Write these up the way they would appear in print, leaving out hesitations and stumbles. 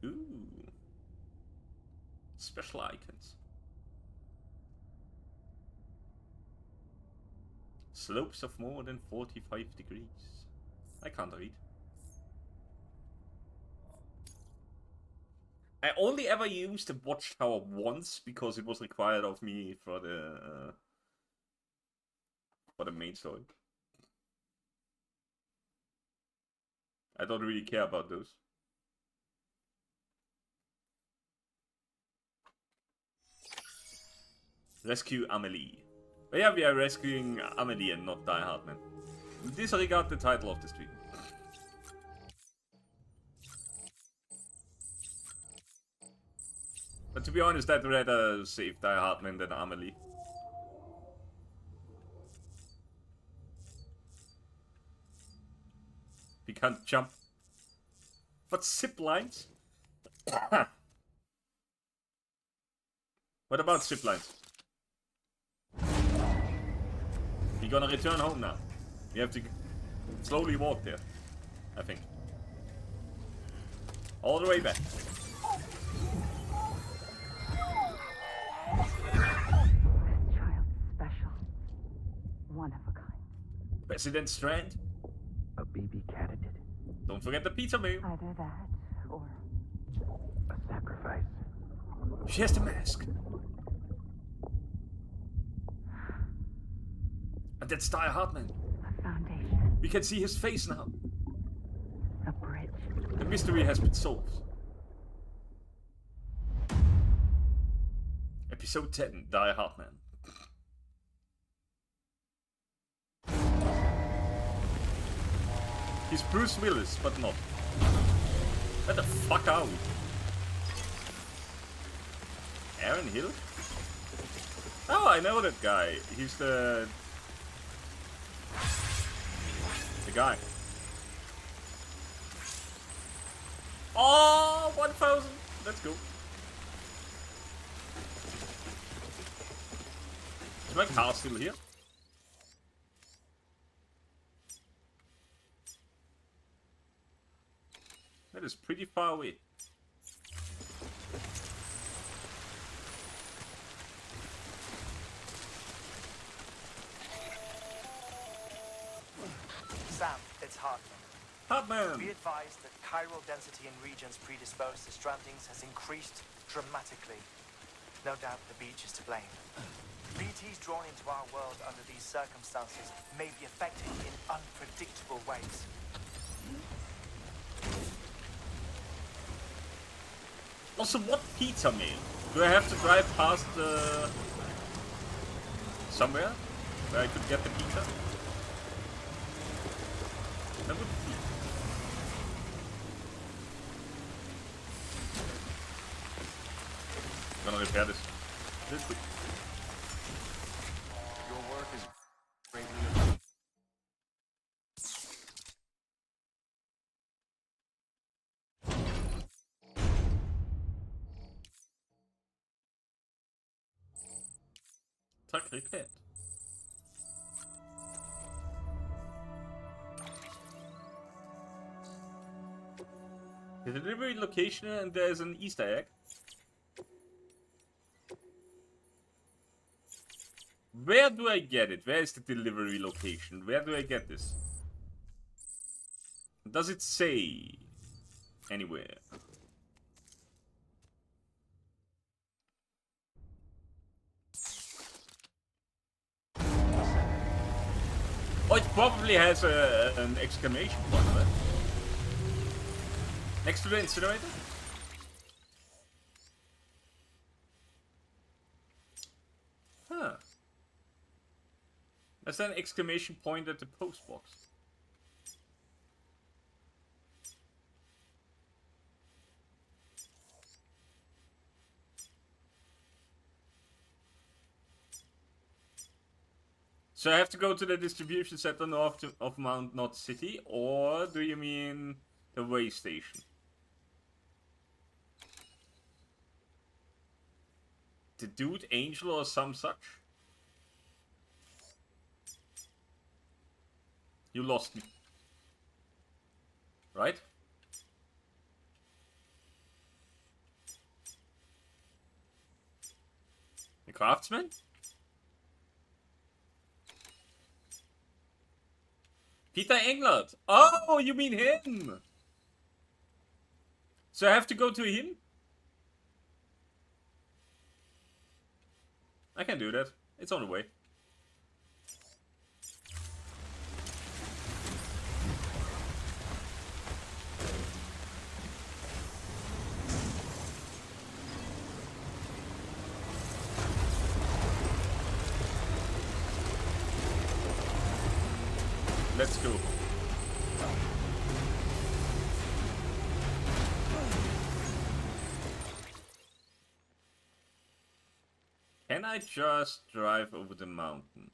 Ooh. Special icons. Slopes of more than 45 degrees. I can't read. I only ever used the watchtower once because it was required of me for the main story. I don't really care about those. Rescue Amelie. But yeah, we are rescuing Amelie and not Die Hardman. Disregard the title of the stream. But to be honest, I'd rather save Die Hardman than Amelie. We can't jump. But zip lines? What about zip lines? We're gonna return home now. We have to slowly walk there, I think. All the way back. This child's special. One of a kind. President Strand. A baby candidate. Don't forget the pizza meal. Either that or A sacrifice. She has the mask. And that's Die Hardman. a foundation. We can see his face now. A bridge. The mystery has been solved. Episode 10, Die Hardman. He's Bruce Willis, but not. Where the fuck are we? Aaron Hill? Oh, I know that guy. He's the guy. Oh, 1,000. Let's go. Is my car still here? That is pretty far away. Sam, it's Hartman. Hartman! Be advised that chiral density in regions predisposed to strandings has increased dramatically. No doubt the beach is to blame. BTs drawn into our world under these circumstances may be affected in unpredictable ways. Also, what pizza meal? Do I have to drive past somewhere where I could get the pizza? That would be. Gonna repair this. This quick. Your work is greatly. Tack repaired. The delivery location and there's an Easter egg. Where do I get it? Where is the delivery location? Where do I get this? Does it say anywhere? Oh, it probably has an exclamation point, right? Next to the incinerator? Huh. That's an exclamation point at the post box. So I have to go to the distribution center north of Mount Knot City, or do you mean the way station? The Dude Angel or some such? You lost me. Right? craftsman? Peter Englert. Oh, you mean him? So I have to go to him? I can do that. It's on the way. Let's go. Can I just drive over the mountain?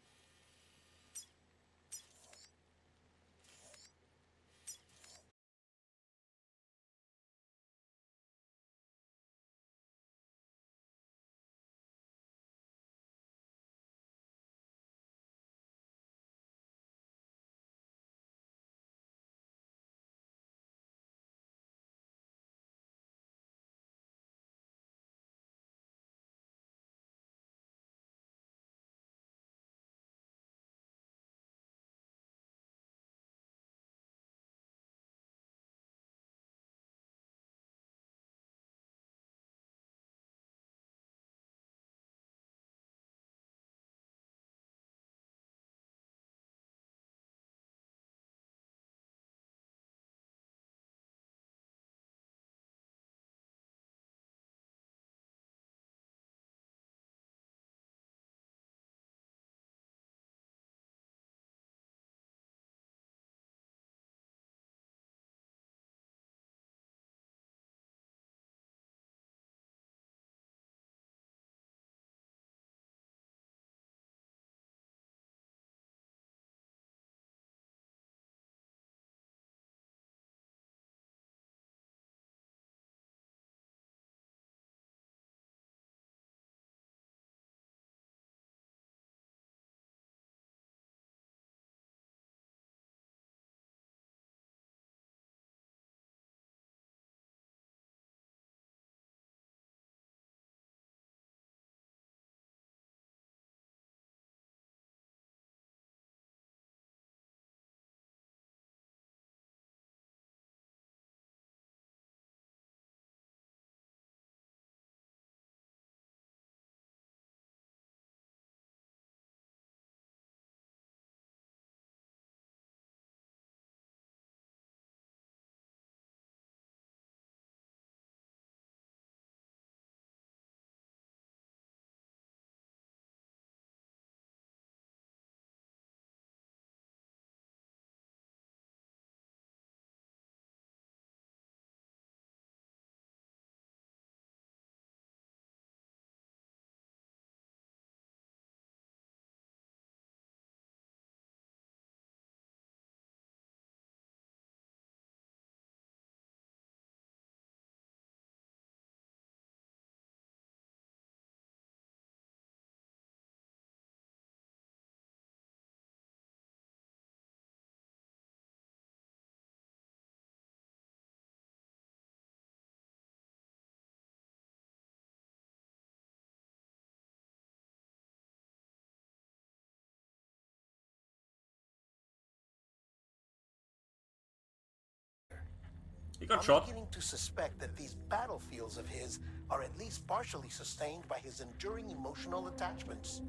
He got I'm shot. beginning to suspect that these battlefields of his are at least partially sustained by his enduring emotional attachments.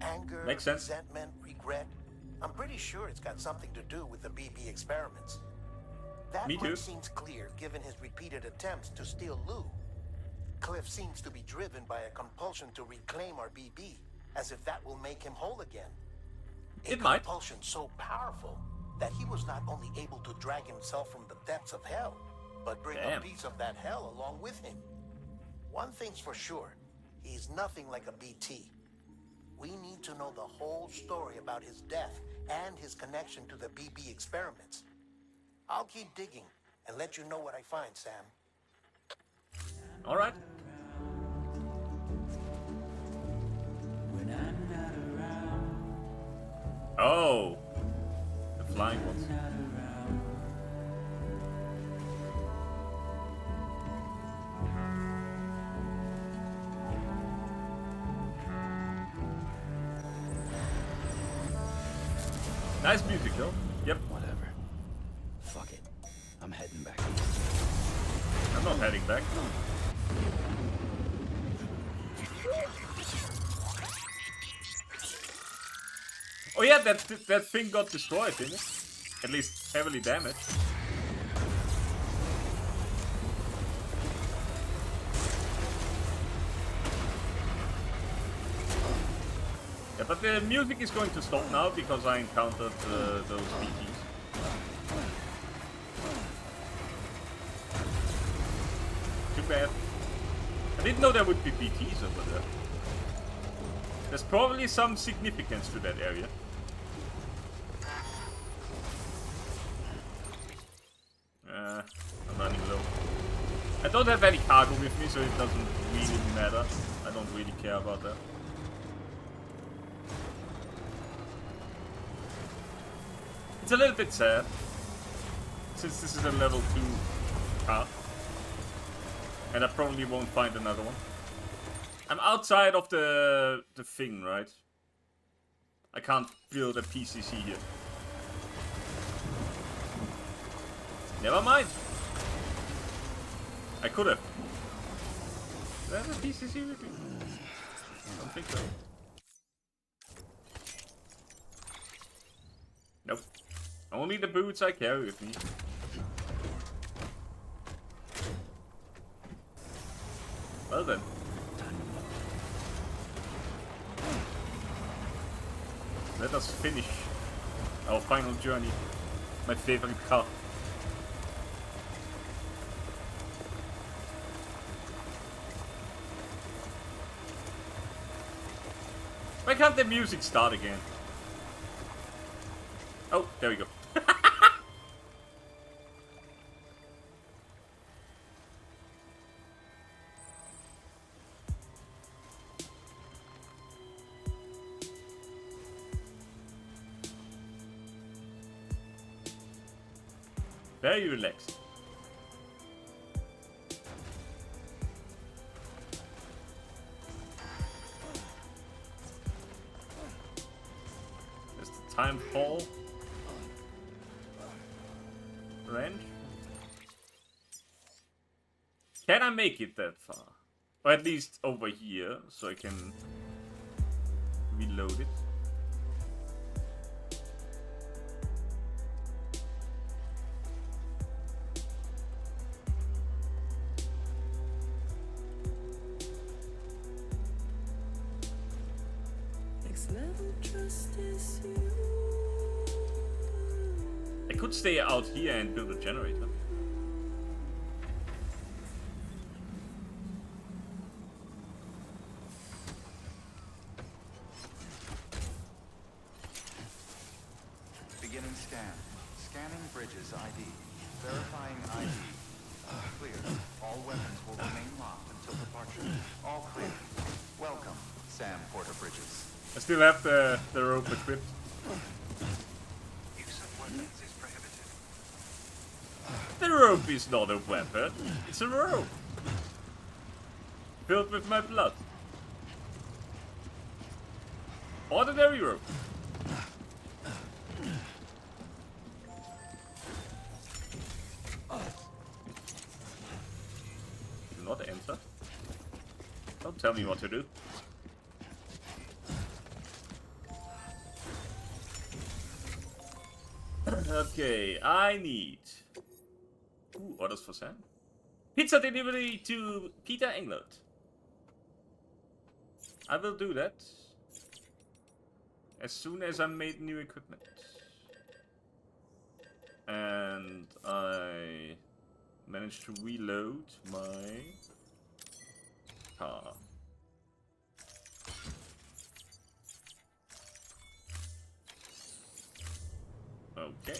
Anger, Makes sense. resentment, regret. I'm pretty sure it's got something to do with the BB experiments. That Me too. much seems clear given his repeated attempts to steal Lou. Cliff seems to be driven by a compulsion to reclaim our BB, as if that will make him whole again. A It might. compulsion so powerful that he was not only able to drag himself from the depths of hell, but bring Damn. a piece of that hell along with him. One thing's for sure, he's nothing like a BT. We need to know the whole story about his death and his connection to the BB experiments. I'll keep digging and let you know what I find, Sam. All right. Oh, the flying ones. Nice music though. Yep. Whatever. Fuck it. I'm heading back east. I'm not heading back. Oh yeah, that thing got destroyed, didn't it? At least heavily damaged. Yeah, but the music is going to stop now because I encountered those BTs. Too bad. I didn't know there would be BTs over there. There's probably some significance to that area. I'm running low. I don't have any cargo with me, so it doesn't really matter. I don't really care about that. It's a little bit sad, since this is a level 2 car. And I probably won't find another one. I'm outside of the thing, right? I can't build a PCC here. Never mind. I could have. There's a PCC with me. I don't think so. Nope. Only the boots I carry with me. Well then. Let us finish our final journey. My favorite car. Why can't the music start again? Oh, there we go. Very relaxed. There's the time fall range. Can I make it that far? Or at least over here, so I can reload it. I could stay out here and build a generator. Beginning scan. Scanning bridges ID. Verifying ID. Clear. All weapons will remain locked until departure. All clear. Welcome, Sam Porter Bridges. I still have the rope equipped. Use of weapons is prohibited. The rope is not a weapon. It's a rope. Filled with my blood. Ordinary rope. Do not enter. Don't tell me what to do. Okay, I need... Ooh, orders for Sam. Pizza delivery to Peter Englert. I will do that. As soon as I made new equipment. And I managed to reload my car. Okay.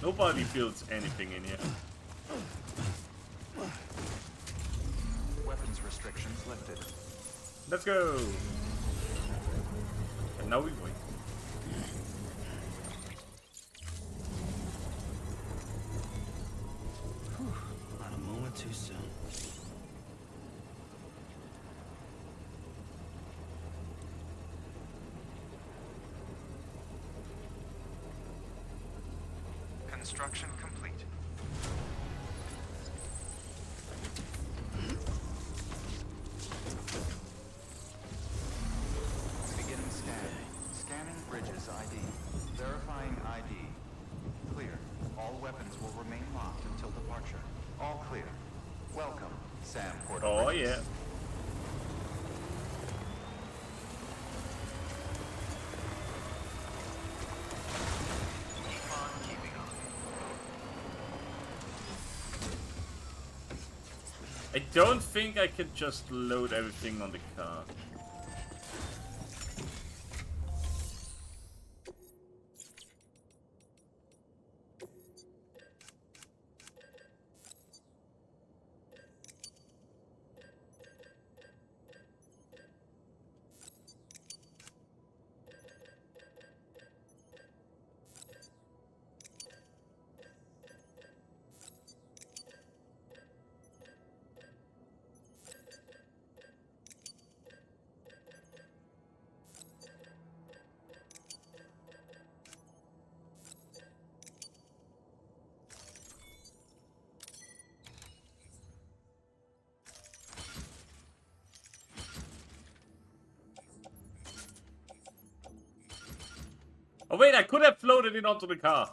Nobody builds anything in here. Weapons restrictions lifted. Let's go. And now we wait. Not a moment too soon. Construction complete. Beginning scan. Scanning bridges ID. Verifying ID. Clear. All weapons will remain locked until departure. All clear. Welcome, Sam Porter. Oh yeah. Keep on keeping on. I don't think I can just load everything on the car. Oh wait, I could have floated it onto the car.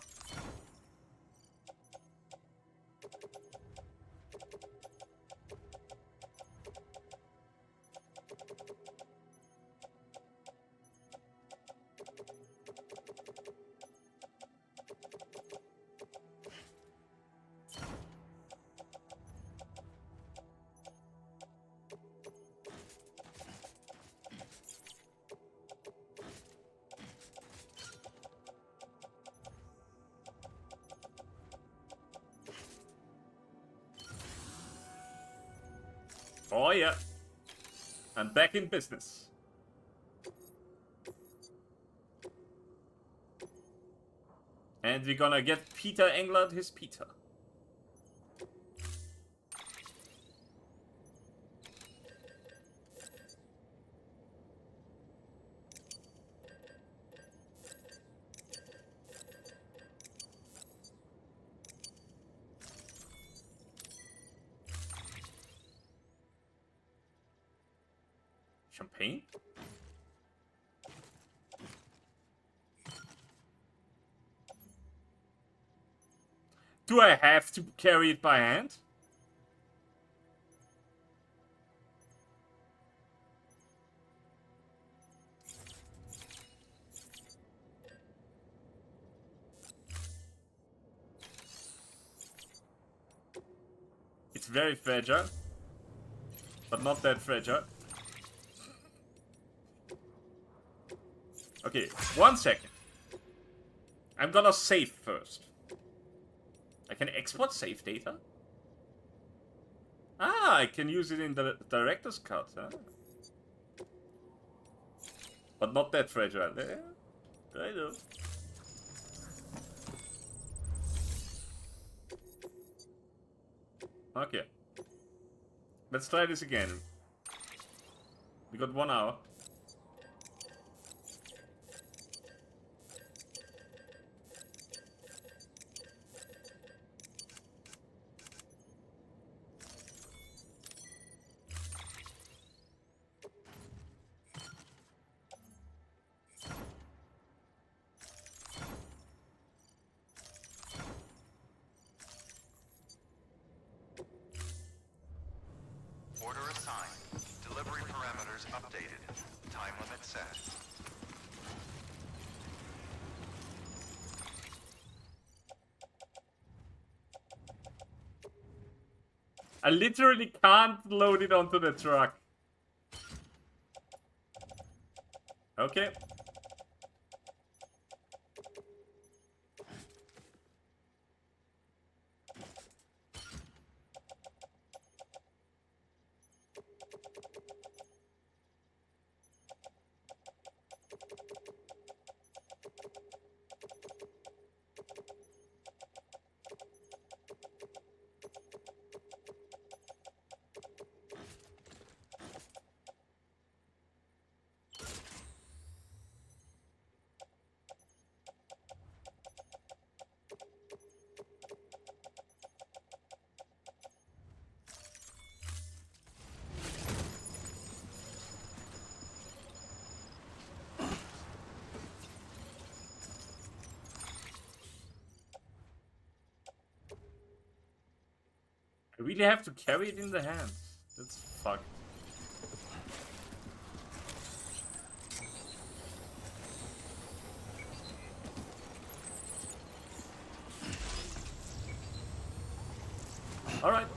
Oh yeah. I'm back in business. And we're gonna get Peter Englund his Peter. Champagne? Do I have to carry it by hand? It's very fragile, but not that fragile. Okay, 1 second. I'm gonna save first. I can export save data? Ah, I can use it in the director's cut, huh? But not that fragile. I know. Okay. Let's try this again. We got 1 hour. Order assigned. Delivery parameters updated. Time limit set. I literally can't load it onto the truck. Okay. I really have to carry it in the hand. That's fucked. Alright.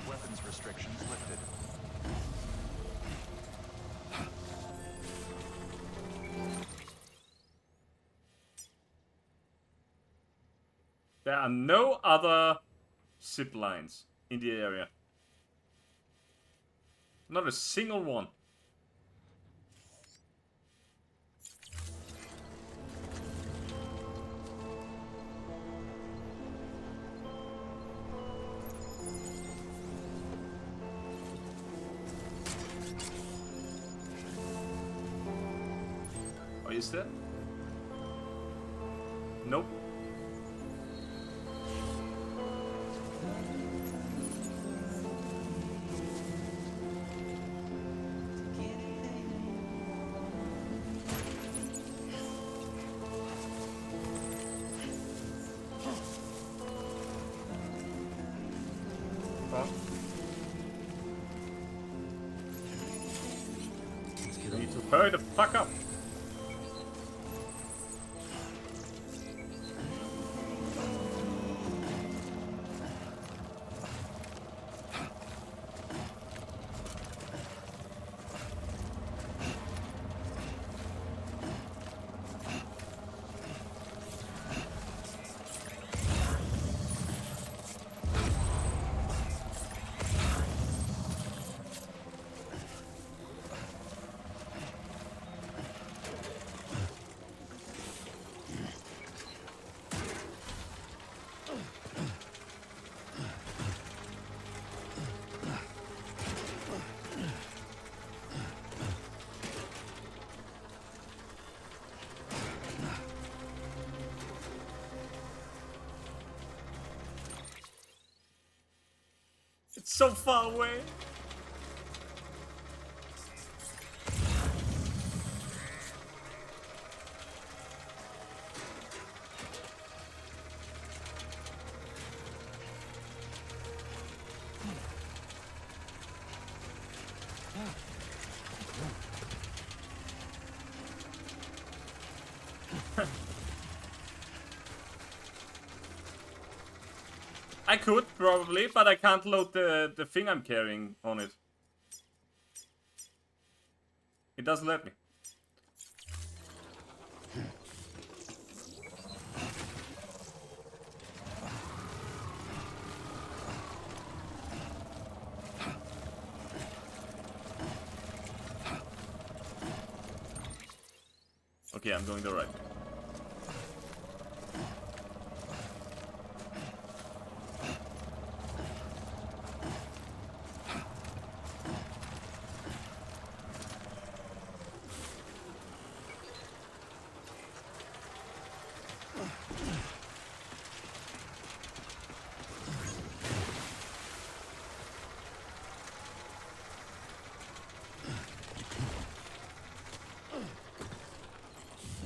Weapons restrictions lifted. There are no other zip lines in the area. Not a single one. Oh, is there? Nope. You need to hurry the fuck up. It's so far away. I could, probably, but I can't load the thing I'm carrying on it. It doesn't let me. Okay, I'm going the right way.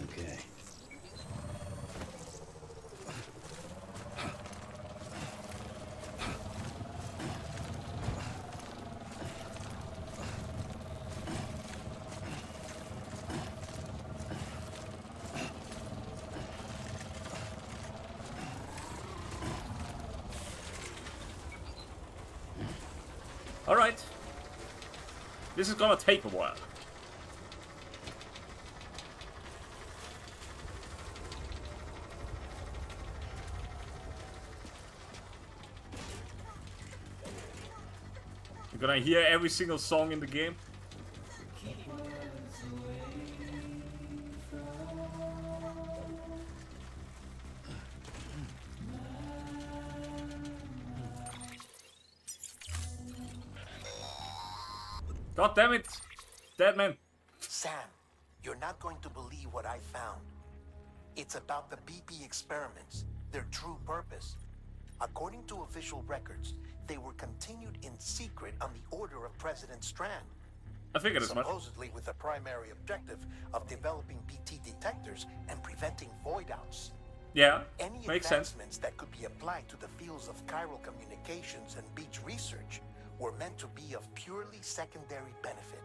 Okay. Alright. This is gonna take a while. You're gonna hear every single song in the game. God damn it! Dead man. Sam, you're not going to believe what I found. It's about the BP experiments, their true purpose. According to official records, they were continued in secret on the order of President Strand. I figured as much. Supposedly with the primary objective of developing BT detectors and preventing void outs. Yeah, Any makes sense. advancements that could be applied to the fields of chiral communications and beach research were meant to be of purely secondary benefit.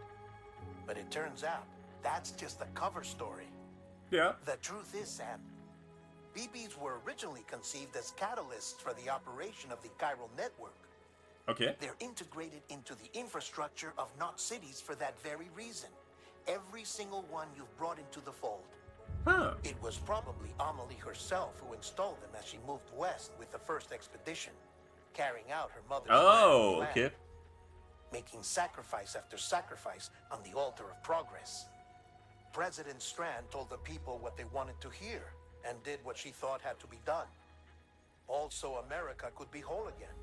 But it turns out, that's just a cover story. Yeah. The truth is, Sam, BBs were originally conceived as catalysts for the operation of the chiral network. Okay. They're integrated into the infrastructure of Knot cities for that very reason. Every single one you've brought into the fold. Huh. It was probably Amelie herself who installed them as she moved west with the first expedition, carrying out her mother's Oh, grand okay. plan, making sacrifice after sacrifice on the altar of progress. President Strand told the people what they wanted to hear and did what she thought had to be done. Also, America could be whole again.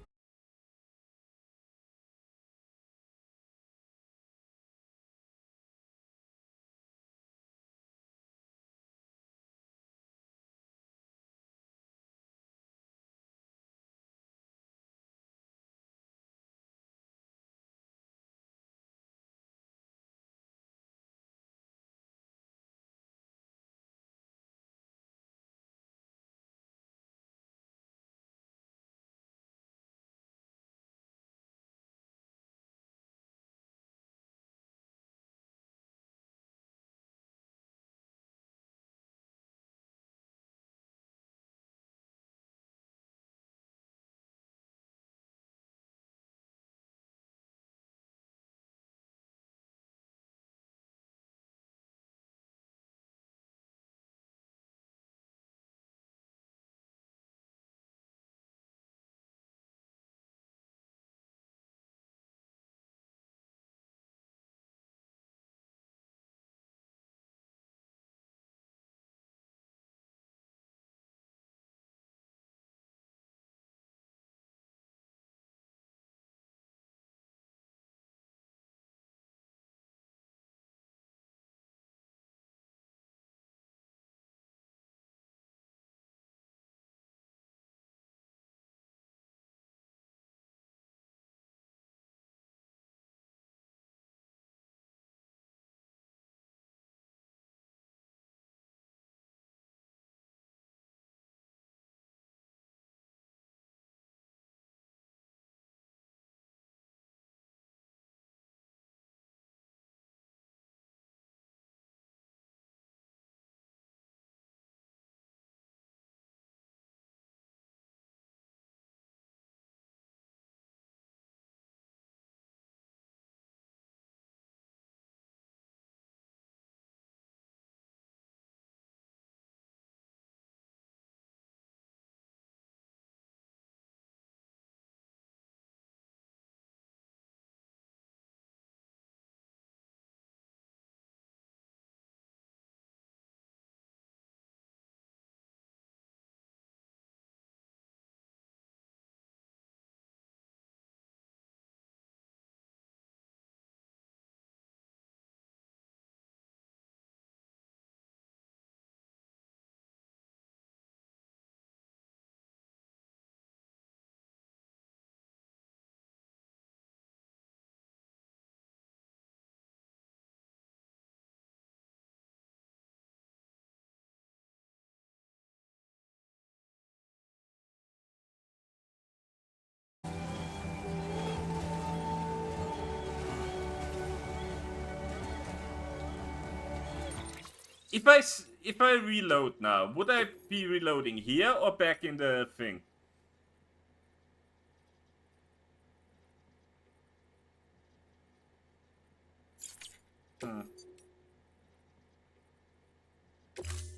If I reload now, would I be reloading here or back in the thing?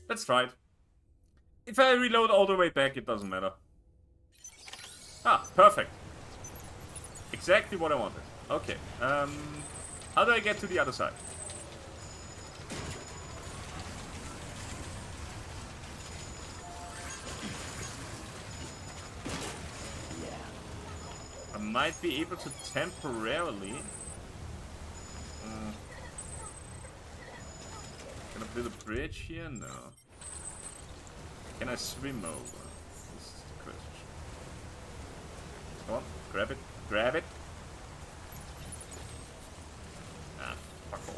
Let's try it. If I reload all the way back, it doesn't matter. Ah, perfect. Exactly what I wanted. Okay. How do I get to the other side? I might be able to temporarily... Can I build a bridge here? No. Can I swim over? This is the question. Come on, grab it. Grab it. Ah, fuck off.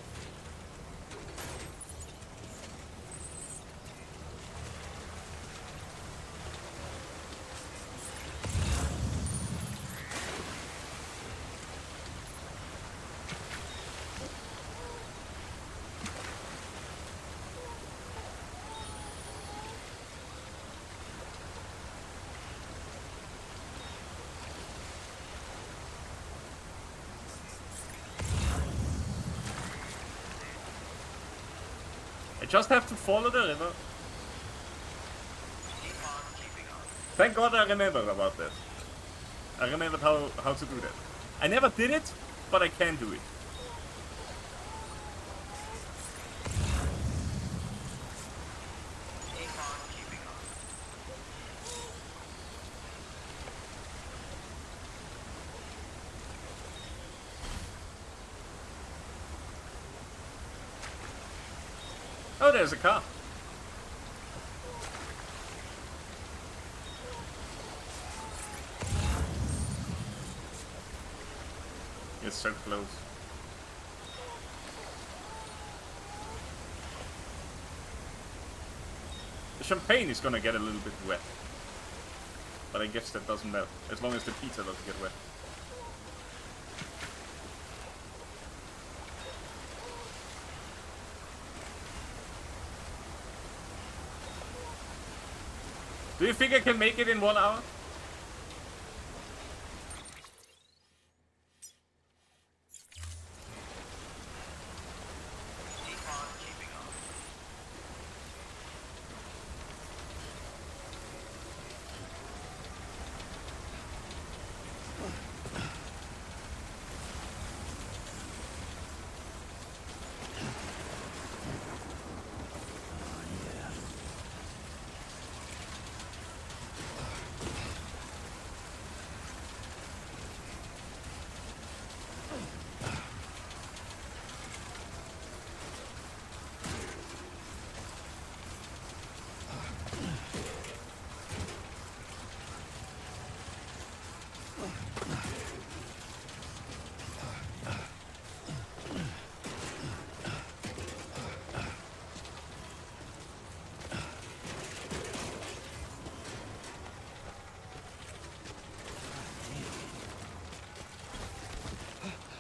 I just have to follow the river. Thank God I remembered about that. I remembered how to do that. I never did it, but I can do it. Oh, there's a car. It's so close. The champagne is gonna get a little bit wet. But I guess that doesn't matter, as long as the pizza doesn't get wet. Do you think I can make it in 1 hour?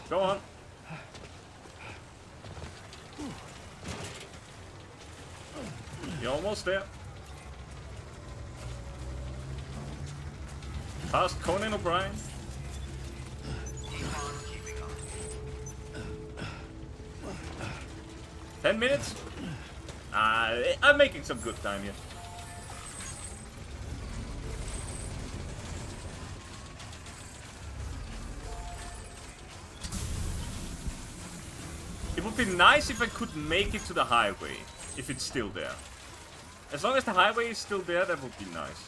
Go on. You're almost there. Past Conan O'Brien. Ten minutes? I'm making some good time here. It would be nice if I could make it to the highway, if it's still there. As long as the highway is still there, that would be nice.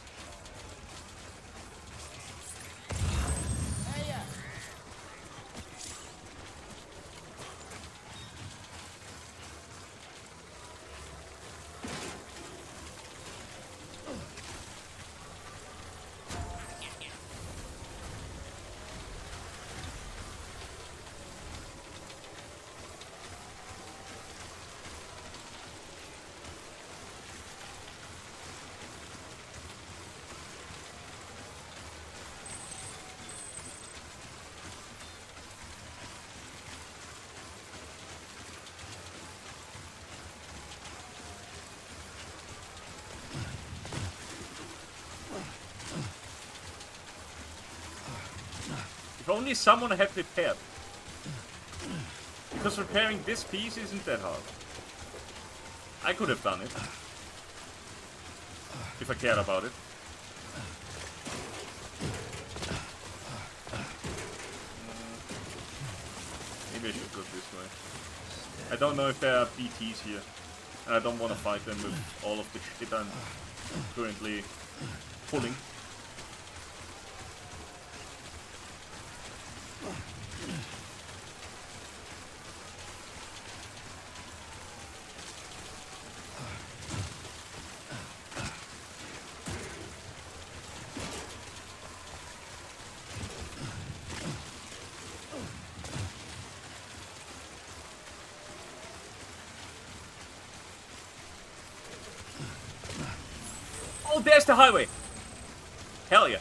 If only someone had prepared. Because repairing this piece isn't that hard. I could have done it. If I cared about it. Maybe I should go this way. I don't know if there are BTs here. And I don't want to fight them with all of the shit I'm currently pulling. there's the highway. Hell yeah.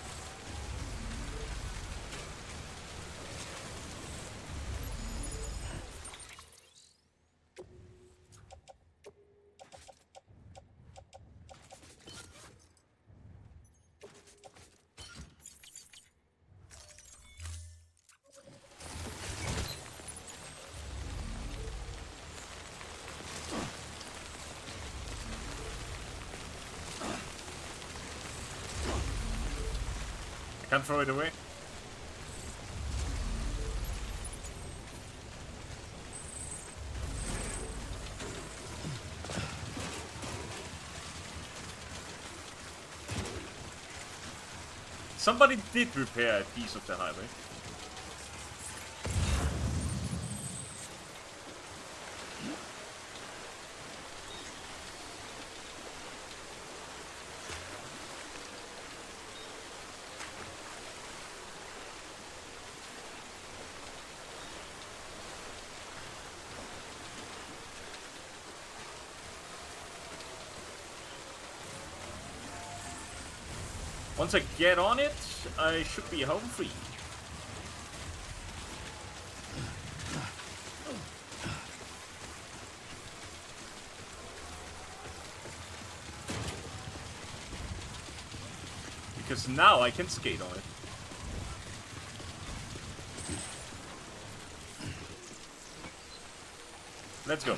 I can't throw it away. Somebody did repair a piece of the highway. Once I get on it, I should be home free. Because now I can skate on it. Let's go.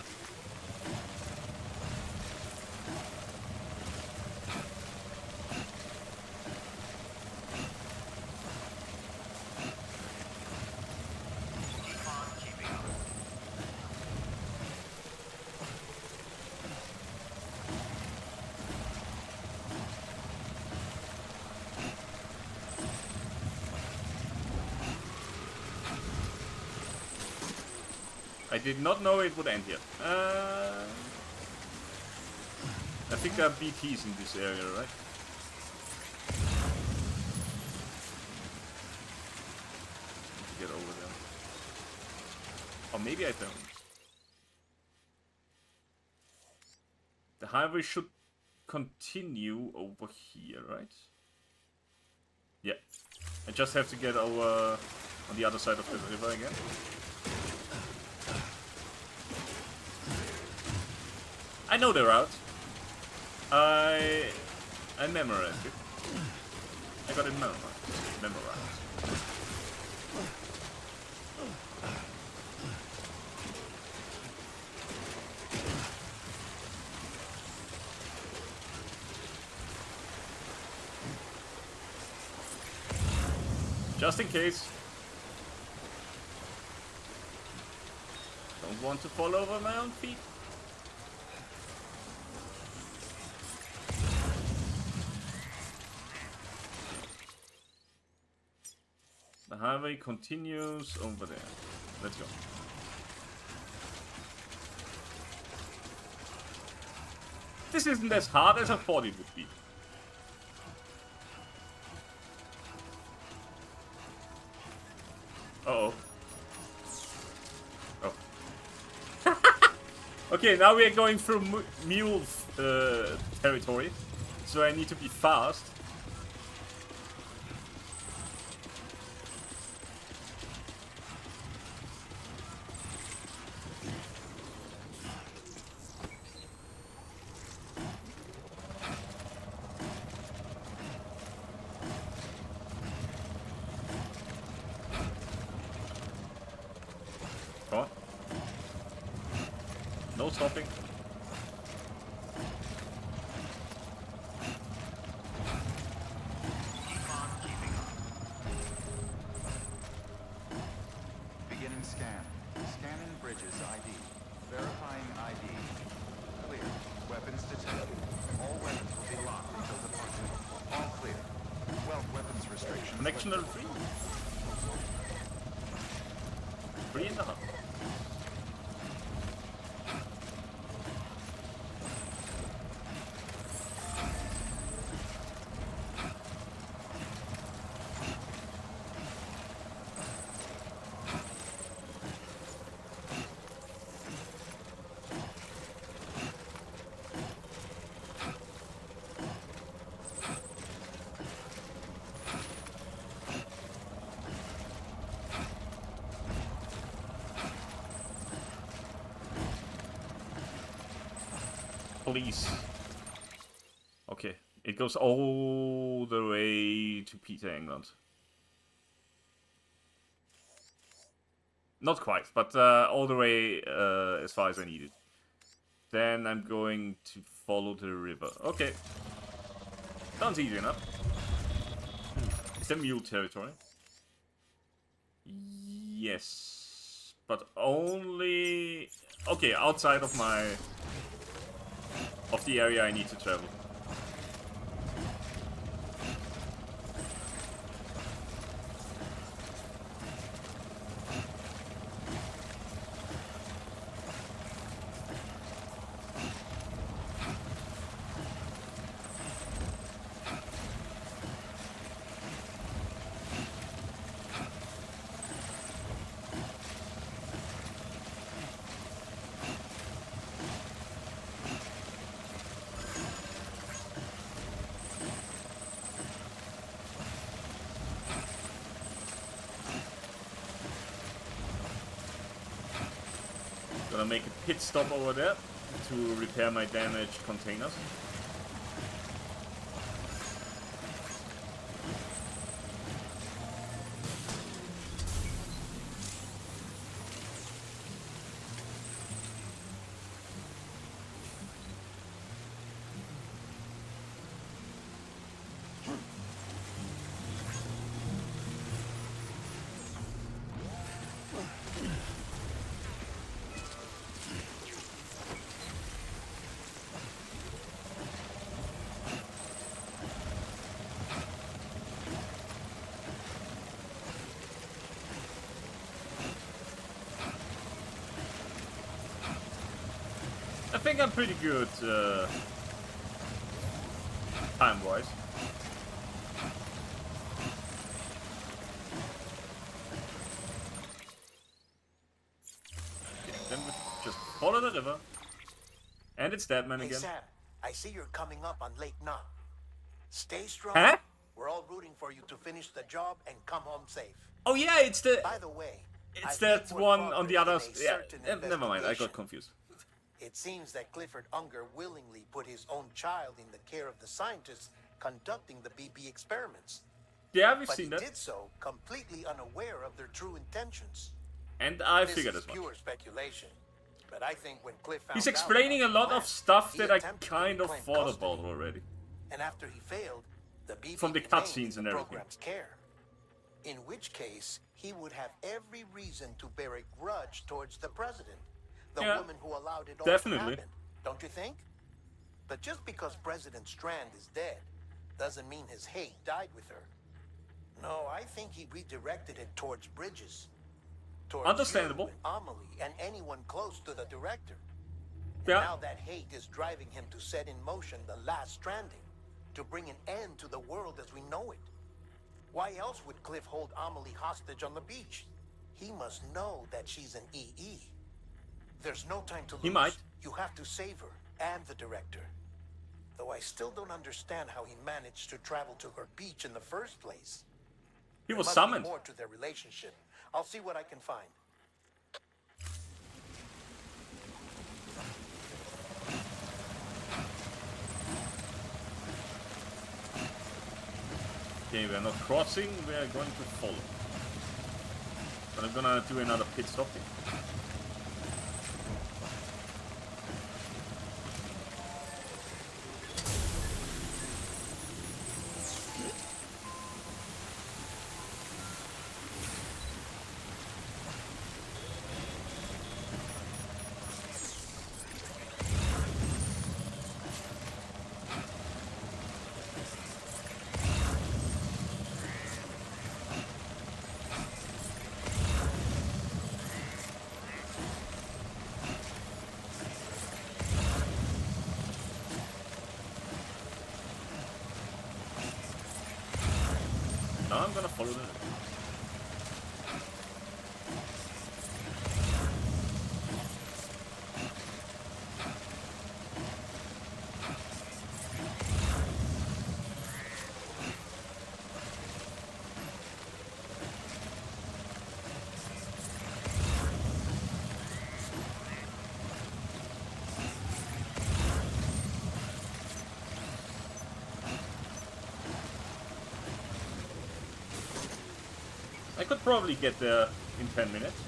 I did not know it would end here. I think there are BTs in this area, right? Get over there. Or maybe I don't. The highway should continue over here, right? Yeah. I just have to get over on the other side of the river again. I know the route. I memorized it. I got it memorized. Just in case. Don't want to fall over my own feet. The highway continues over there. Let's go. This isn't as hard as I thought it would be. Uh-oh. Oh. Okay, now we are going through mule territory. So I need to be fast. No stopping. Beginning scan. Scanning bridges ID. Verifying ID. Clear. Weapons detected. All weapons will be locked until departure. All clear. Well, weapons restrictions. Connection level 3. 3.5. Please. Okay. It goes all the way to Peter, England. Not quite, but all the way as far as I need it. Then I'm going to follow the river. Okay. Sounds easy enough. Is that mule territory? Yes. But only... Okay, outside of my... of the area I need to travel. Gonna make a pit stop over there to repair my damaged containers. I think I'm pretty good time-wise. Okay, then we just follow the river. And it's Deadman Hey again. Sam, I see you're coming up on Lake Knot. Stay strong. Huh? We're all rooting for you to finish the job and come home safe. Oh yeah, it's the... By the way, It's I've that made more one on the other... progress in a Yeah, certain never mind, I got investigation. confused. It seems that Clifford Unger willingly put his own child in the care of the scientists conducting the BB experiments. Yeah, we've But seen he that. did so completely unaware of their true intentions. And I This figured is as much. pure speculation. But I think when Cliff found He's out explaining a about the lot of plan, stuff he that I attempted to kind of reclaim thought custody. about already. And after he failed, the BB From the remained cutscenes in and the everything. program's care. In which case, he would have every reason to bear a grudge towards the president, the Yeah, woman who allowed it all definitely. to happen. Don't you think? But just because President Strand is dead, doesn't mean his hate died with her. No, I think he redirected it towards Bridges. Towards Understandable. you and Amelie and anyone close to the director. And Yeah. now that hate is driving him to set in motion the last Stranding, to bring an end to the world as we know it. Why else would Cliff hold Amelie hostage on the beach? He must know that she's an EE. There's no time to lose. He might. You have to save her and the director. Though I still don't understand how he managed to travel to her beach in the first place. He There was must summoned. be more to their relationship. I'll see what I can find. Okay, we're not crossing, we're going to follow. But I'm gonna do another pit stop here. Now I'm gonna follow the... could probably get there in 10 minutes.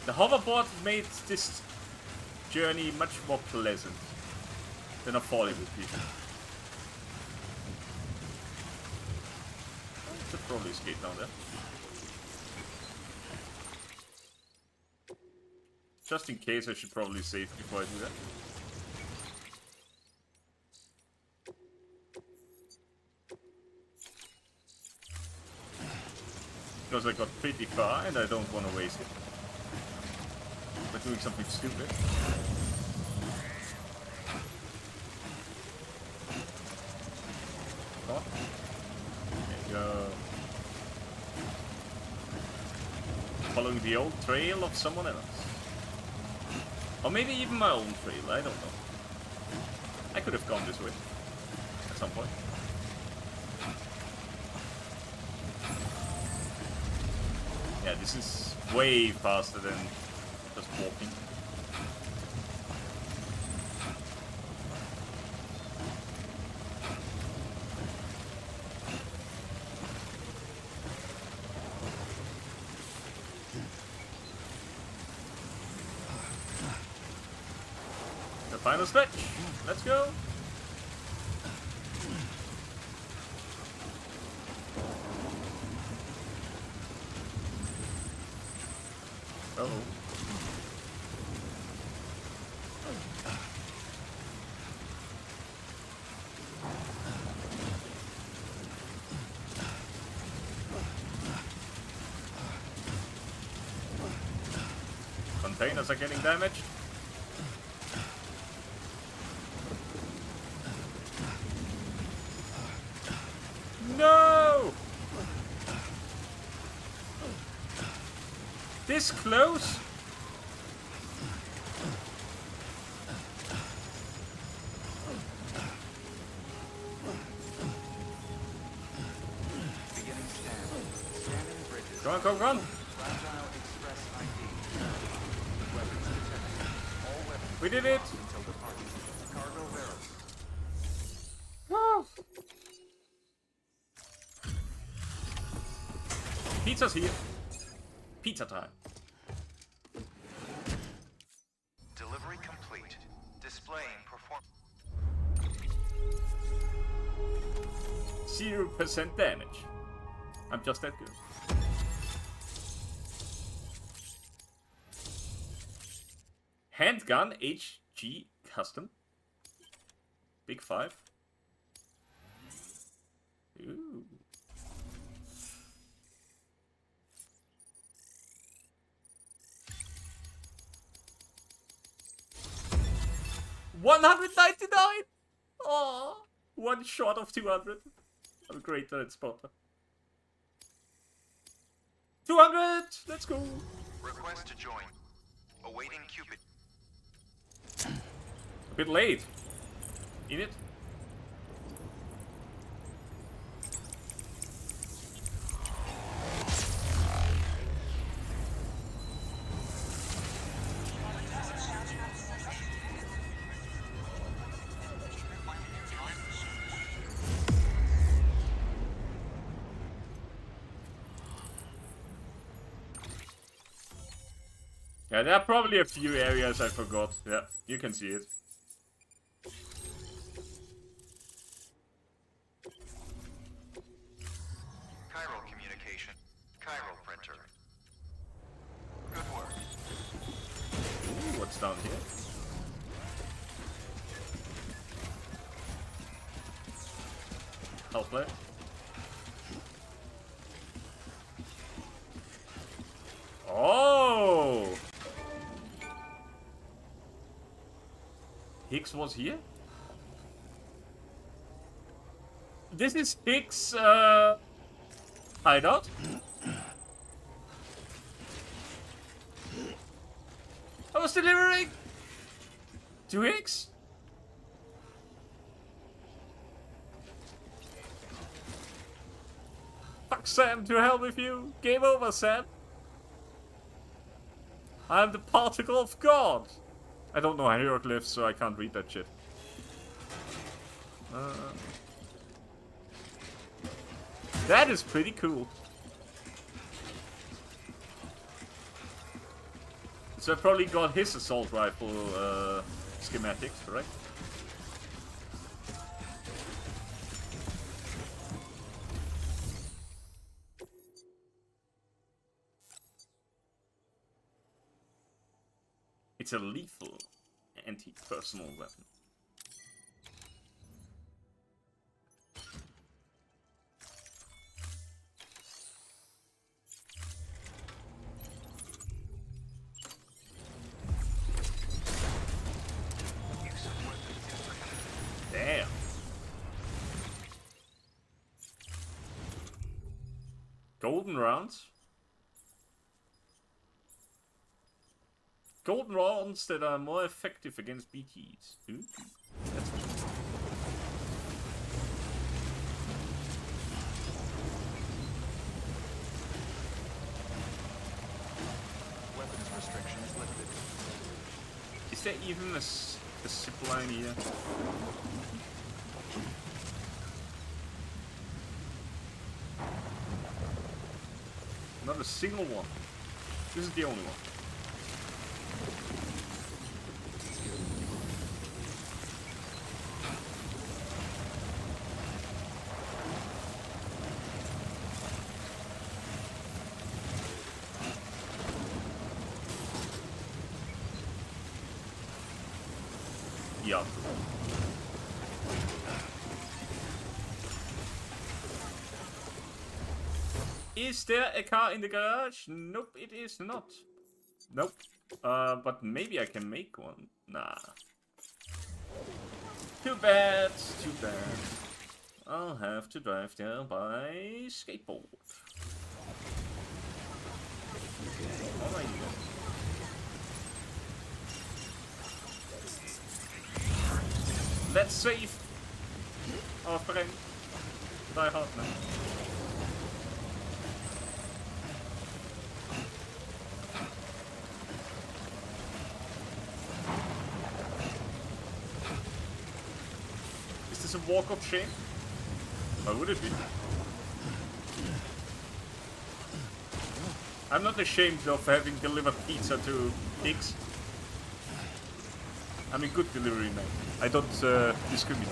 The hoverboard made this journey much more pleasant than a falling would be. I should probably escape down there. Just in case, I should probably save before I do that. Because I got pretty far and I don't want to waste it by doing something stupid. Oh. There you go. Following the old trail of someone else. Or maybe even my own trail, I don't know. I could have gone this way at some point. Yeah, this is way faster than just walking. The final stretch. Let's go. Uh-oh. Containers are getting damaged. No! This close? Beginning scan. Scanning bridges. Go on, go on. Fragile Express ID. Weapons detected. All weapons We did it. until departure. Cargo verified. Woo. Pizza's here. Pizza time. Delivery complete. Displaying performance. 0% damage. I'm just that good. Handgun HG custom. Big 5. Ooh. $199. Oh, one shot of 200. I'm a great talent spotter. 200. Let's go. Request to join. Awaiting Cupid. A bit late. In it. Yeah, there are probably a few areas I forgot. Yeah, you can see it. Chiral communication. Chiral printer. Good work. Ooh, what's down here? Help it. Oh! Hicks was here? This is Hicks' hideout? was delivering! 2x? Fuck Sam, to hell with you! Game over, Sam! I am the particle of God! I don't know hieroglyphs, so I can't read that shit. That is pretty cool. So I probably got his assault rifle schematics, right? It's a lethal anti-personal weapon. Damn. Golden rounds? Golden rounds that are more effective against BTs. Ooh, that's cool. Weapons restrictions lifted. Is there even a zip line here? Not a single one. This is the only one. Yeah. Is there a car in the garage? Nope, it is not. Nope. But maybe I can make one. Nah. Too bad, too bad. I'll have to drive there by skateboard. Alright. Let's save our friend. Die hard, man. Is this a walk of shame? Why would it be? I'm not ashamed of having delivered pizza to pigs. I'm a good delivery man. I don't discriminate.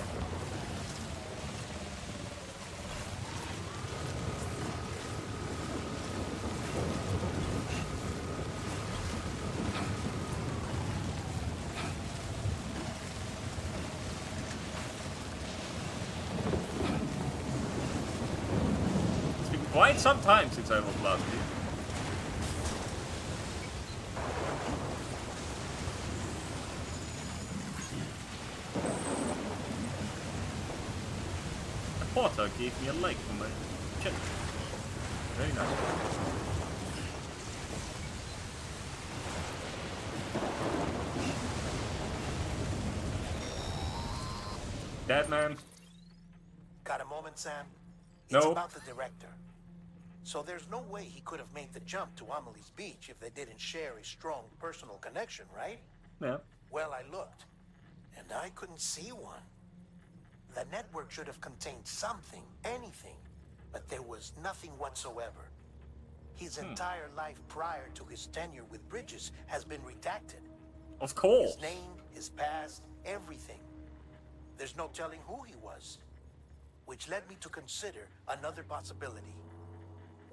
It's been quite some time since I was last here. Porter gave me a like for my channel. Very nice. Dead man. Got a moment, Sam? No. It's about the director. So there's no way he could have made the jump to Amelie's Beach if they didn't share a strong personal connection, right? Yeah. Well, I looked, and I couldn't see one. The network should have contained something, anything, but there was nothing whatsoever. His entire life prior to his tenure with Bridges has been redacted. Of course. His name, his past, everything. There's no telling who he was. Which led me to consider another possibility.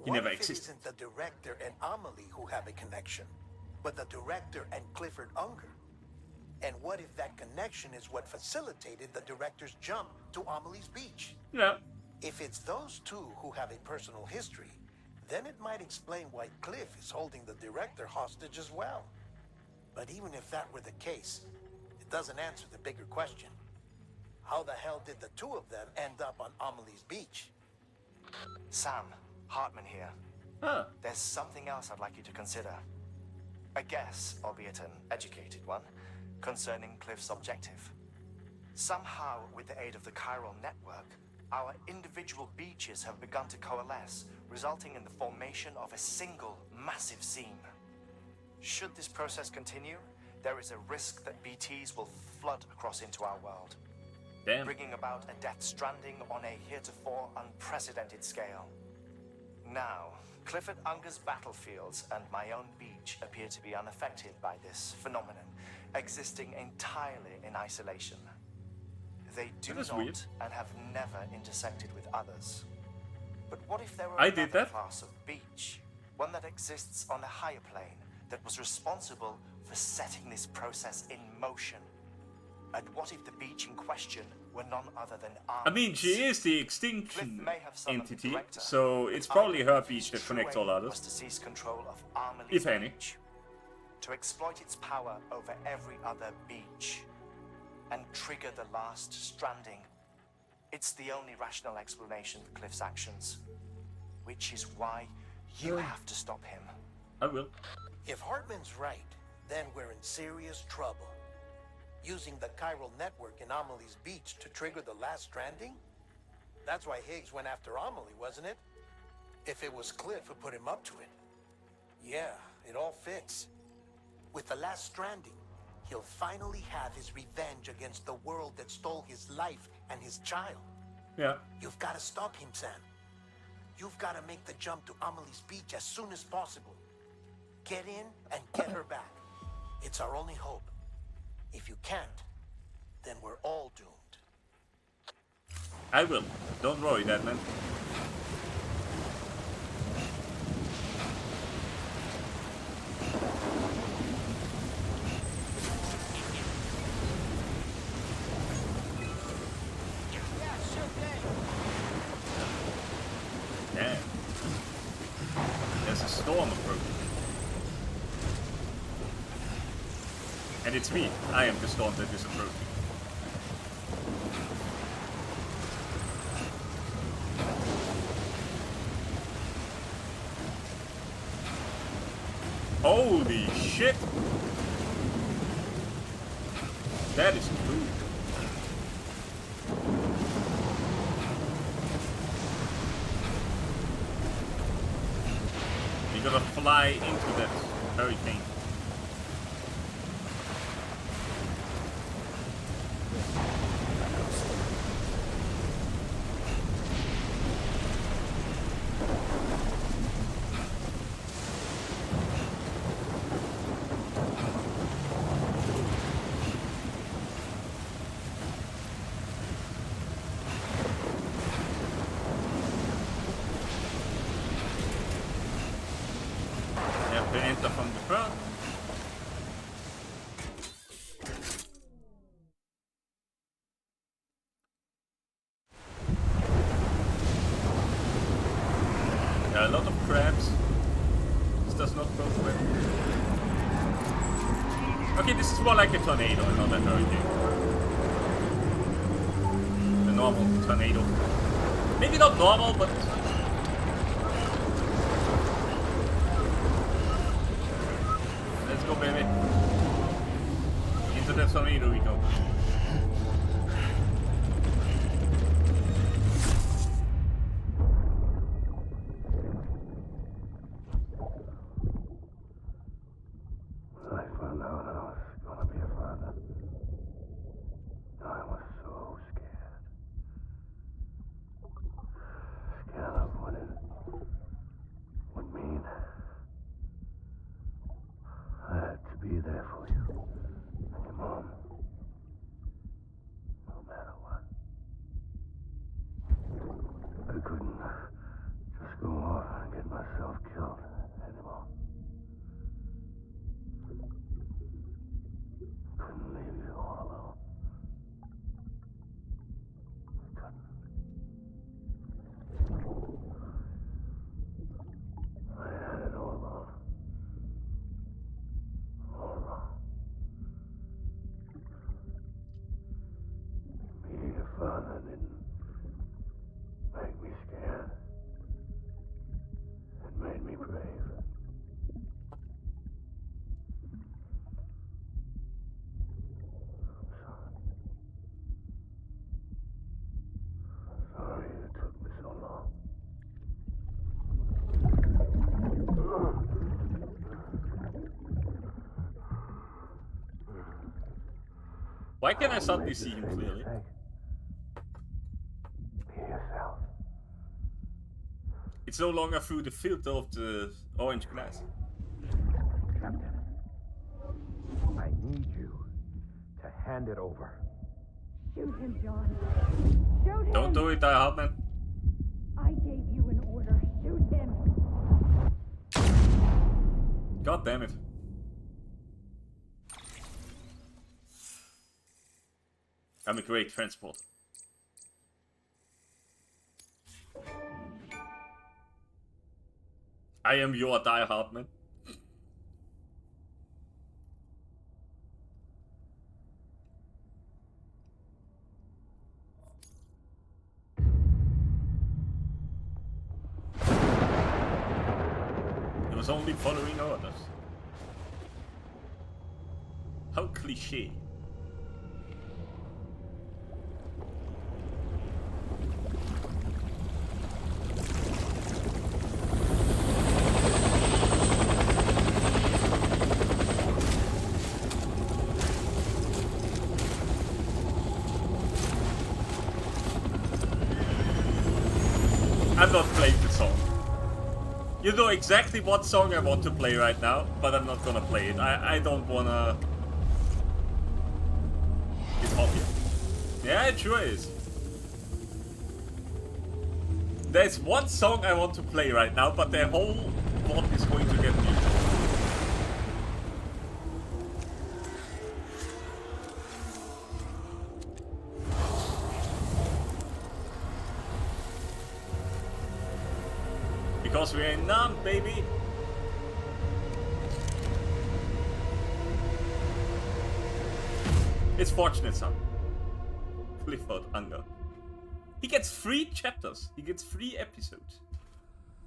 He What never if it existed. isn't the director and Amelie who have a connection, but the director and Clifford Unger? And what if that connection is what facilitated the director's jump to Amelie's Beach? Yeah. If it's those two who have a personal history, then it might explain why Cliff is holding the director hostage as well. But even if that were the case, it doesn't answer the bigger question. How the hell did the two of them end up on Amelie's Beach? Sam, Hartman here. Huh. There's something else I'd like you to consider. A guess, albeit an educated one, concerning Cliff's objective. Somehow, with the aid of the chiral network, our individual beaches have begun to coalesce, resulting in the formation of a single massive seam. Should this process continue, there is a risk that BTs will flood across into our world, Damn. bringing about a death stranding on a heretofore unprecedented scale. Now, Clifford Unger's battlefields and my own beach appear to be unaffected by this phenomenon, existing entirely in isolation. They do That is not weird. and have never intersected with others. But what if there were I another did that. class of beach, one that exists on a higher plane, that was responsible for setting this process in motion? And what if the beach in question were none other than I mean, she is the Cliff extinction may have summoned the entity, director, so it's but probably I her believe beach that his connects true all aim others. was to seize control of Armley's If any. beach, to exploit its power over every other beach, and trigger the last stranding. It's the only rational explanation for Cliff's actions, which is why you have to stop him. I will. If Hartman's right, then we're in serious trouble. Using the chiral network in Amelie's beach to trigger the last stranding? That's why Higgs went after Amelie, wasn't it? If it was Cliff who put him up to it. Yeah, it all fits. With the last stranding, he'll finally have his revenge against the world that stole his life and his child. Yeah. You've got to stop him, Sam. You've got to make the jump to Amelie's beach as soon as possible. Get in and get her back. It's our only hope. If you can't, then we're all doomed. I will. Don't worry, Deadman. Damn. There's a storm approaching. And it's me. I am the storm that is approaching. Holy shit! That is cool. You're gonna fly into that hurricane. You have to enter from the front. There are a lot of crabs. This does not go well. Okay, this is more like a tornado and not a hurricane. A normal tornado. Maybe not normal, but... Let's go, baby. Into the tornado we go. I found out I was gonna be a father. I was so scared. Scared of what it would mean. I had to be there for you and your mom. Why can I I'll suddenly make see the him same clearly? mistake. Be yourself. It's no longer through the filter of the orange glass. Captain, I need you to hand it over. Shoot him, John. Shoot him! Don't do it, Die Hardman. I gave you an order. Shoot him! God damn it. I'm a great transport. I am your Die Hardman. He was only following orders. How cliché. I'm not playing the song. You know exactly what song I want to play right now, but I'm not gonna play it. I don't wanna... It's hot here. Yeah, it sure is. There's one song I want to play right now, but the whole plot is going to get muted. Because we're in Nam, baby! It's Fortunate Son. Clifford Unger. He gets 3 chapters. He gets 3 episodes.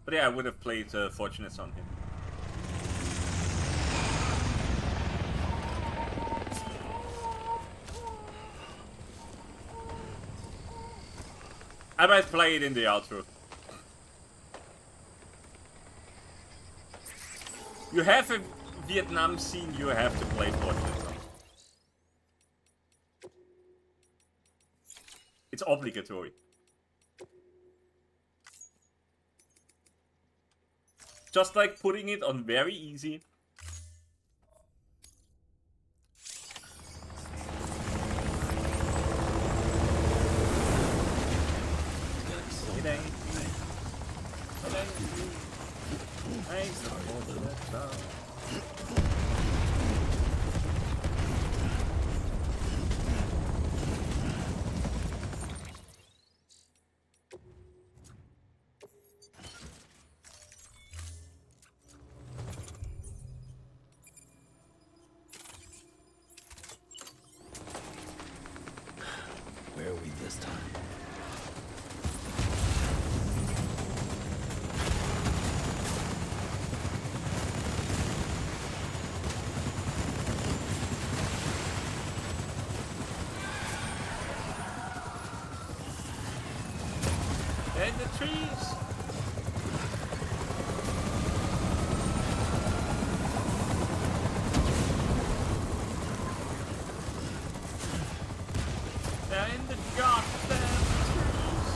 But yeah, I would have played Fortunate Son here. I might play it in the outro. You have a Vietnam scene, you have to play Fortunate Son. It's obligatory. Just like putting it on very easy. It ain't easy. It ain't easy. I ain't Fortunate Son. Where are we this time? And the trees! They're in the goddamn trees!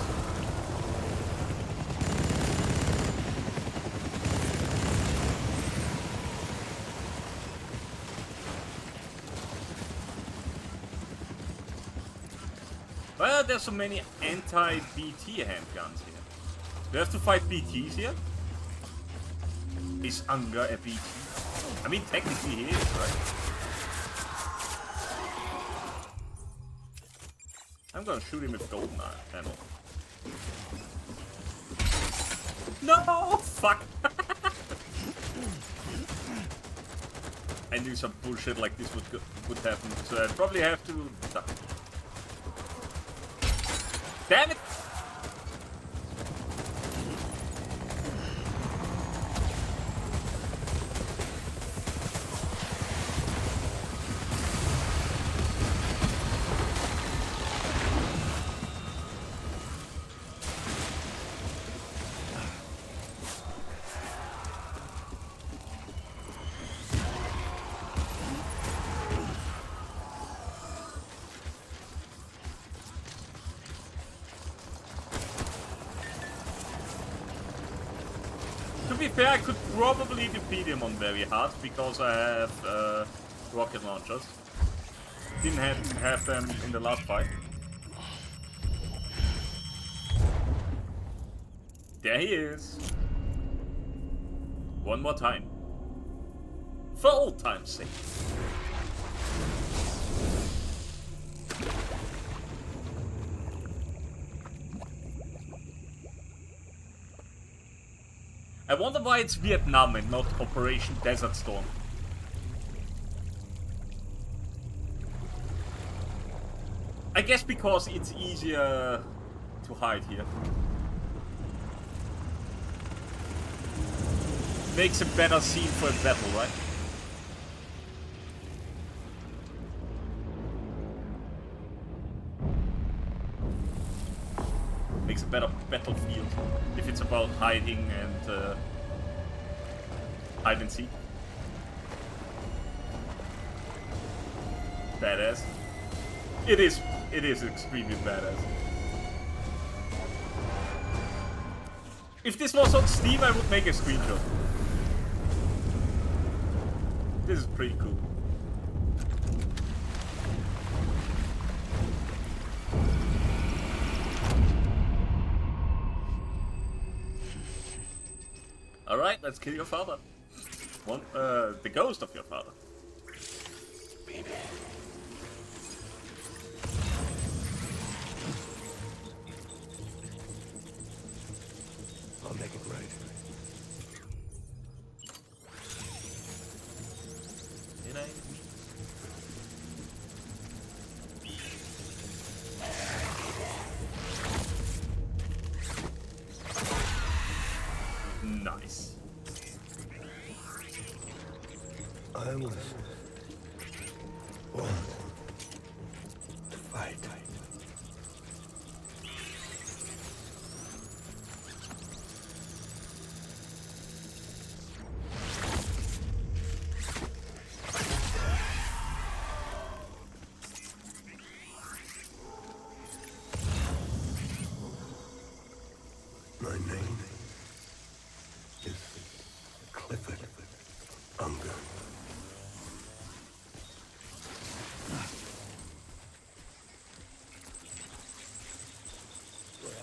Well, there's so many anti-BT handguns here. Do you have to fight BTs here? Is Unger a BT? I mean, technically he is, right? I'm gonna shoot him with golden ammo. No! Fuck! I knew some bullshit like this would happen, so I'd probably have to duck. Damn it! be fair, I could probably defeat him on very hard because I have rocket launchers. Didn't have them in the last fight. There he is. One more time. For old time's sake. I wonder why it's Vietnam and not Operation Desert Storm. I guess because it's easier to hide here. Makes a better scene for a battle, right? Makes a better battlefield if it's about hiding and hide and seek. Badass. It is extremely badass. If this was on Steam, I would make a screenshot. This is pretty cool. Alright, let's kill your father. The ghost of your father. Baby. I'll make it right. Did I? Nice. I was born to fight. My name is Clifford Unger.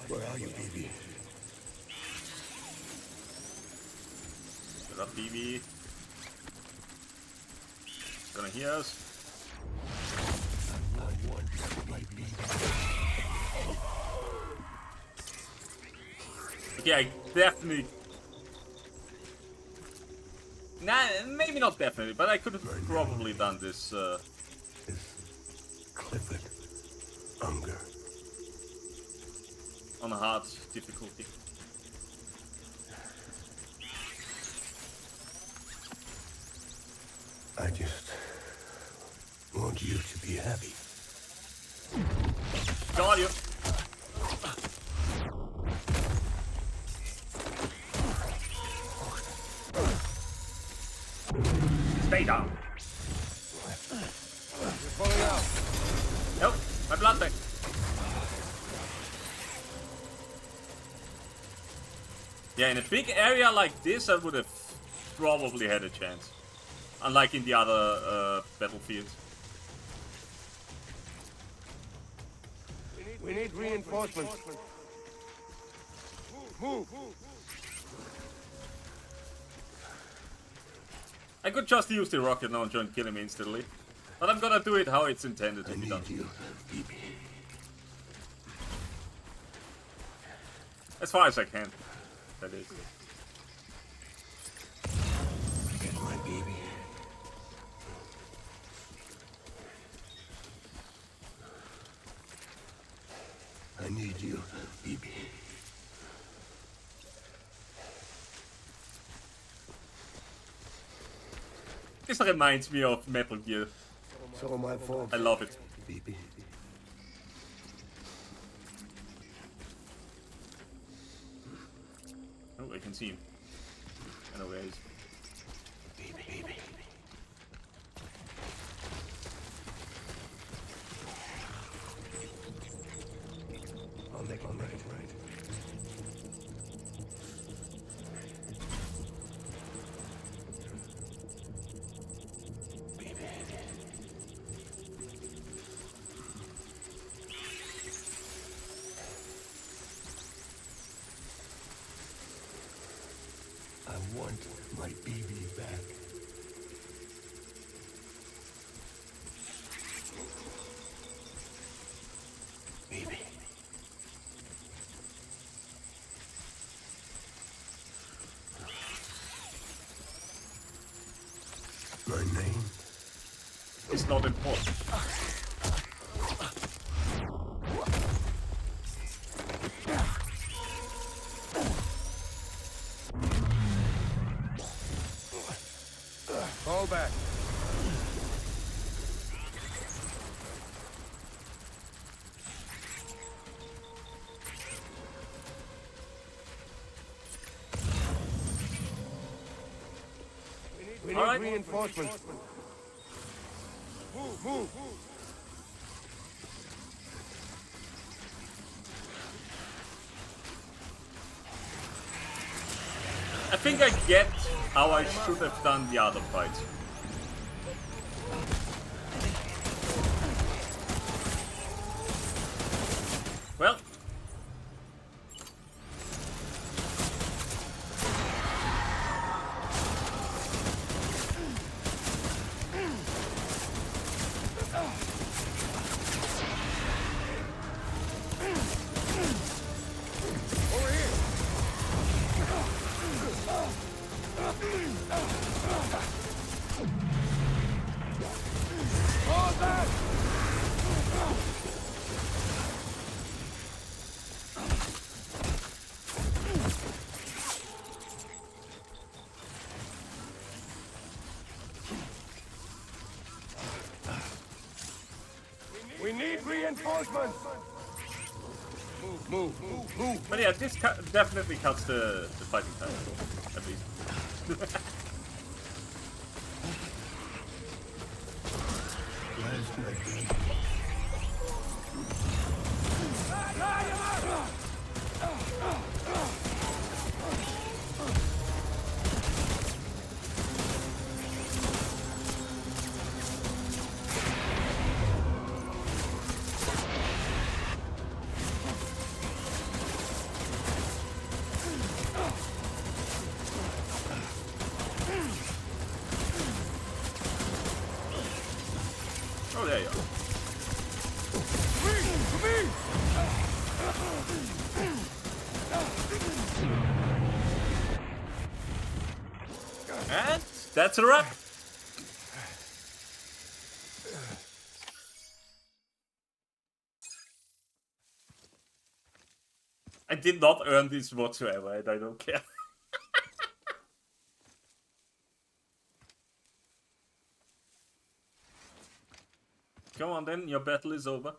Where are you, baby? Shut up, BB. Gonna hear us. I want my baby. Okay, I definitely... Nah, maybe not definitely, but I could have probably done this, Is Clifford Unger. on a hard difficulty. I just want you to be happy. Got you! Stay down! Nope, my blood bank. Yeah, in a big area like this, I would have probably had a chance. Unlike in the other battlefields. We need reinforcements. Move! I could just use the rocket launcher and kill him instantly. But I'm gonna do it how it's intended to I be need done. you, baby. As far as I can. That is. Get my baby. I need you, baby. This reminds me of Metal Gear. So my fault. I love it. Baby. Oh, I can see him. I know where he is. Baby, baby. I'll make it right. want my BB back. BB. My name? It's not important. Fall back. We need All right. reinforcements. Move. I think I get how I should have done the other fight. Well. We need reinforcements. Move. But yeah, this definitely cuts the fighting time, at least. Last night. Oh, there you are. And that's a wrap. I did not earn this whatsoever, and I don't care. Come on then, your battle is over.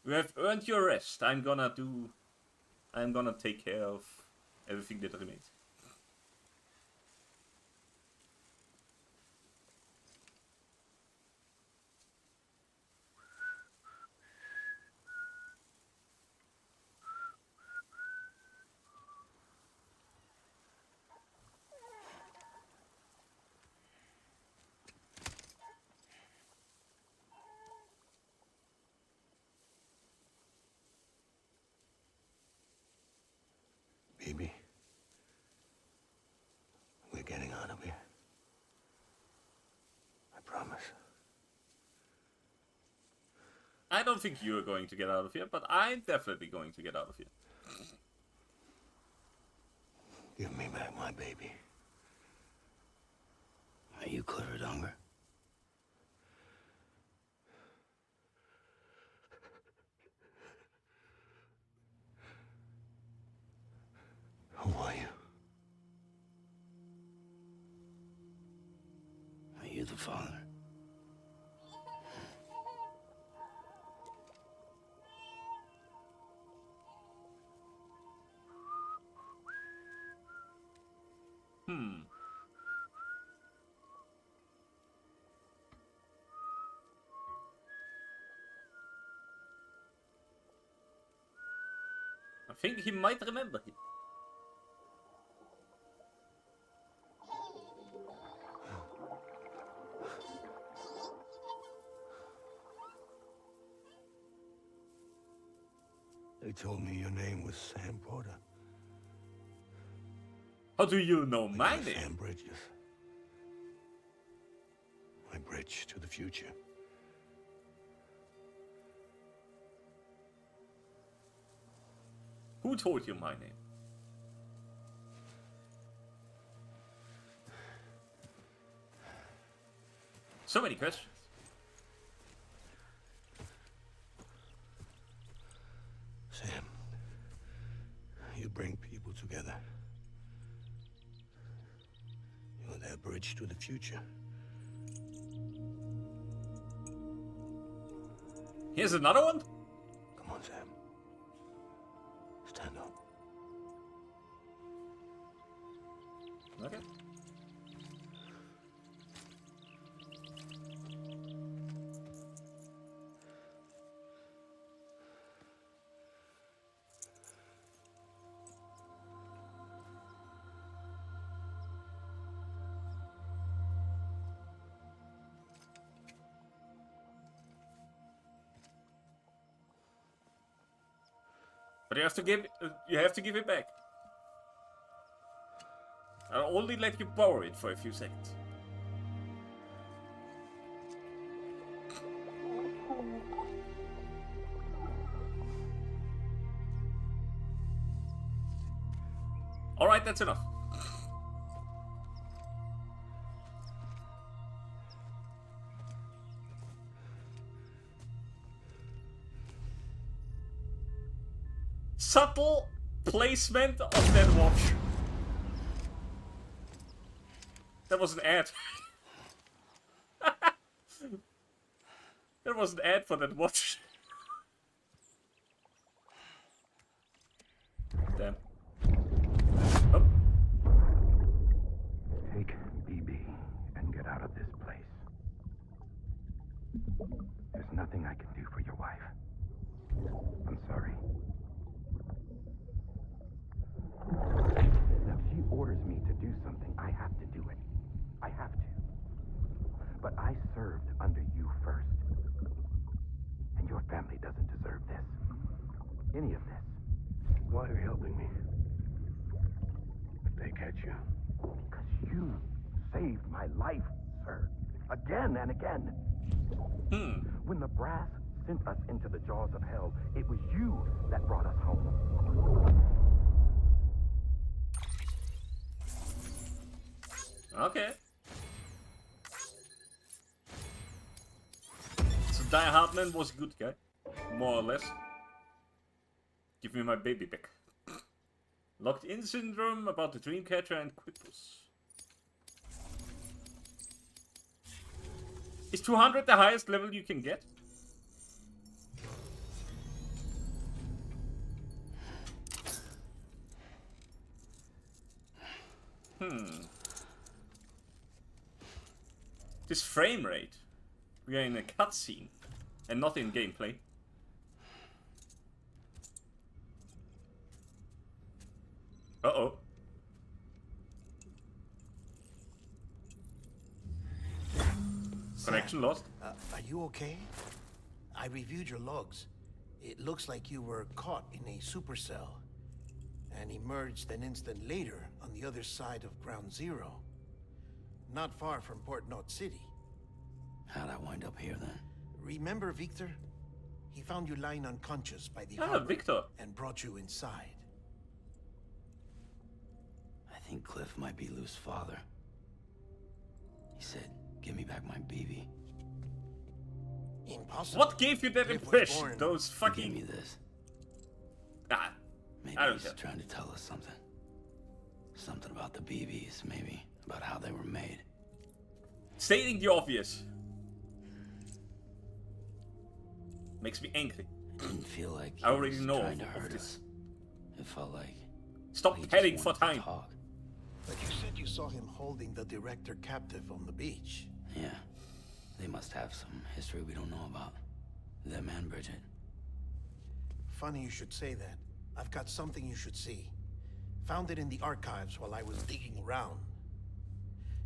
You have earned your rest. I'm gonna take care of everything that remains. BB. We're getting out of here. I promise. I don't think you are going to get out of here, but I'm definitely going to get out of here. Give me back my baby. Are you cleared, Unger? Who are you? Are you the father? I think he might remember him. They told me your name was Sam Porter. How do you know my Sam name? Bridges. My bridge to the future. Who told you my name? So many questions. Sam, you bring people together. You're that bridge to the future. Here's another one? Come on, Sam. Stand up. Okay. But you have to give it back. I'll only let you borrow it for a few seconds. Alright, that's enough. Subtle placement of that watch. That was an ad. There was an ad for that watch. Damn. Oh. Take BB and get out of this place. There's nothing I can do for your wife. I'm sorry. Now, if she orders me to do something, I have to do it. I have to. But I served under you first. And your family doesn't deserve this. Any of this. Why are you helping me? If they catch you. Because you saved my life, sir. Again and again. When the brass sent us into the jaws of hell, it was you that brought us home. Okay. So Die Hardman was a good guy. More or less. Give me my baby back. Locked in syndrome about the Dreamcatcher and Quipus. Is 200 the highest level you can get? This frame rate. We are in a cutscene and not in gameplay. Uh-oh. Connection lost. Are you okay? I reviewed your logs. It looks like you were caught in a supercell and emerged an instant later on the other side of Ground Zero. Not far from Port Knot City. How'd I wind up here then? Remember Victor? He found you lying unconscious by the Ah, harbor Victor. and brought you inside. I think Cliff might be Lou's father. He said, give me back my BB. Impossible. What gave you that Cliff was impression? born- Those He gave me fucking... this. Ah, Maybe I don't he's care. trying to tell us something. Something about the BBs, maybe. About how they were made. Stating the obvious. Makes me angry. It didn't feel like he I already was know trying to of hurt this. us. It felt like Stop he just heading for wanted to time. talk. But you said you saw him holding the director captive on the beach. Yeah. They must have some history we don't know about. Them and Bridget. Funny you should say that. I've got something you should see. Found it in the archives while I was digging around.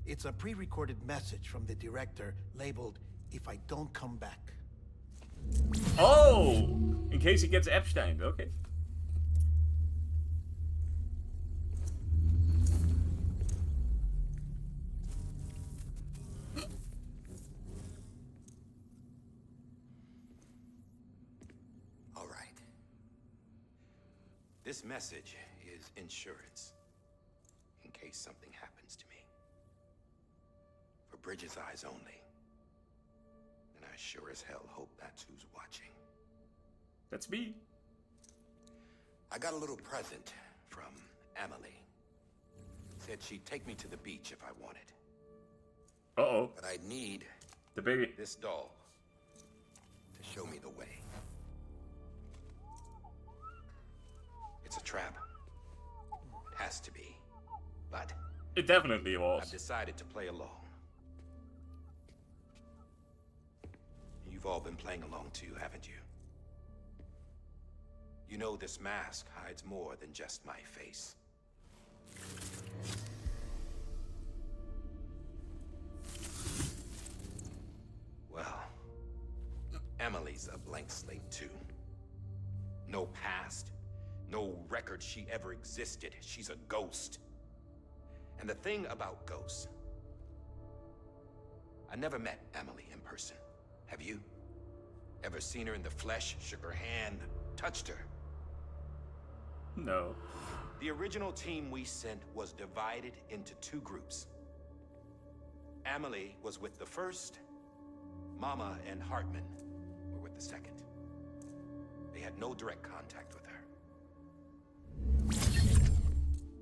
It's a pre-recorded message from the director labeled, "If I don't come back." Oh! In case he gets Epstein, okay. This message is insurance, in case something happens to me. For Bridget's eyes only. And I sure as hell hope that's who's watching. That's me. I got a little present from Emily. Said she'd take me to the beach if I wanted. Uh-oh. But I'd need The baby. this doll to show me the way. It's a trap. It has to be. But It definitely I've was. decided to play along. You've all been playing along too, haven't you? You know this mask hides more than just my face. Well, Emily's a blank slate too. No past, no record she ever existed. She's a ghost. And the thing about ghosts, I never met Emily in person. Have you? Ever seen her in the flesh, shook her hand, touched her? No. The original team we sent was divided into two groups. Emily was with the first. Mama and Hartman were with the second. They had no direct contact with her.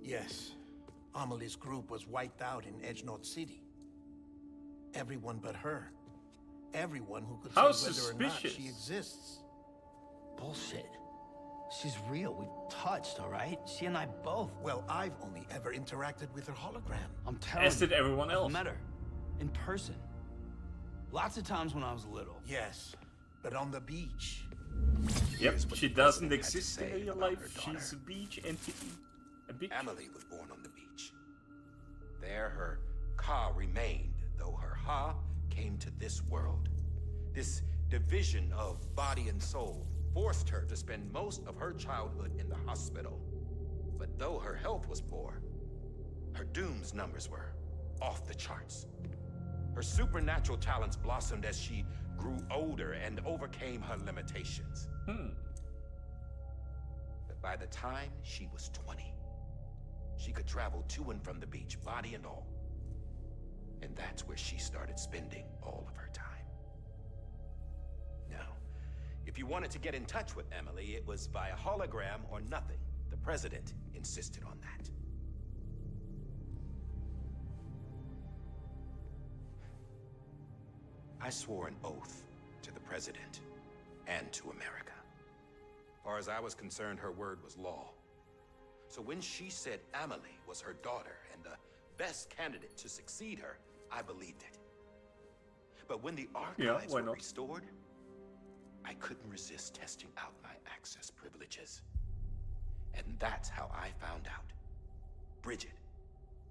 Yes. Amelie's group was wiped out in Edgenorth City. Everyone but her. Everyone who could How say whether or not suspicious. she exists. Bullshit. She's real. We've touched, all right? She and I both. Well, I've only ever interacted with her hologram. I'm telling As did you, everyone I've else. met her. In person. Lots of times when I was little. Yes, but on the beach. Yep, Here's what she the doesn't president had to exist in say real about life. her daughter. She's a beach entity. A beach. Emily was born on the beach. There her Ka remained, though her Ha came to this world. This division of body and soul forced her to spend most of her childhood in the hospital. But though her health was poor, her Doom's numbers were off the charts. Her supernatural talents blossomed as she grew older and overcame her limitations. But by the time she was 20, she could travel to and from the beach, body and all. And that's where she started spending all of her time. Now, if you wanted to get in touch with Emily, it was via hologram or nothing. The president insisted on that. I swore an oath to the president and to America. As far as I was concerned, her word was law. So when she said Emily was her daughter and the best candidate to succeed her, I believed it. But when the archives why were not? restored, I couldn't resist testing out my access privileges. And that's how I found out. Bridget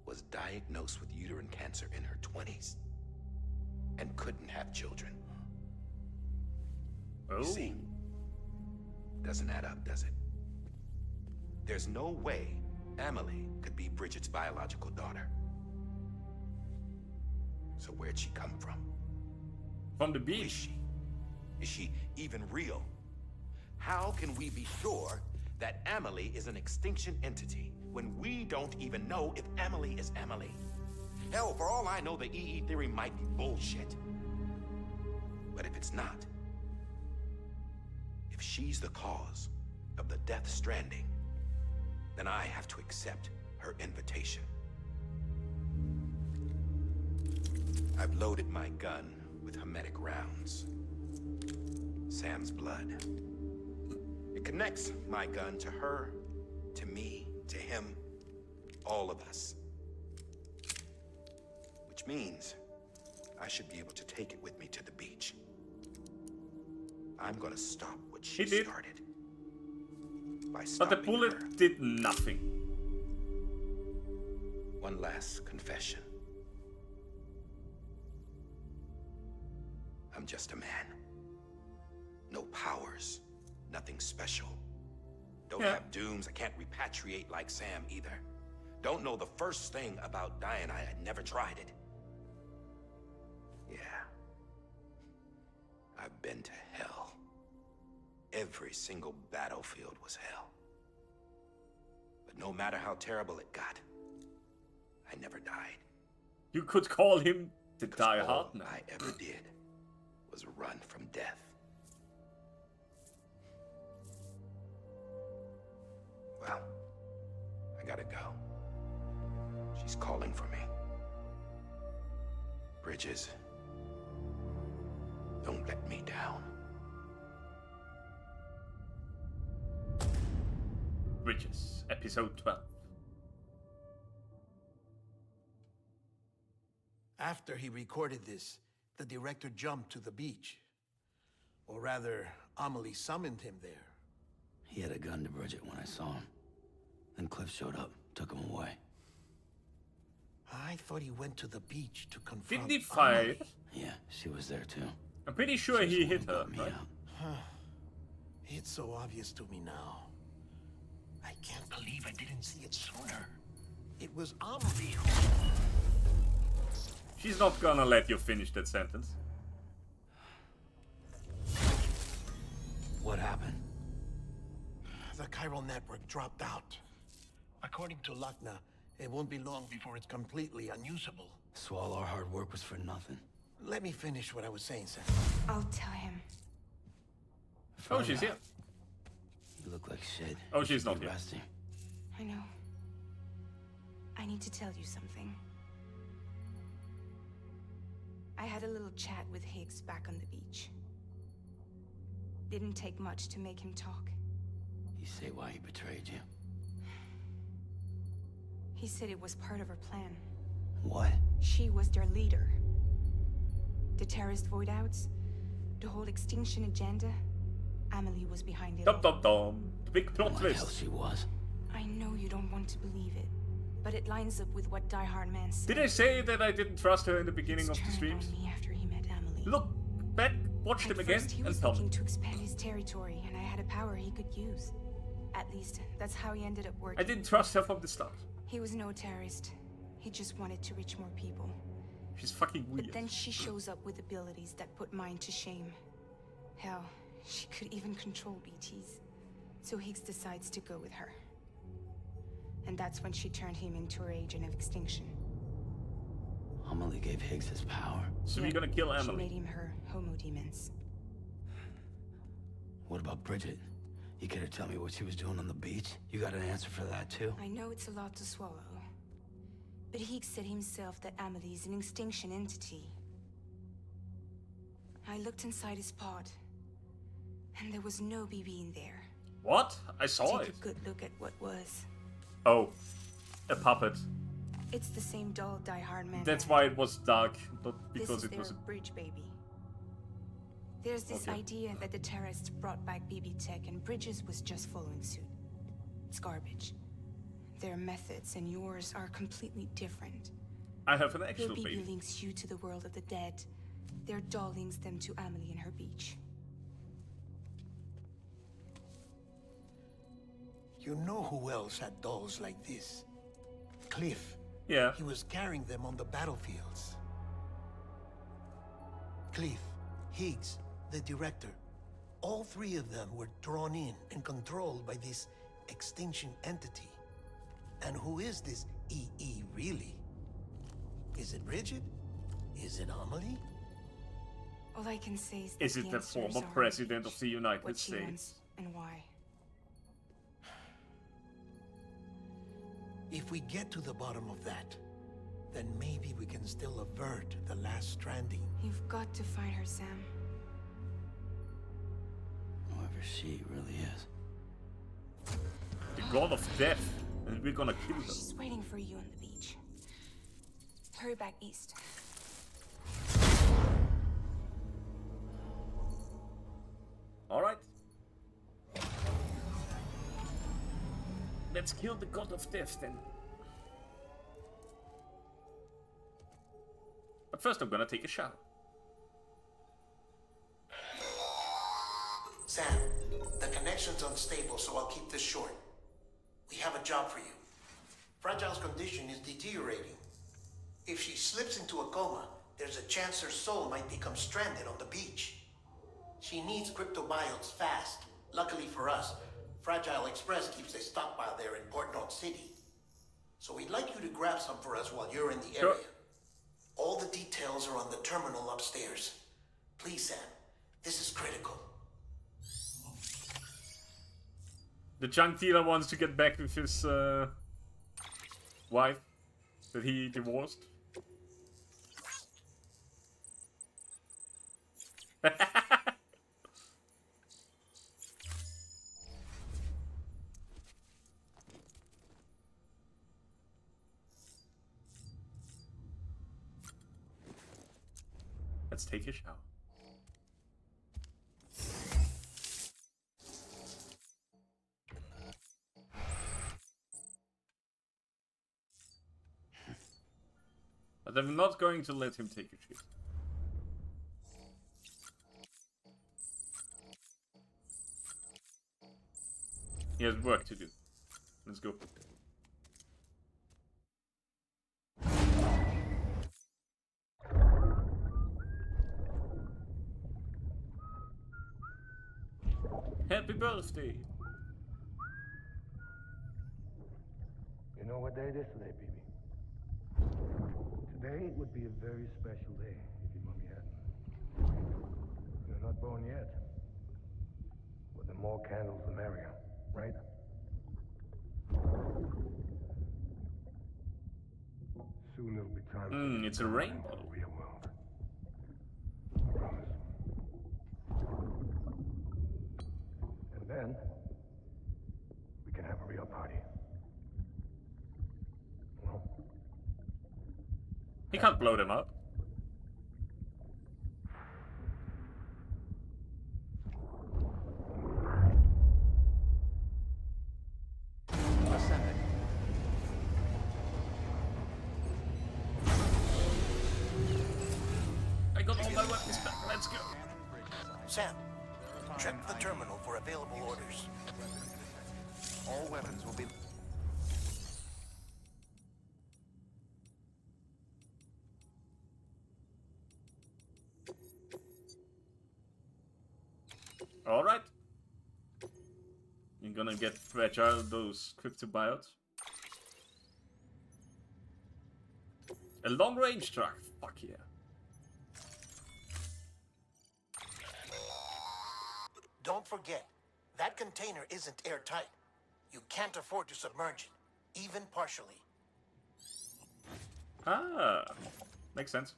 was diagnosed with uterine cancer in her 20s and couldn't have children. Oh. You see, doesn't add up, does it? There's no way Emily could be Bridget's biological daughter. So where'd she come from? From the Who is beach. she? Is she even real? How can we be sure that Emily is an extinction entity when we don't even know if Emily is Emily? Hell, for all I know, the EE theory might be bullshit. But if it's not, if she's the cause of the death stranding, then I have to accept her invitation. I've loaded my gun with hermetic rounds. Sam's blood. It connects my gun to her, to me, to him, all of us. Which means I should be able to take it with me to the beach. I'm gonna stop what she He did. started. By But the stopping bullet her. did nothing. One last confession. I'm just a man. No powers, nothing special. Don't Yeah. have dooms, I can't repatriate like Sam either. Don't know the first thing about dying, I had never tried it. Yeah. I've been to hell. Every single battlefield was hell. But no matter how terrible it got, I never died. You could call him the 'Cause Die all Hard man. I ever did was run from death. Well, I gotta go. She's calling for me. Bridges, don't let me down. Bridges, episode 12. After he recorded this, the director jumped to the beach. Or rather, Amelie summoned him there. He had a gun to Bridget when I saw him. Then Cliff showed up, took him away. I thought he went to the beach to confront Didn't he fight? Amelie. Yeah, she was there too. I'm pretty sure She's he the one hit who her, got me right? out. It's so obvious to me now. I can't believe I didn't see it sooner. It was Amelie who... She's not gonna let you finish that sentence. What happened? The chiral network dropped out. According to Lakna, it won't be long before it's completely unusable. So all our hard work was for nothing. Let me finish what I was saying, Sam. I'll tell him. Oh, she's here. You look like shit. Oh, You she's should not be here. resting. I know. I need to tell you something. I had a little chat with Higgs back on the beach. Didn't take much to make him talk. You say why he betrayed you? He said it was part of her plan. What? She was their leader. The terrorist void outs, the whole extinction agenda, Amelie was behind it Dum all. dum dum. The big plot What the hell twist. she was? I know you don't want to believe it, but it lines up with what Die Hard Man said. Did I say that I didn't trust her in the beginning of the Turned streams? on me after he met Amelie. Look back, watch At them again, first, he and was tell looking me. to expand his territory, and I had a power he could use. At least, that's how he ended up working. I didn't trust her from the start. He was no terrorist. He just wanted to reach more people. She's fucking weird. But then she shows up with abilities that put mine to shame. Hell, she could even control BTs. So Higgs decides to go with her. And that's when she turned him into her agent of extinction. Amelie gave Higgs his power. So Yeah, we're gonna kill She made Emily. him her homo demons. What about Bridget? You care to tell me what she was doing on the beach? You got an answer for that too? I know it's a lot to swallow. But Higgs said himself that Amelie is an extinction entity. I looked inside his pod, and there was no BB in there. What? I saw Take it. a good look at what was. Oh, a puppet. It's the same doll Die Hard Man That's had. why it was dark, not This because is it their was. bridge baby. There's this Okay. idea that the terrorists brought back BB tech and Bridges was just following suit. It's garbage. Their methods and yours are completely different. I have an Your actual BB baby. links you to the world of the dead. Their doll links them to Amelie and her beach. You know who else had dolls like this? Cliff. Yeah. He was carrying them on the battlefields. Cliff, Higgs, the director. All three of them were drawn in and controlled by this extinction entity. And who is this EE really? Is it Bridget? Is it Amelie? All I can say is that Is it the answers former are president of the United what she States? wants and why. If we get to the bottom of that, then maybe we can still avert the last stranding. You've got to find her, Sam. Whoever she really is. The god of death, and we're gonna kill them. She's waiting for you on the beach. Hurry back east. Alright. Let's kill the god of death then. But first I'm gonna take a shower. Sam, the connection's unstable, so I'll keep this short. We have a job for you. Fragile's condition is deteriorating. If she slips into a coma, there's a chance her soul might become stranded on the beach. She needs cryptobiotes fast. Luckily for us, Fragile Express keeps a stockpile there in Port North City. So we'd like you to grab some for us while you're in the Sure. area. All the details are on the terminal upstairs. Please, Sam. This is critical. The junk dealer wants to get back with his wife that he divorced. Let's take a shower. But I'm not going to let him take a shit. He has work to do. Let's go. Happy birthday! You know what day it is today, BB? Today would be a very special day if your mommy hadn't. You're not born yet. But the more candles, the merrier, right? Soon it'll be time for you to It's a come out rainbow. into the real world. Promise. And then we can have a real party. Well, He can't blow them up. Ascending. I got all my weapons back. Let's go. Scanning bridges ID. Sam, check Verifying the ID. terminal for available orders. All weapons will be... Alright. You're gonna get fragile those cryptobiotes. A long range truck. Fuck yeah. Don't forget, that container isn't airtight. You can't afford to submerge it, even partially. Ah, makes sense.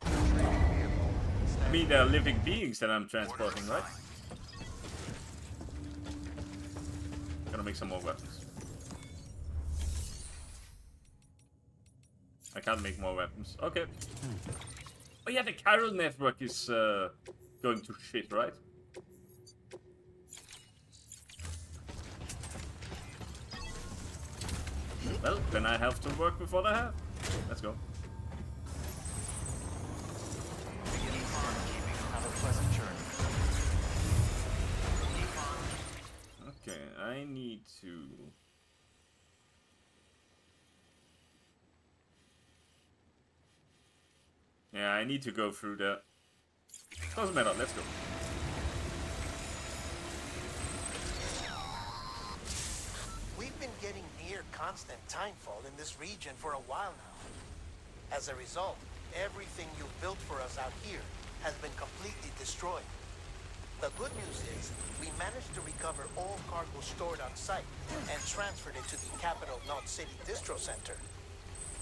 I mean, they're living beings that I'm transporting, right? Gonna make some more weapons. I can't make more weapons. Okay. Oh yeah, the chiral network is going to shit, right? Well, then I have to work with what I have. Let's go. Have a pleasant journey. Okay, I need to... Yeah, I need to go through the... Doesn't matter, let's go. We've been getting near constant timefall in this region for a while now. As a result, everything you've built for us out here has been completely destroyed. The good news is, we managed to recover all cargo stored on site and transferred it to the capital North City Distro Center.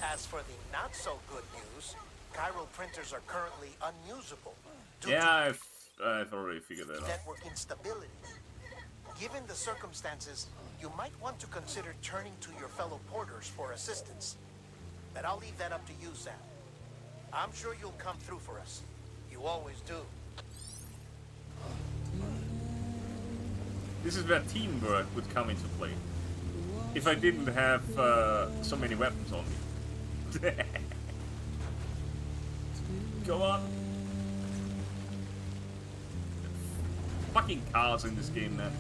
As for the not-so-good news, chiral printers are currently unusable due Yeah, I've already figured that to out. network instability. Given the circumstances, you might want to consider turning to your fellow porters for assistance. But I'll leave that up to you, Sam. I'm sure you'll come through for us. You always do. This is where teamwork would come into play. If I didn't have so many weapons on me. Go on. Fucking cars in this game, man.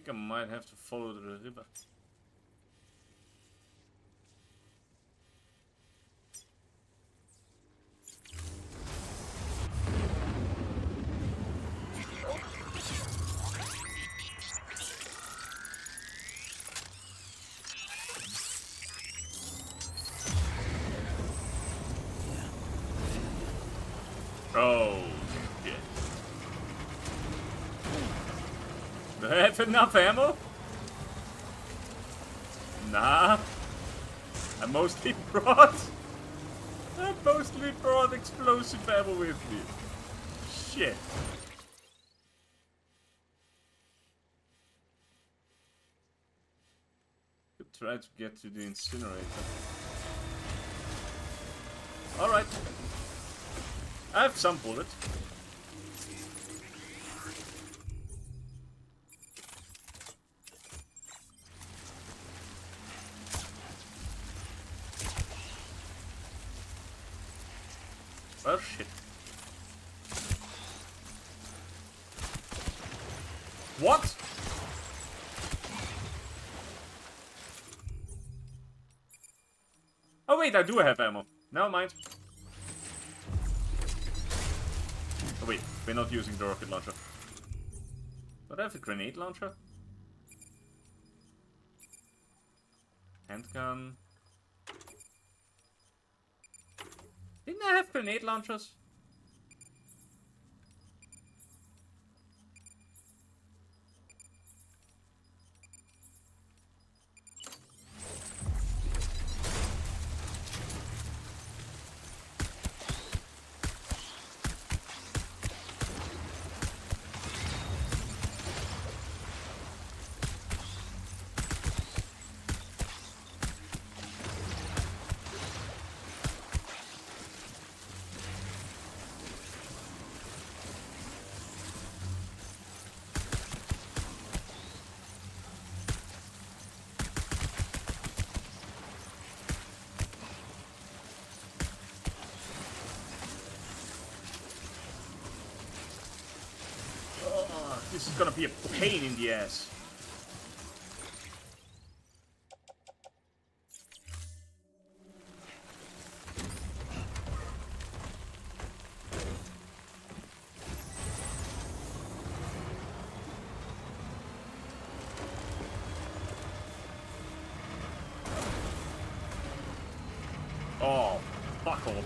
think I might have to follow the river. Oh, shit. Do I have enough ammo? Nah. I mostly brought explosive ammo with me. Shit. Could try to get to the incinerator. Alright. I have some bullets. Oh shit. What? Oh wait, I do have ammo. Never mind. Oh wait, we're not using the rocket launcher. But I have a grenade launcher. Handgun. Didn't I have grenade launchers? This is gonna be a pain in the ass. Oh, fuck off.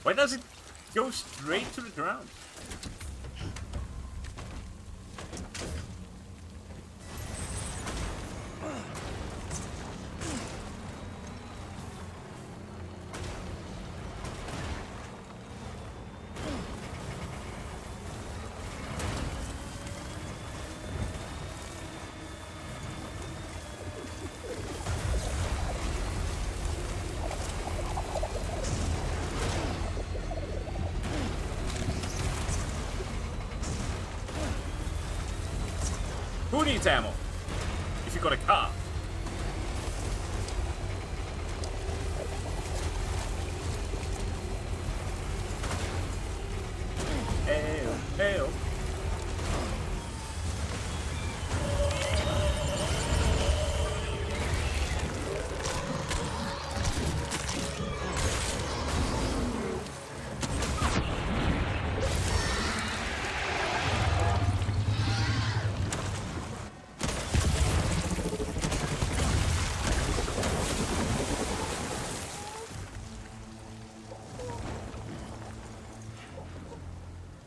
Why does it go straight to the ground? needs ammo. If you got a car. Ayo, ayo.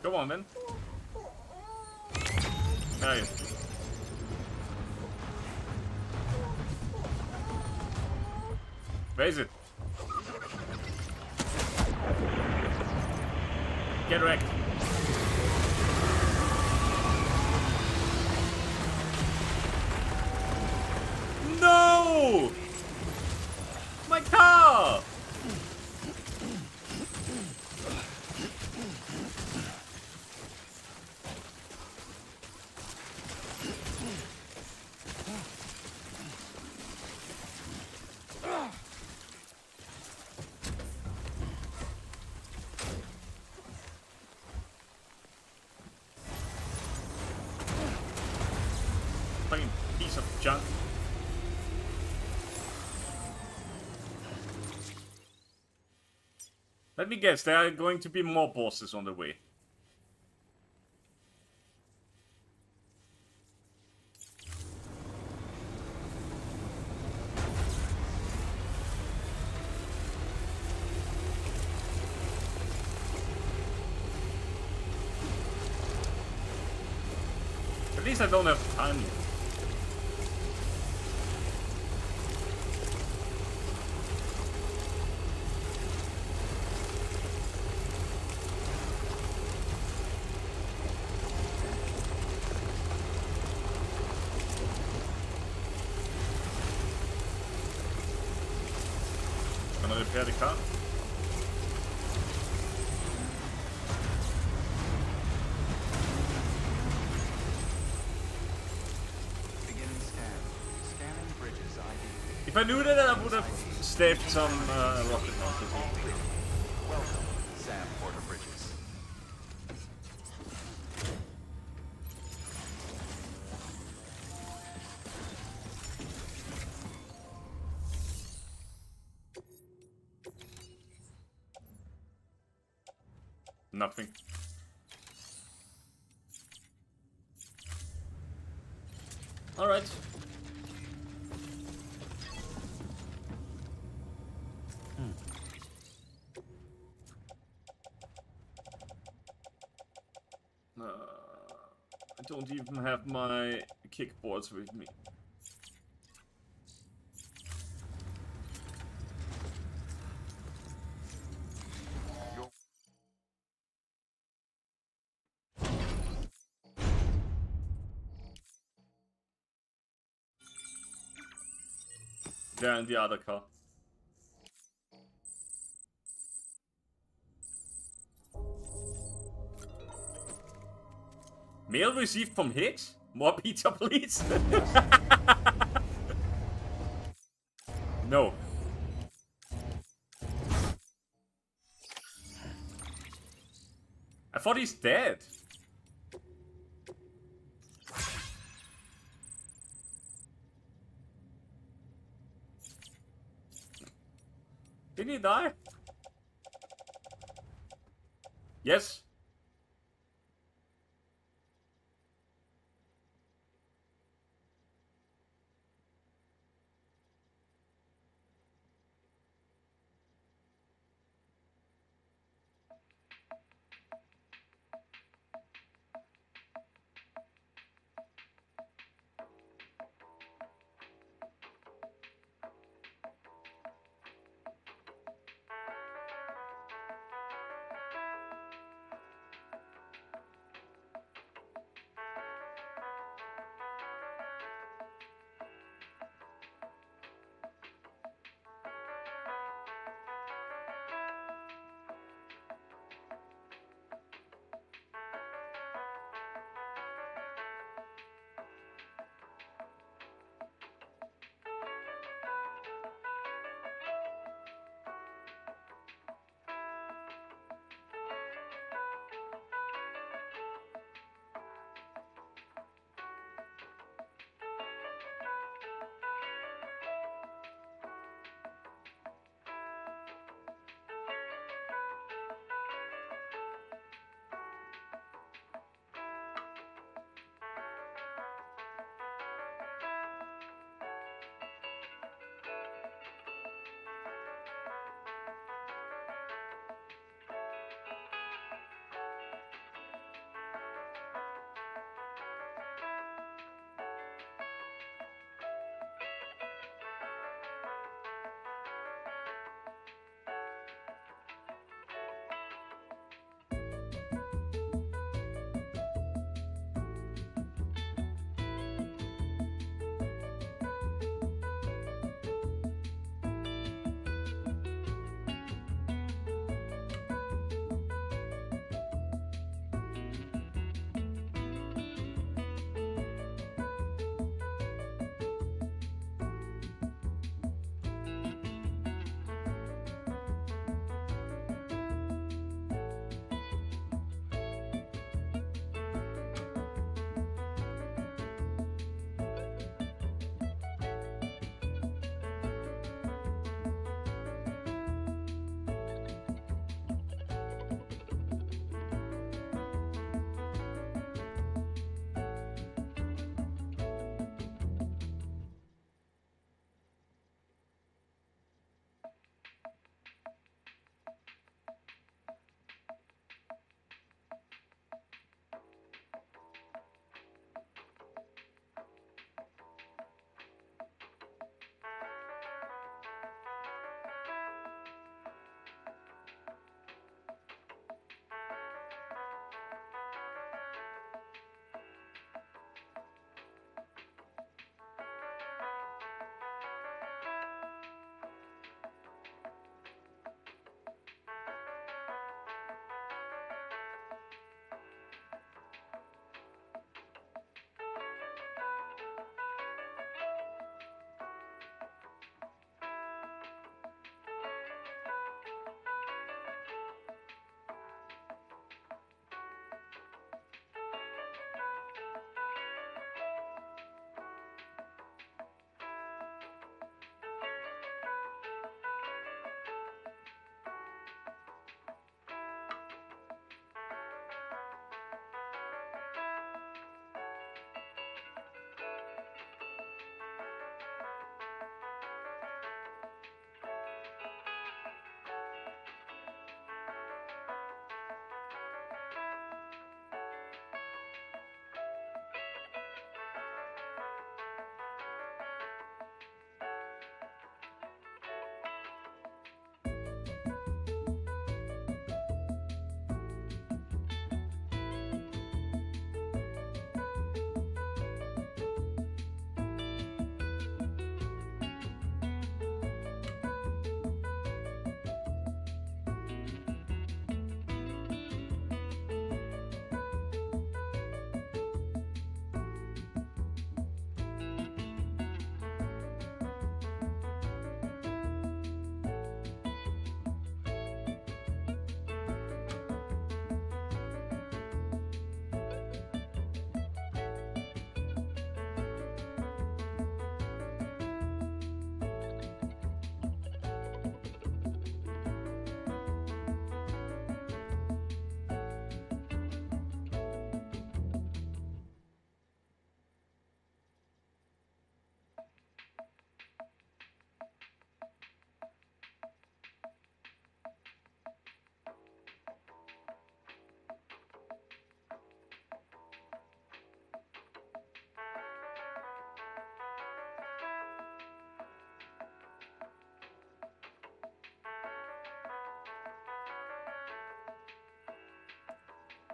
Come on, then. Hey. Where is it? Get wrecked. No! My car! Fucking piece of junk. Let me guess, there are going to be more bosses on the way. At least I don't have time yet. Gonna repair the car. Beginning scan. Scanning bridges ID. If I knew that, I would have staved some rocket launchers. Welcome, Sam Porter Bridges. Nothing. Alright. I don't even have my kickboards with me. There in the other car. Mail received from Higgs? More pizza, please? No. I thought he's dead. Did he die? Yes.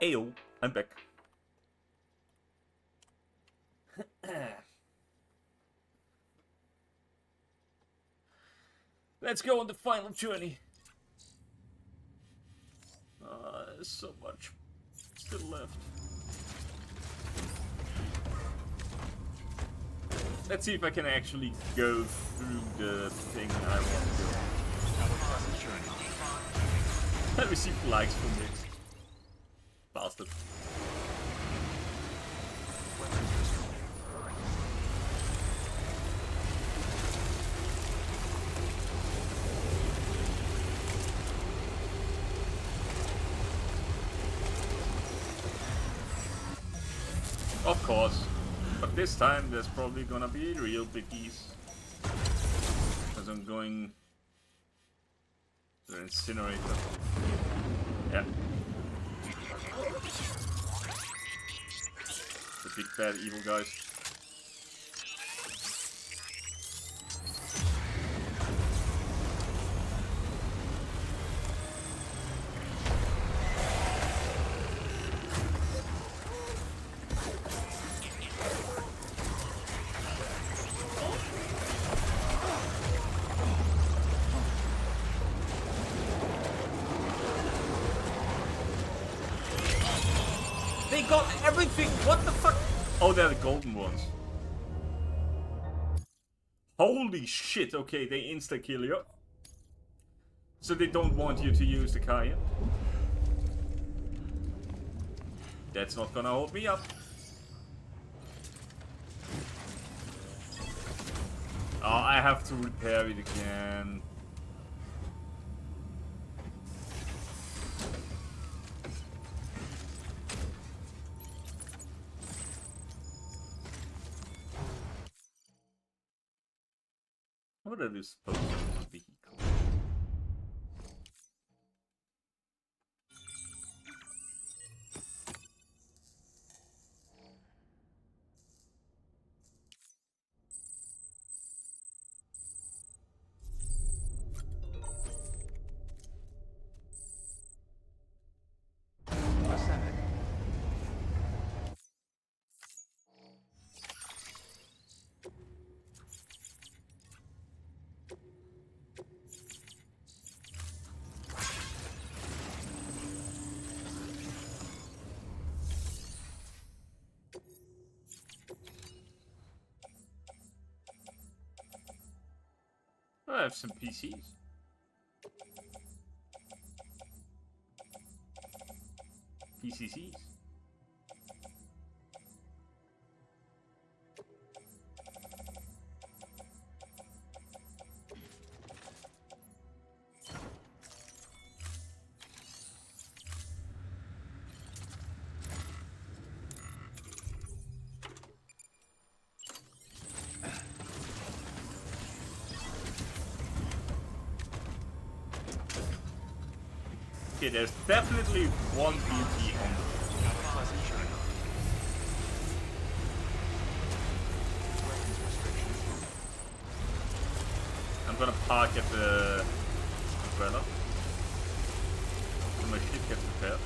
Ayo, I'm back. Let's go on the final journey. There's so much still left. Let's see if I can actually go through the thing I want to go. I received likes from this. Bastard. Of course. But this time there's probably gonna be real biggies. Because I'm going to the incinerator. Yeah. The big bad evil guys. They got everything! What the fuck? Oh, they're the golden ones. Holy shit, okay, they insta-kill you. So they don't want you to use the Kaya. That's not gonna hold me up. Oh, I have to repair it again. What are these supposed to be? Ascending. I have some PCs. PCCs. Okay, there's definitely one beauty on the Have a pleasant journey. Weapons restrictions removed. I'm gonna park at the umbrella. So my shit gets repaired.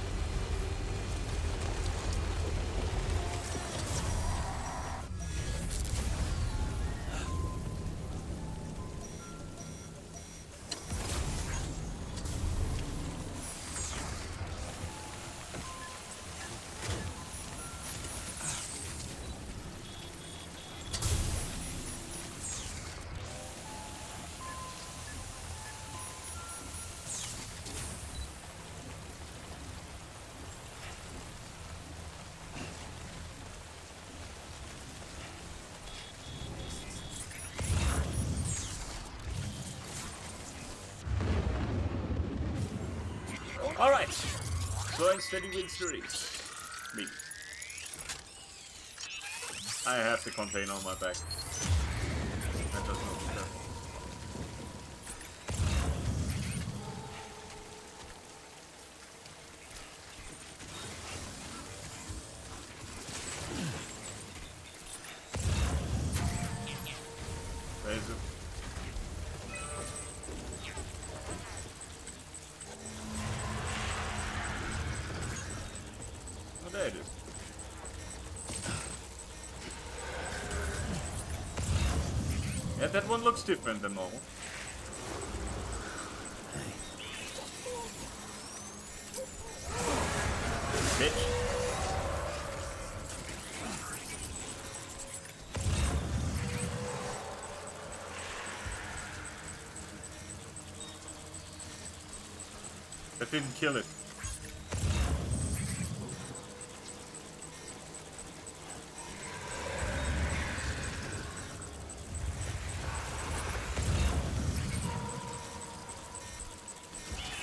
Alright, so I'm steady wins the race. Me. I have the container on my back. That does not matter. Where is it? it is. Yeah, that one looks different than normal. Bitch. That didn't kill it.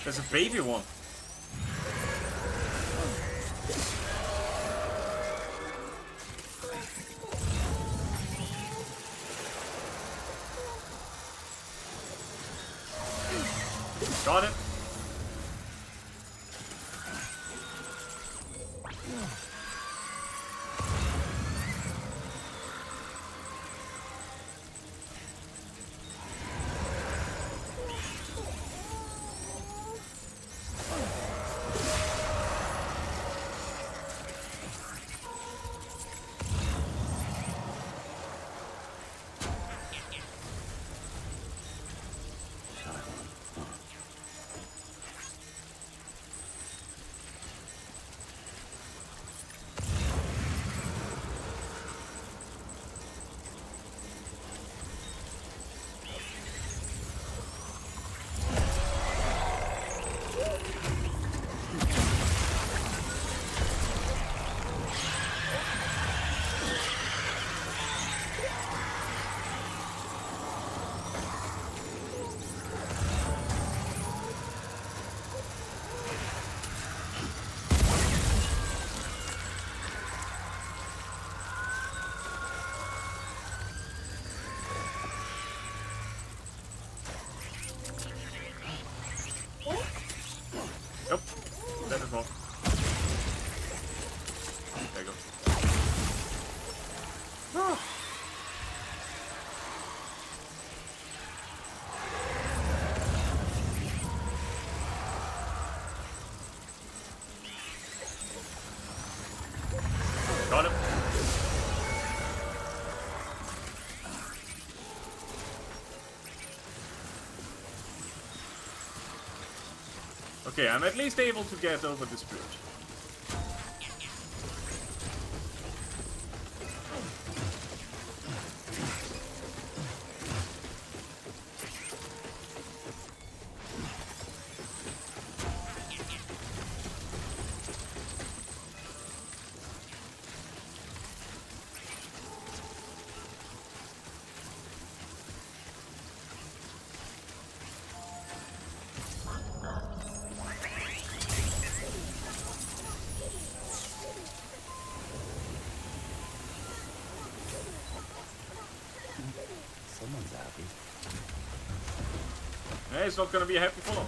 There's a baby one. Got it. Nope. That is wrong. There you go. Ah. Got him. Okay, I'm at least able to get over this bridge. Someone's happy. Hey, it's not gonna be happy for long.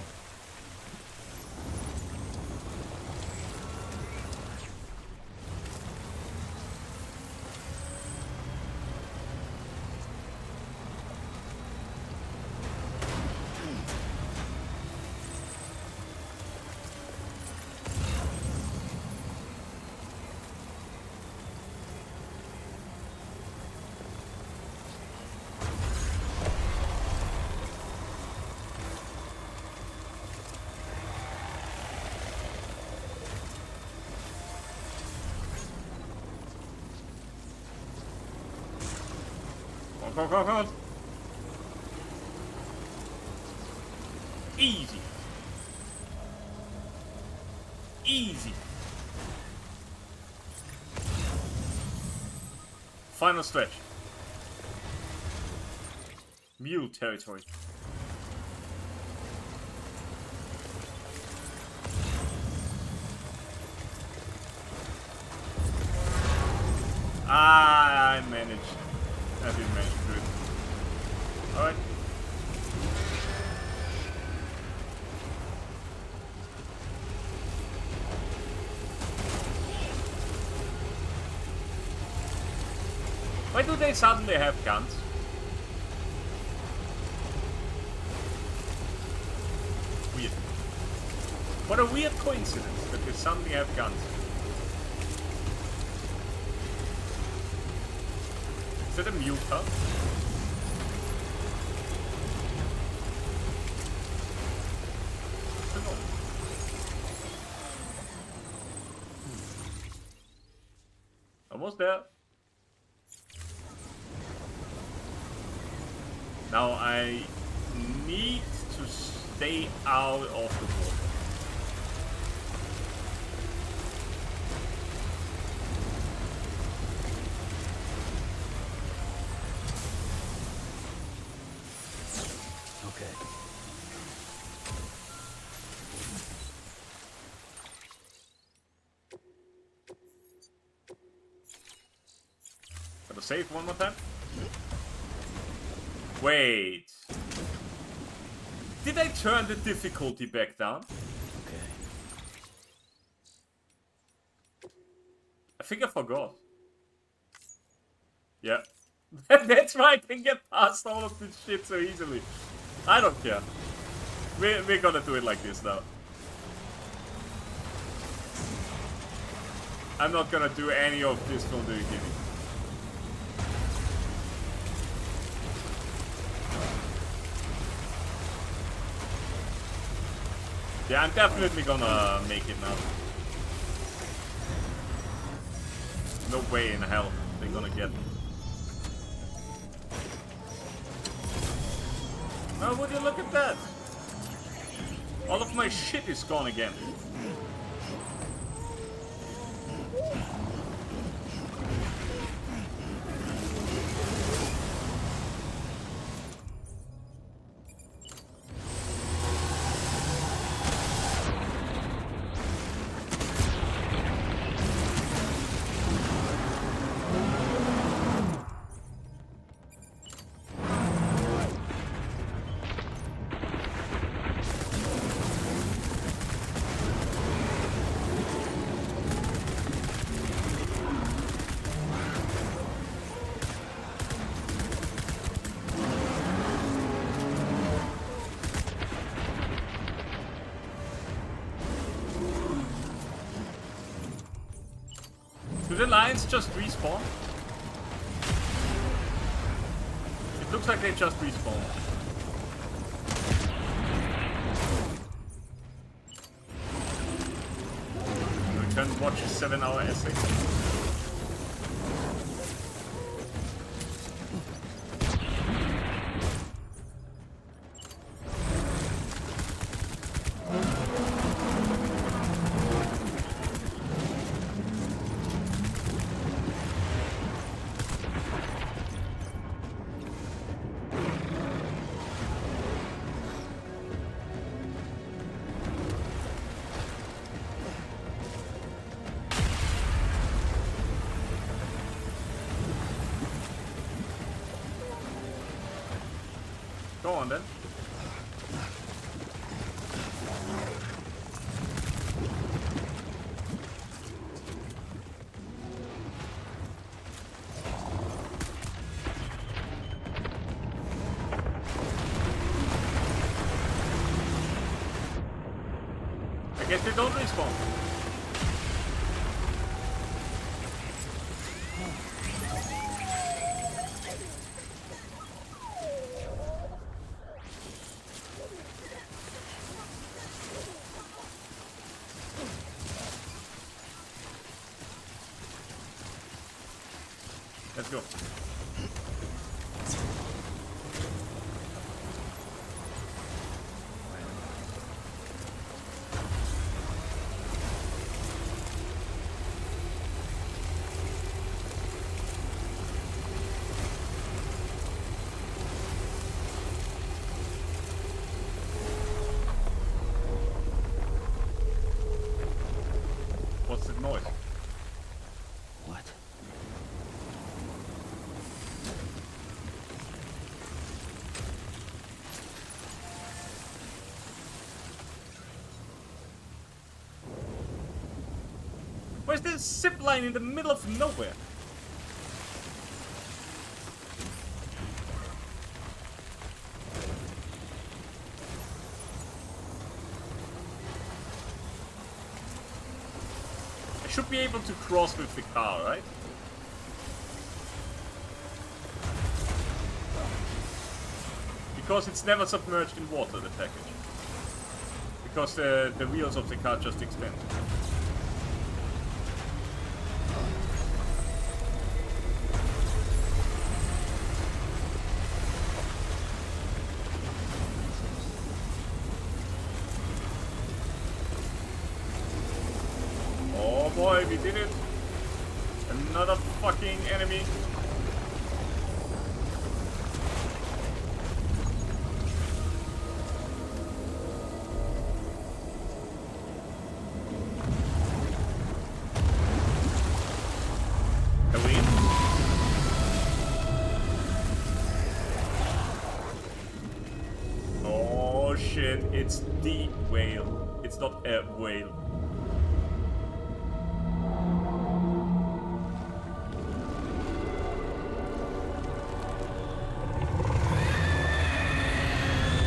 Come on. Easy. Easy. Final stretch. Mule territory. I managed. I didn't manage to do it. Alright. Why do they suddenly have guns? Weird. What a weird coincidence that they suddenly have guns. Is it a mute hub? Almost there. Now I need to stay out of the water. Okay. Gotta save one more time. Wait. Did I turn the difficulty back down? Okay. I think I forgot. Yeah. That's why I can get past all of this shit so easily. I don't care. We're gonna do it like this now. I'm not gonna do any of this from the beginning. Yeah, I'm definitely gonna make it now. No way in hell they're gonna get me. Oh, would you look at that? All of my shit is gone again. Do the lions just respawn? It looks like they just respawn. We can watch a 7-hour essay. Go on then. I guess they don't respawn. Let's go. What's the noise? What? Where's this zip line in the middle of nowhere? I should be able to cross with the car, right? because it's never submerged in water, the package. Because the wheels of the car just extend. Oh boy, we did it! Another fucking enemy. Can we? Oh shit, it's the whale. It's not a whale.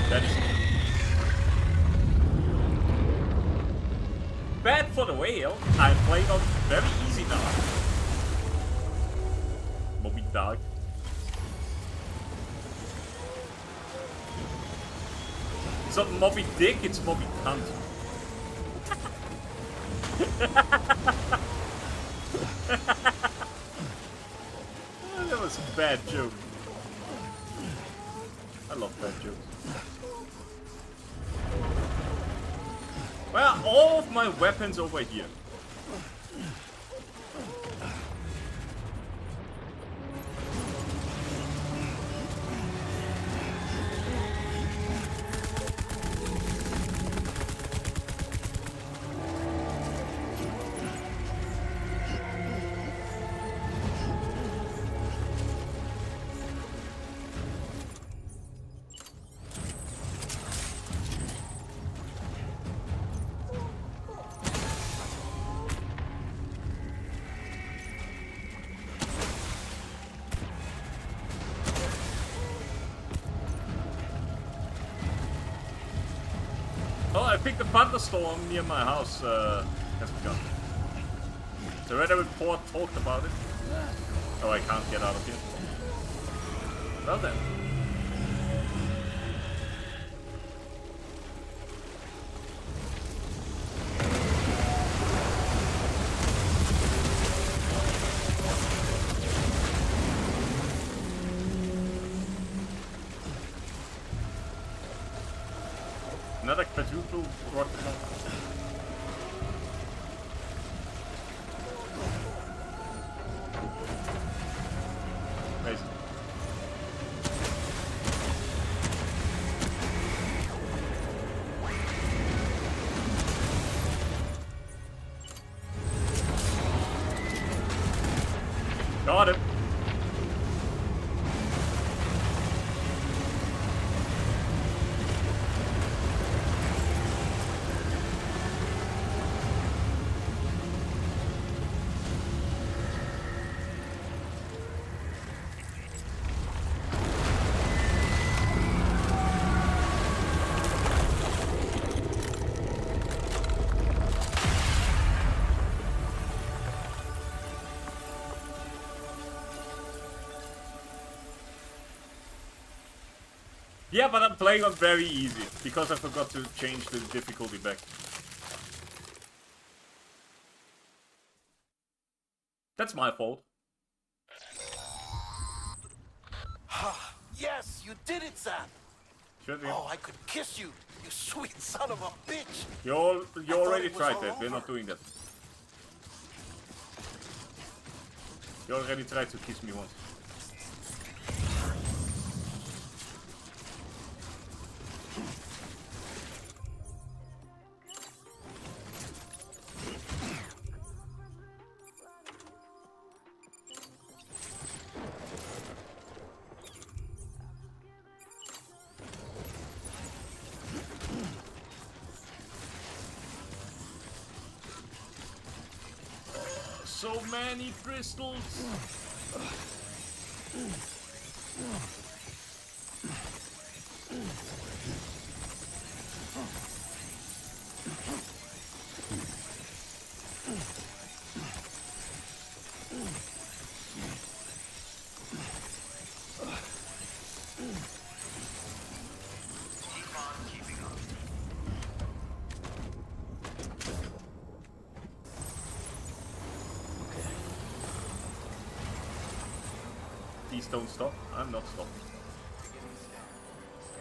That is bad for the whale. I'm playing on very easy now. Moby Dog. It's not Moby Dick, it's Moby Cunt. That was a bad joke. I love bad jokes. Well, all of my weapons over here. Oh, I think the thunderstorm near my house has begun. The weather report talked about it. Oh, I can't get out of here. Well then. Another quadruple rocket launcher. Amazing. Got it. Yeah, but I'm playing on very easy, because I forgot to change the difficulty back. That's my fault. Yes, you did it, Sam. Should we? Oh, I could kiss you, you sweet son of a bitch. You thought already it was tried all that. We're over. not doing that. You already tried to kiss me once. So many crystals. Please don't stop. I'm not stopping.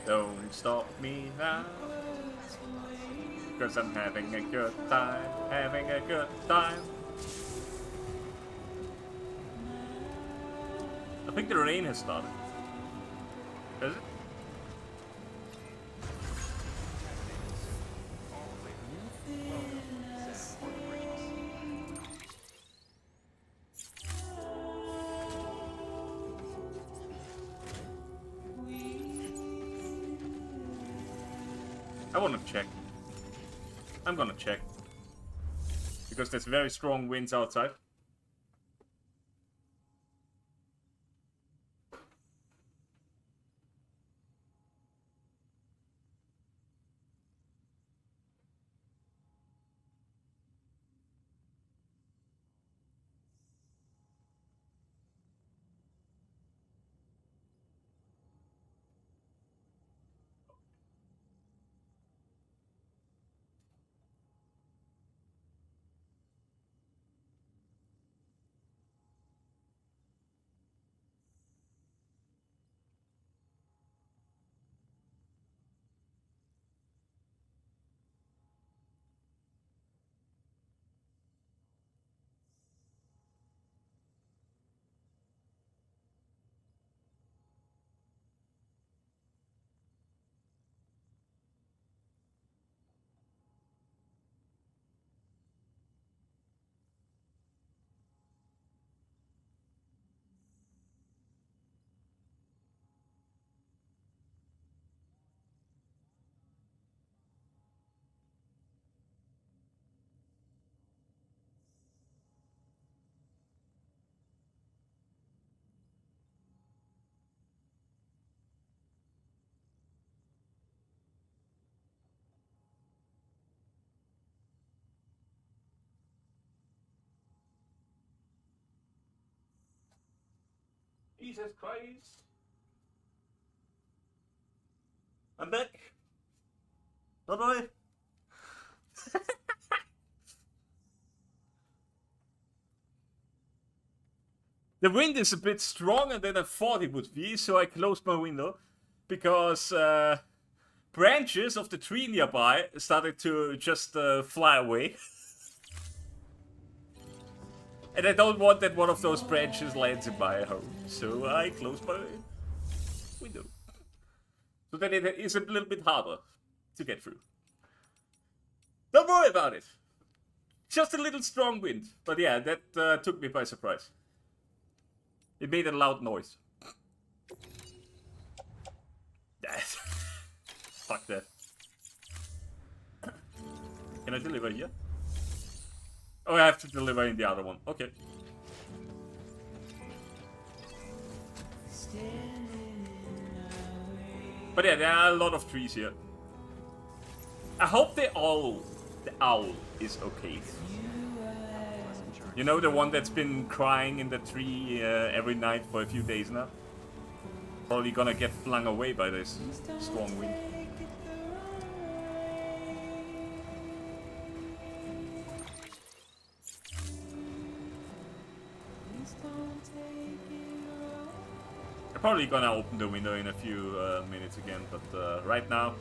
Don't stop me now. Because I'm having a good time. Having a good time. I think the rain has started. Is it? I want to check. I'm gonna check. Because there's very strong winds outside. Jesus Christ. I'm back. Bye-bye. The wind is a bit stronger than I thought it would be, so I closed my window. Because branches of the tree nearby started to just fly away. And I don't want that one of those branches lands in my home. So I closed my window. So then it is a little bit harder to get through. Don't worry about it. Just a little strong wind. But yeah, that took me by surprise. It made a loud noise. Fuck that. Can I deliver here? Oh, I have to deliver in the other one. Okay. But yeah, there are a lot of trees here. I hope the owl is okay. You know, the one that's been crying in the tree every night for a few days now? Probably gonna get flung away by this strong wind. I'm probably gonna open the window in a few minutes again, but right now...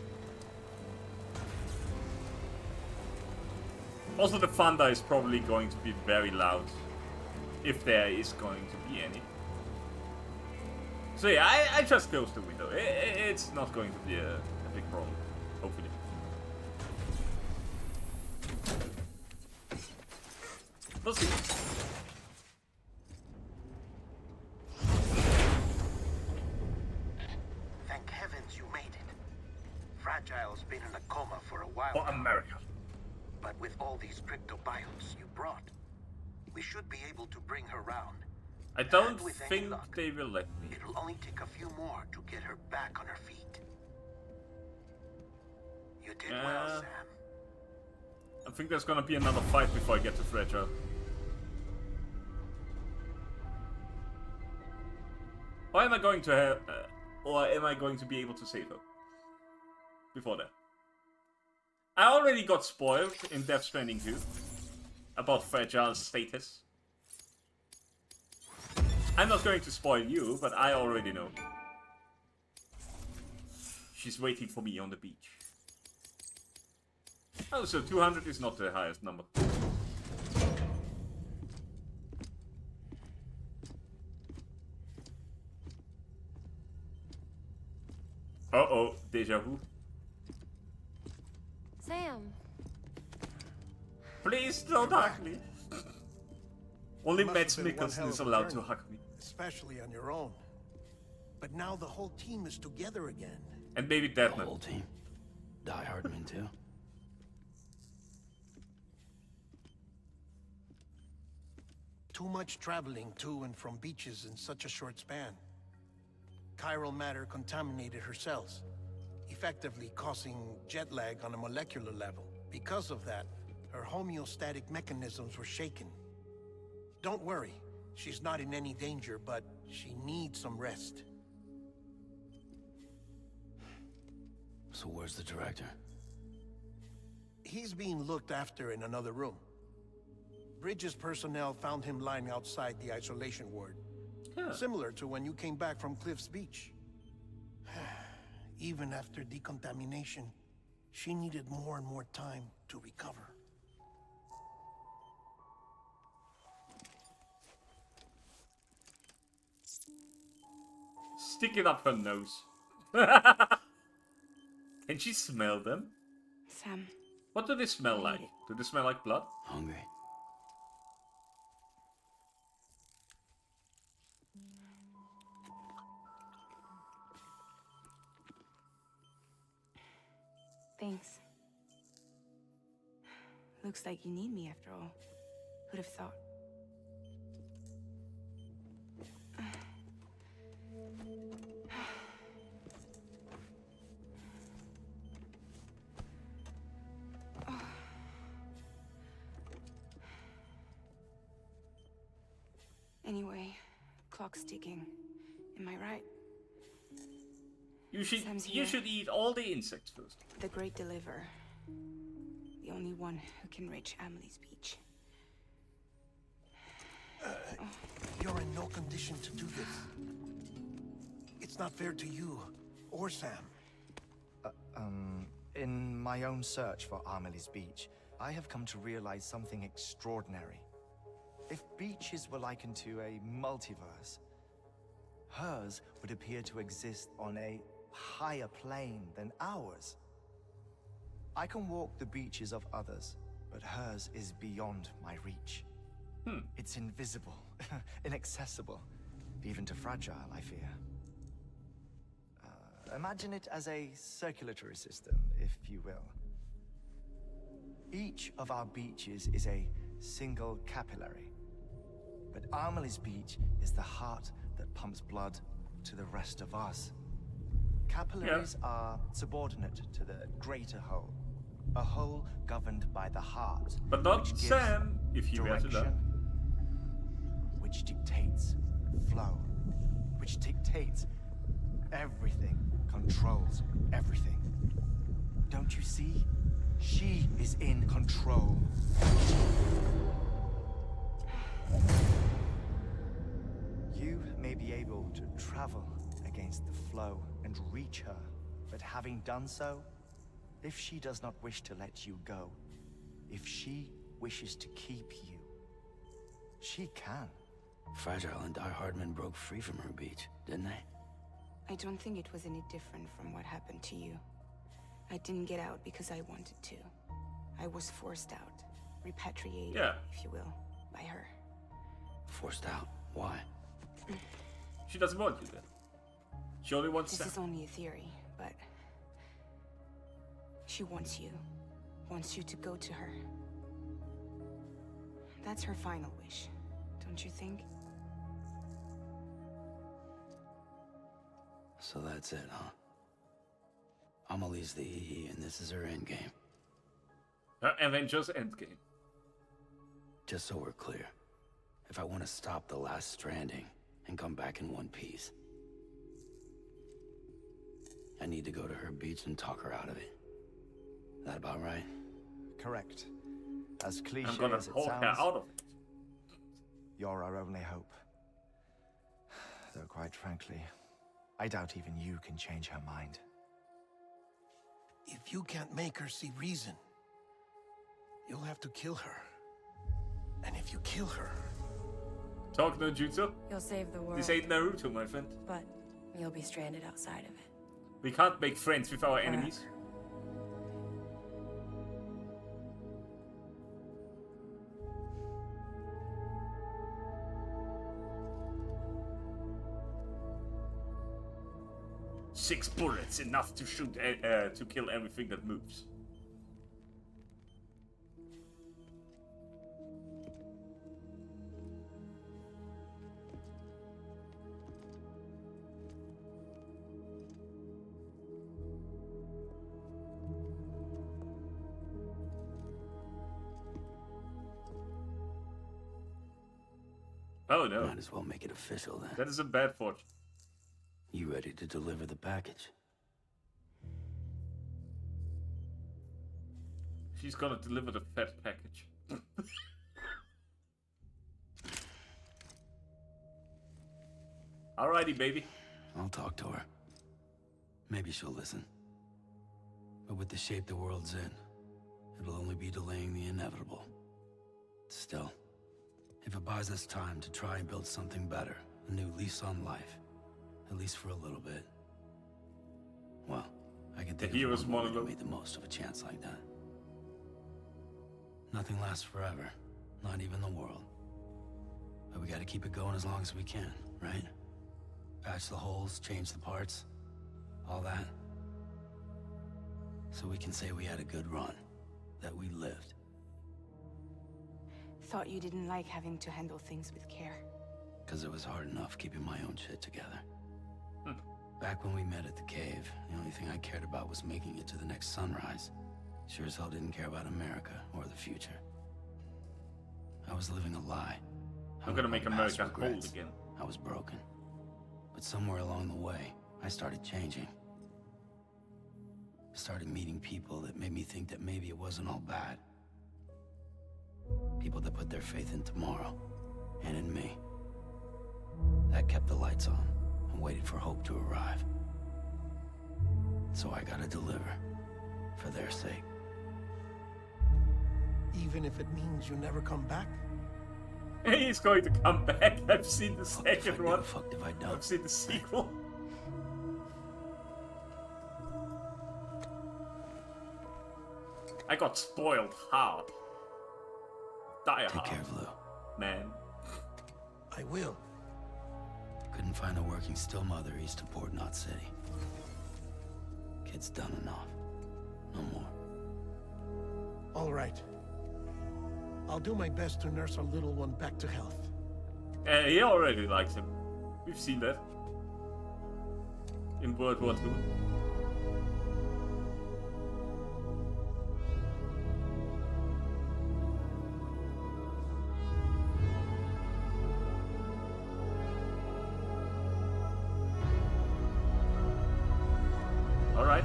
Also, the thunder is probably going to be very loud, if there is going to be any. So yeah, I just closed the window. It's not going to be a big problem, hopefully. We'll see. Thank heavens you made it. Fragile's been in a coma for a while For now. America. But with all these cryptobiotes you brought, we should be able to bring her round. I don't And with any think luck, they will let me. It'll only take a few more to get her back on her feet. You did well, Sam. I think there's gonna be another fight before I get to Fragile. Or am I going to have, or am I going to be able to save her before that? I already got spoiled in Death Stranding 2 about Fragile's status. I'm not going to spoil you, but I already know. She's waiting for me on the beach. Oh, so 200 is not the highest number. Uh-oh, deja vu. Sam. Please don't hug me. Only Must Mads have been one hell Mikkelsen of is a allowed to journey, hug me. especially on your own. But now the whole team is together again. And maybe The Deadman. whole team. Die Hardman too. Too much traveling to and from beaches in such a short span. Chiral matter contaminated her cells, effectively causing jet lag on a molecular level. Because of that, her homeostatic mechanisms were shaken. Don't worry, she's not in any danger, but she needs some rest. So where's the director? He's being looked after in another room. Bridges personnel found him lying outside the isolation ward. Huh. Similar to when you came back from Cliff's Beach. Even after decontamination, she needed more and more time to recover. Stick it up her nose. Can she smell them? Sam, What do they smell like? Do they smell like blood? Hungry. thanks. Looks like you need me after all. Who'd have thought? Anyway, clock's ticking. Am I right? You should Sam's you here. should eat all the insects first. The Great Deliverer. The only one who can reach Amelie's Beach. You're in no condition to do this. It's not fair to you or Sam. In my own search for Amelie's Beach, I have come to realize something extraordinary. If beaches were likened to a multiverse, hers would appear to exist on a higher plane than ours. I can walk the beaches of others, but hers is beyond my reach. It's invisible, inaccessible, even to fragile, I fear. Imagine it as a circulatory system, if you will. Each of our beaches is a single capillary. But Amelie's Beach is the heart that pumps blood to the rest of us. Capillaries are subordinate to the greater whole. A whole governed by the heart. But not which gives Sam, if you get it direction, done. which dictates flow, which dictates everything, controls everything. Don't you see? She is in control. You may be able to travel against the flow and reach her, but having done so, if she does not wish to let you go, if she wishes to keep you, she can. Fragile and Die Hardman broke free from her beach, didn't they? I don't think it was any different from what happened to you. I didn't get out because I wanted to. I was forced out, repatriated, if you will, by her. Forced out. Why? She doesn't want you then. She only wants This Sam. is only a theory, but she wants you. Wants you to go to her. That's her final wish, don't you think? So that's it, huh? Amelie's the EE, and this is her endgame. Her Avengers Endgame. Just so we're clear, if I want to stop the last Stranding and come back in one piece, I need to go to her beach and talk her out of it. That about right? Correct. As I'm cliche gonna as it hold her sounds, out of it. you're our only hope. though, quite frankly. I doubt even you can change her mind. If you can't make her see reason, you'll have to kill her. And if you kill her... Talk no jutsu. You'll save the world. This ain't Naruto, my friend. But you'll be stranded outside of it. We can't make friends with our enemies. 6 bullets, enough to shoot, to kill everything that moves. Oh no. Might as well make it official then. That is a bad fortune. You ready to deliver the package? She's gonna deliver the fat package. Alrighty, baby. I'll talk to her. Maybe she'll listen. But with the shape the world's in, it'll only be delaying the inevitable. Still, if it buys us time to try and build something better, a new lease on life, at least for a little bit, well, I can think of one way to make the most of a chance like that. Nothing lasts forever, not even the world. But we gotta keep it going as long as we can, right? Patch the holes, change the parts, all that. So we can say we had a good run, that we lived. Thought you didn't like having to handle things with care. 'Cause it was hard enough keeping my own shit together. Back when we met at the cave, the only thing I cared about was making it to the next sunrise. Sure as hell didn't care about America or the future. I was living a lie. I'm gonna make America cold again. I was broken. But somewhere along the way, I started changing. Started meeting people that made me think that maybe it wasn't all bad. People that put their faith in tomorrow, and in me. That kept the lights on, and waited for hope to arrive. So I gotta deliver, for their sake. Even if it means you never come back? He's going to come back. I've seen the second one. Fucked if I don't. I've seen the sequel. I got spoiled hard. Die hard. Take care, Lou. Man. I will. Couldn't find a working still mother east of Port Knot City. Kid's done enough. No more. All right. I'll do my best to nurse our little one back to health. He already likes him. We've seen that. In World War II. Alright.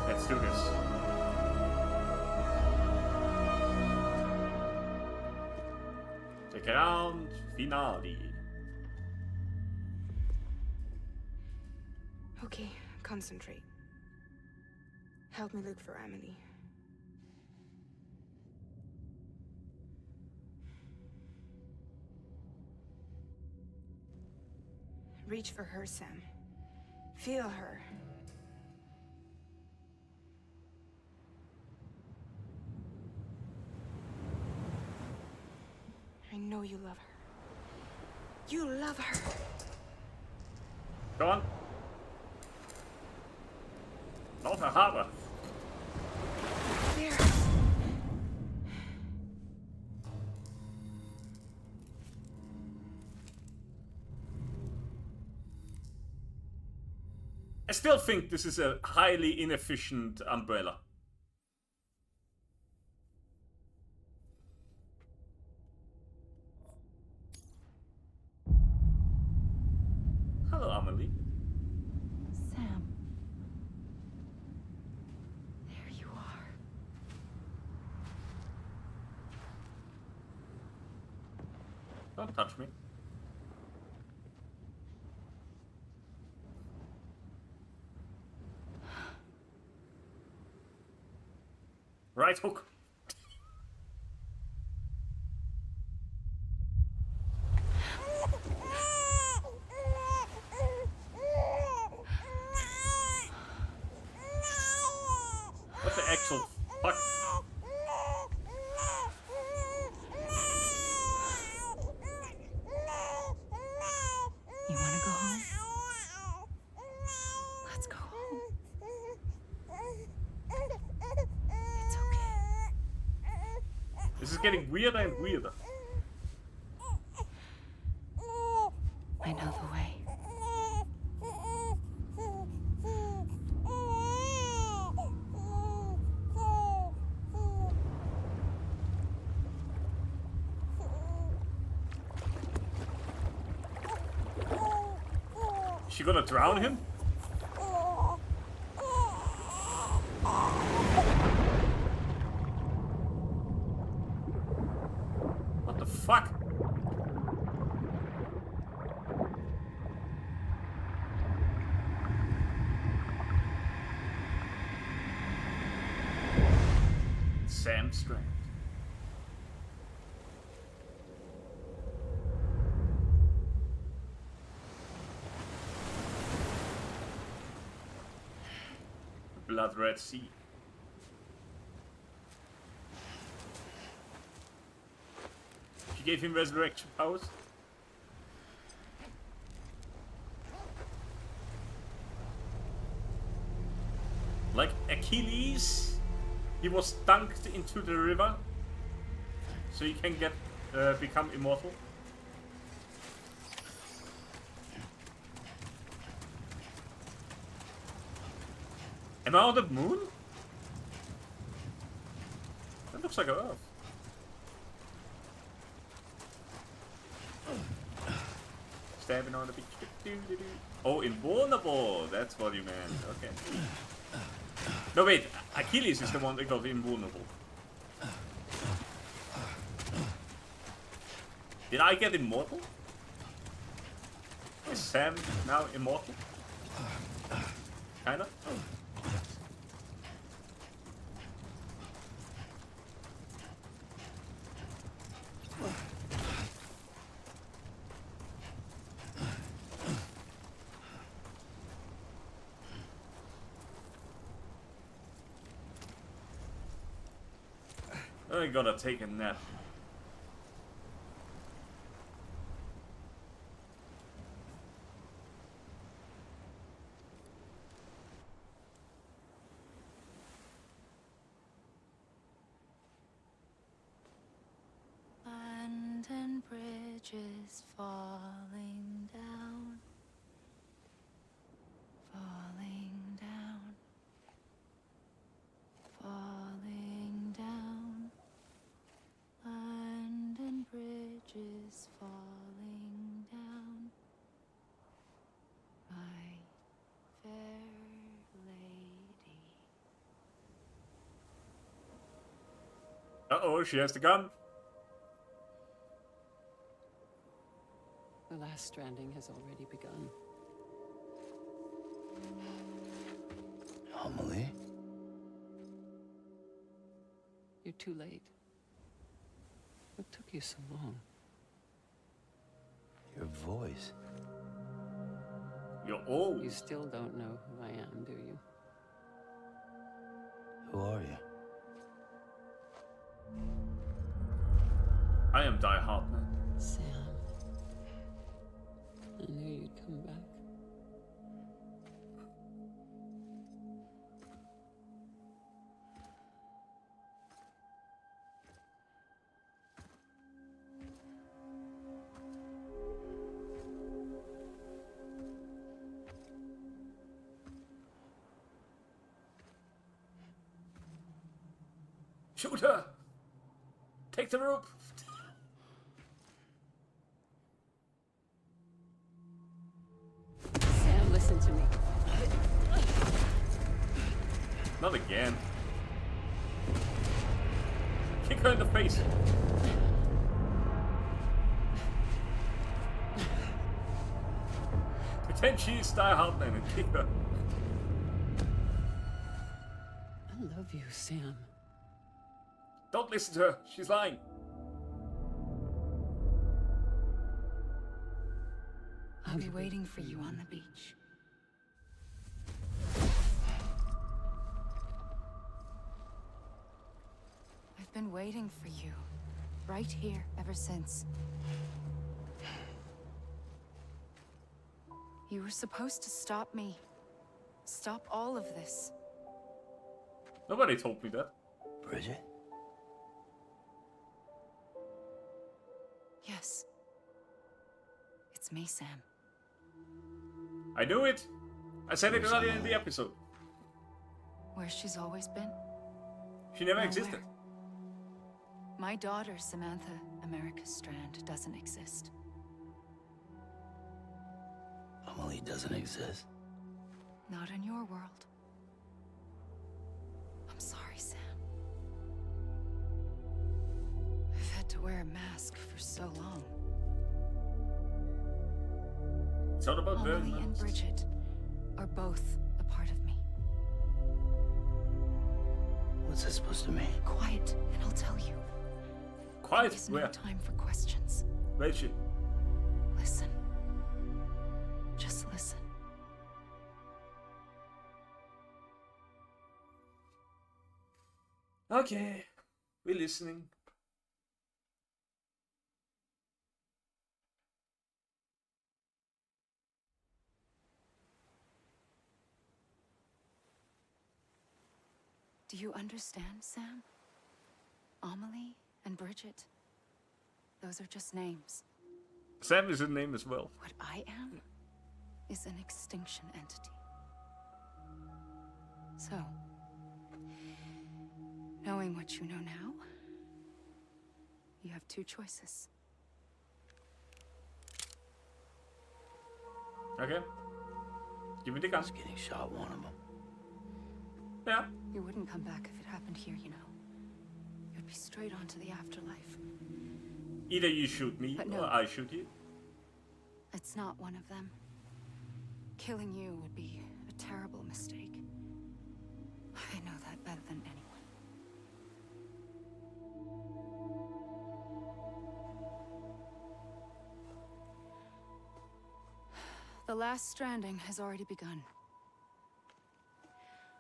Let's do this. The grand finale. Okay, concentrate. Help me look for Amelie. Reach for her, Sam. Feel her. I know you love her. You love her. Go on. Not a harbor. There. I still think this is a highly inefficient umbrella. Hello, Amelie. Sam. There you are. Don't touch me. Right hook. What the actual fuck? You want to go home? Let's go home. It's okay. This is getting weirder and weirder. I know the way. Is she gonna drown him? What the fuck? Sam Strand. Blood Red Sea. She gave him resurrection powers. Like Achilles, he was dunked into the river, so he can get become immortal. Am I on the moon? That looks like Earth. Stabbing on the beach. Oh, invulnerable. That's what you meant. Okay. No, wait. Achilles is the one that got invulnerable. Did I get immortal? Is Sam now immortal? Kinda. I gotta take a nap. London Bridge is falling down. Falling down. Falling down. London Bridge is falling down. My fair lady. Uh-oh, she has the gun. The last stranding has already begun. Amelie? You're too late. What took you so long? Your voice. You're old. You still don't know who I am, do you? Who are you? I am Die Hardman. Sam. I knew you'd come back. Shoot her! Take the rope! Sam, listen to me. Not again. Kick her in the face. 10 cheese, die hard and keep her. I love you, Sam. Don't listen to her. She's lying. I'll be waiting for you on the beach. I've been waiting for you, right here, ever since. You were supposed to stop me. Stop all of this. Nobody told me that. Bridget? Yes. It's me, Sam. I knew it. I said it earlier in the episode. Where she's always been? She never Nowhere. existed. My daughter, Samantha America Strand, doesn't exist. Emily doesn't exist. Not in your world. I'm sorry, Sam. I've had to wear a mask for so long. It's all about Emily and Bridget are both a part of me. What's that supposed to mean? Quiet, and I'll tell you. Quiet? There's Where? no time for questions. Rachel. Listen. Just listen. Okay. We're listening. Do you understand, Sam? Amelie and Bridget. Those are just names. Sam is a name as well. What I am is an extinction entity. So, knowing what you know now, you have two choices. Okay. Give me the gun. Just getting shot, one of them. Yeah. You wouldn't come back if it happened here, you know. You'd be straight on to the afterlife. Either you shoot me But no. or I shoot you. It's not one of them. Killing you would be a terrible mistake. I know that better than anyone. The last stranding has already begun.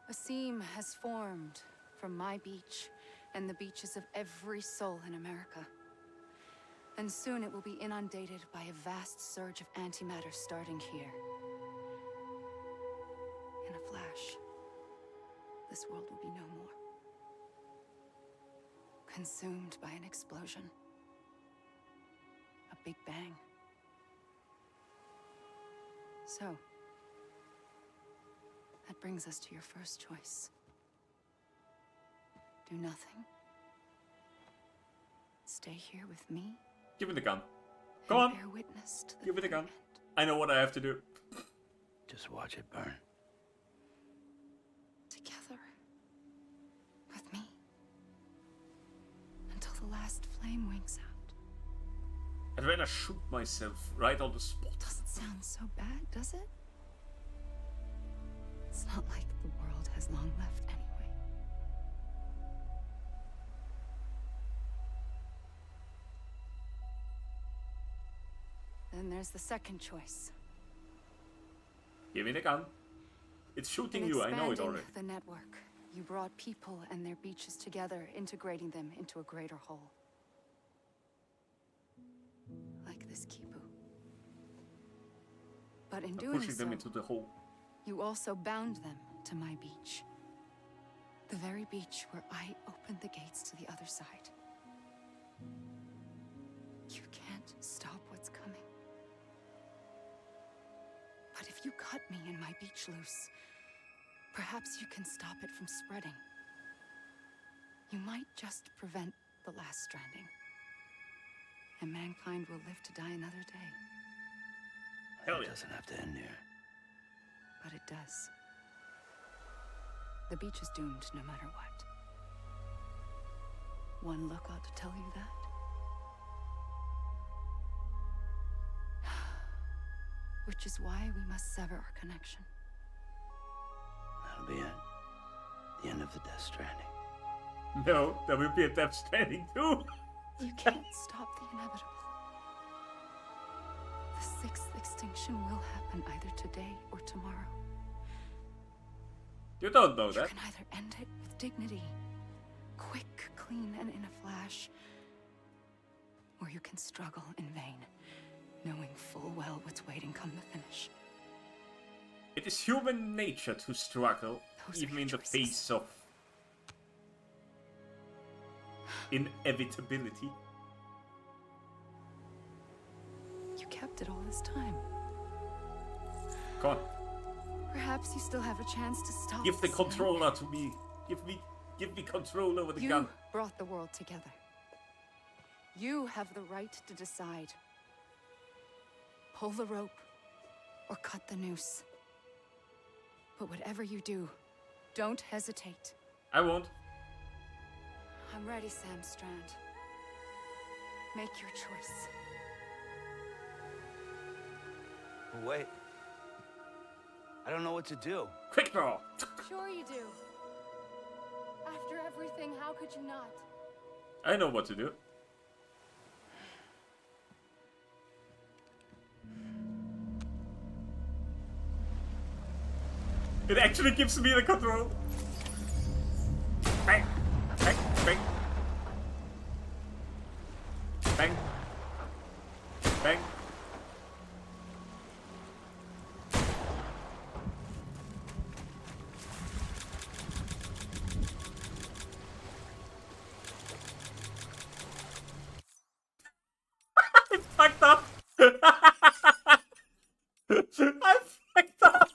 A seam has formed from my beach and the beaches of every soul in America. And soon it will be inundated by a vast surge of antimatter starting here. In a flash, this world will be no more. Consumed by an explosion. A big bang. So, that brings us to your first choice. Do nothing. Stay here with me. Give me the gun. Come on. Bear witness to the Give me the gun. very end. I know what I have to do. Just watch it burn. Together. With me. Until the last flame winks out. I'd rather shoot myself right on the spot. Doesn't sound so bad, does it? It's not like the world has long left anyway. Then there's the second choice. Give me the gun. It's shooting In you, I know it expanding already. the network, you brought people and their beaches together, integrating them into a greater whole. Like this Kipu. But in doing Pushing so, them into the hole. you also bound them to my beach. The very beach where I opened the gates to the other side. You can't stop what's coming. But if you cut me and my beach loose, perhaps you can stop it from spreading. You might just prevent the last stranding. And mankind will live to die another day. Hell It yeah. doesn't have to end here. But it does. The beach is doomed no matter what. One look ought to tell you that. Which is why we must sever our connection. That'll be it. The end of the Death Stranding. No, there will be a Death Stranding too. You can't stop the inevitable. The sixth extinction will happen either today or tomorrow. You don't know You that. can either end it with dignity, quick, clean, and in a flash, or you can struggle in vain, knowing full well what's waiting come the finish. It is human nature to struggle, Those even are in your the choices. face of inevitability. You kept it all this time. Come on, Perhaps you still have a chance to stop. give the this controller to me. Give me control over the You gun. brought the world together. You have the right to decide. Pull the rope or cut the noose. But whatever you do, don't hesitate. I won't. I'm ready, Sam Strand. Make your choice. Wait. I don't know what to do. Quick draw. Sure you do. After everything, how could you not? I know what to do. It actually gives me the control. Bang, bang, bang, bang, bang. I fucked up. I fucked up.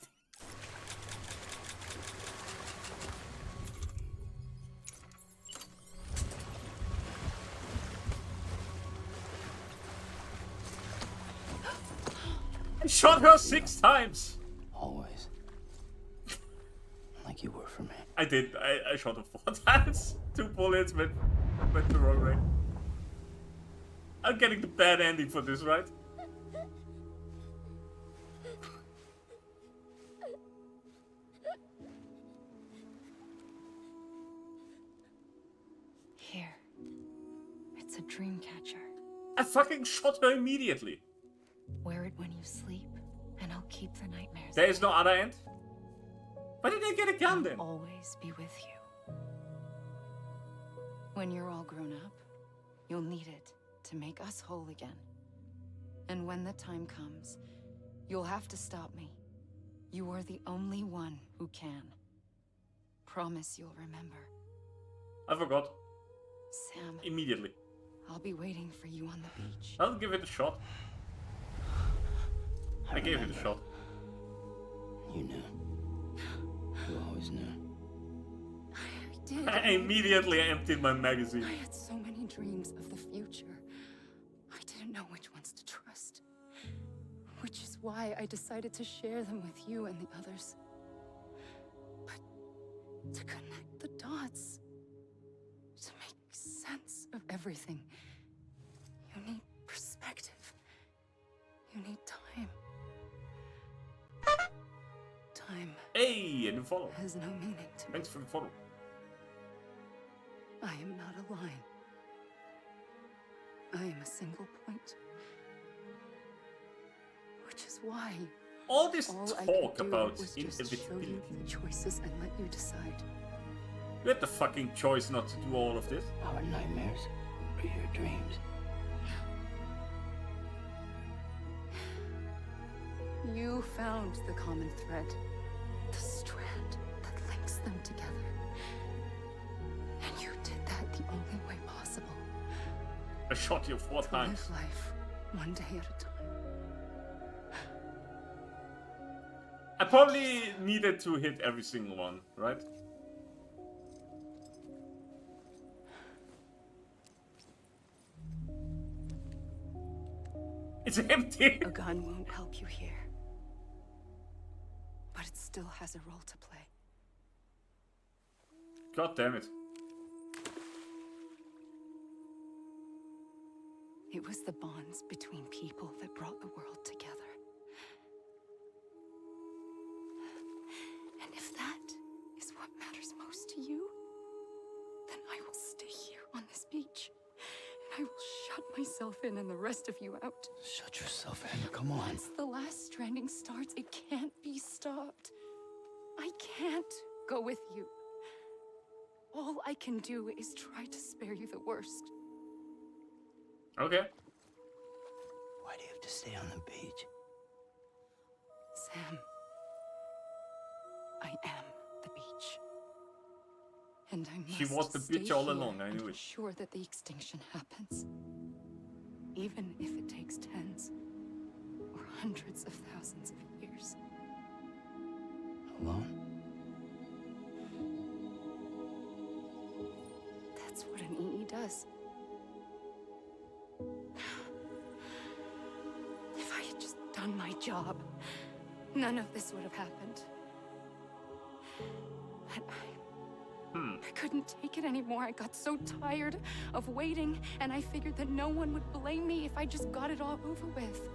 I shot her 6 times. Always. Like you were for me. I did. I shot her 4 times. 2 bullets went the wrong way. I'm getting the bad ending for this, right? Here. It's a dream catcher. I fucking shot her immediately. Wear it when you sleep, and I'll keep the nightmares. There is no other end. Why did I get a gun I'll then? always be with you. When you're all grown up, you'll need it to make us whole again. And when the time comes, you'll have to stop me. You are the only one who can. Promise you'll remember. I forgot. Sam, Immediately. I'll be waiting for you on the beach. I'll give it a shot. I gave it a shot. You knew. You always knew. I did. I immediately emptied my magazine. I had so many dreams of the future. I didn't know which ones to trust. Which is why I decided to share them with you and the others. But to connect the dots, to make sense of everything, you need perspective. You need time. Time Hey, and a follow. has no meaning to me. Thanks for the follow. I am not a line. I am a single point. Which is why All this all I talk could do about was just show inevitability. you the choices and let you decide. You had the fucking choice not to do all of this. Our nightmares or your dreams. You found the common thread, the strand that links them together. And you did that the only way possible. I shot you 4 To times. live life one day at a time. I probably needed to hit every single one, right? It's empty. A gun won't help you here. But it still has a role to play. God damn it. It was the bonds between people that brought the world together. myself in and the rest of you out. Shut yourself in. Come on. Once the last stranding starts, it can't be stopped. I can't go with you. All I can do is try to spare you the worst. Okay. Why do you have to stay on the beach? Sam, I am the beach. And I must She was the stay bitch all here along, I and knew it. ensure that the extinction happens. Even if it takes tens or hundreds of thousands of years. Alone? That's what an EE does. If I had just done my job, none of this would have happened. But I couldn't take it anymore. I got so tired of waiting, and I figured that no one would blame me if I just got it all over with.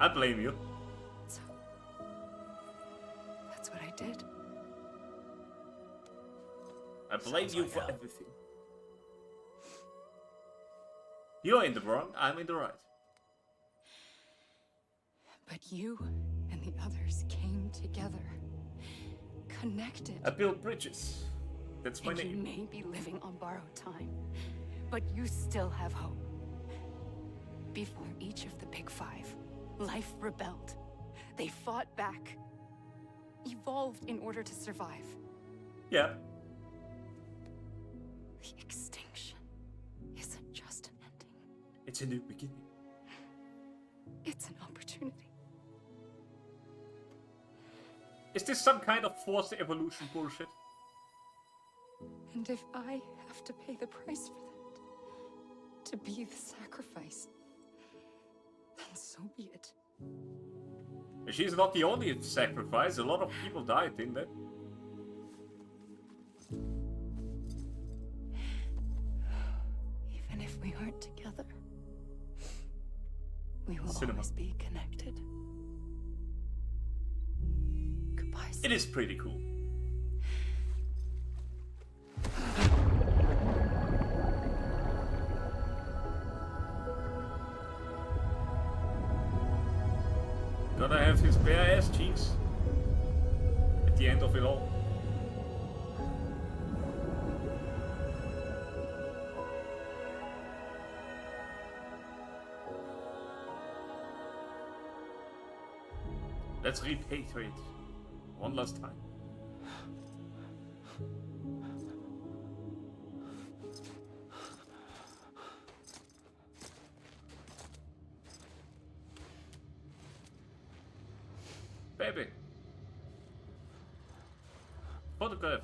I blame you. So, that's what I did. I blame Sounds you like for hell. everything. You're in the wrong, I'm in the right. But you and the others came together, connected. I build bridges. That's my And you name. may be living on borrowed time, but you still have hope. Before each of the Big Five, life rebelled. They fought back, evolved in order to survive. Yeah. The extinction isn't just an ending. It's a new beginning. It's an opportunity. Is this some kind of forced evolution bullshit? And if I have to pay the price for that, to be the sacrifice, then so be it. She's not the only sacrifice. A lot of people died, didn't they? Even if we aren't together, we will Cinema. always be connected. Goodbye, It is pretty cool. Gotta have his bare ass cheeks at the end of it all. Let's repatriate one last time. Baby. Photograph.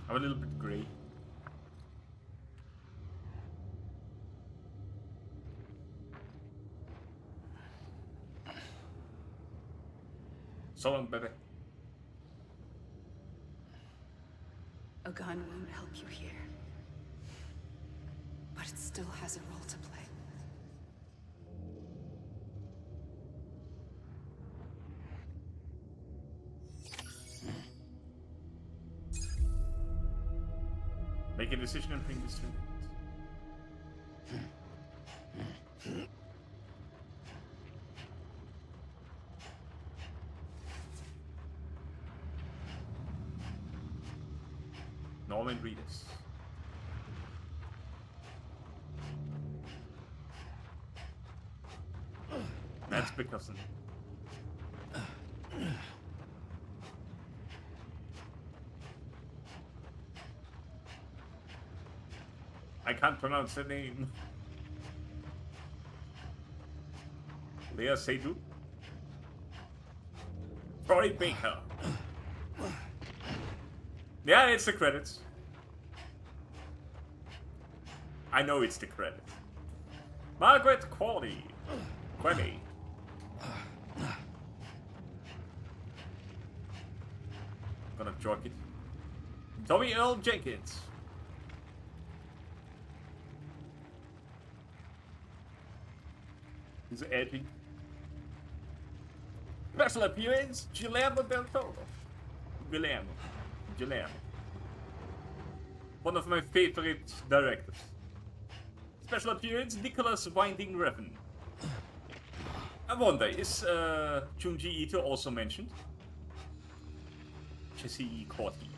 I'm a little bit grey. So long, baby. A gun won't help you here. But it still has a role to play. Make a decision and bring this to an end. Norman Reedus. That's Bickerson. I can't pronounce the name. Leah Seydoux. Troy Baker. Yeah, it's the credits. I know it's the credits. Margaret Qualley. Qualley. Gonna joke it. Tommy Earl Jenkins. He's edgy. Special appearance, Guillermo del Toro. Guillermo. One of my favorite directors. Special appearance, Nicholas Winding Refn. I wonder, is Junji Ito also mentioned? Jesse E. Corti.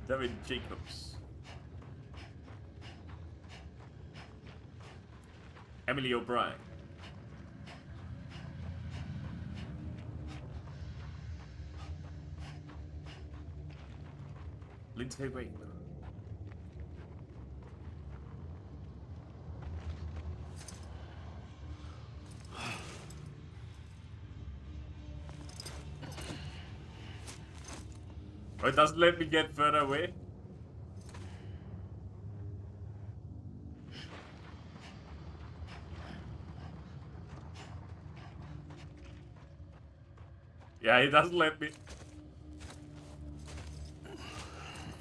David Jacobs. Emily O'Brien. Lindsay Wade. Oh, it doesn't let me get further away. Yeah, it doesn't let me.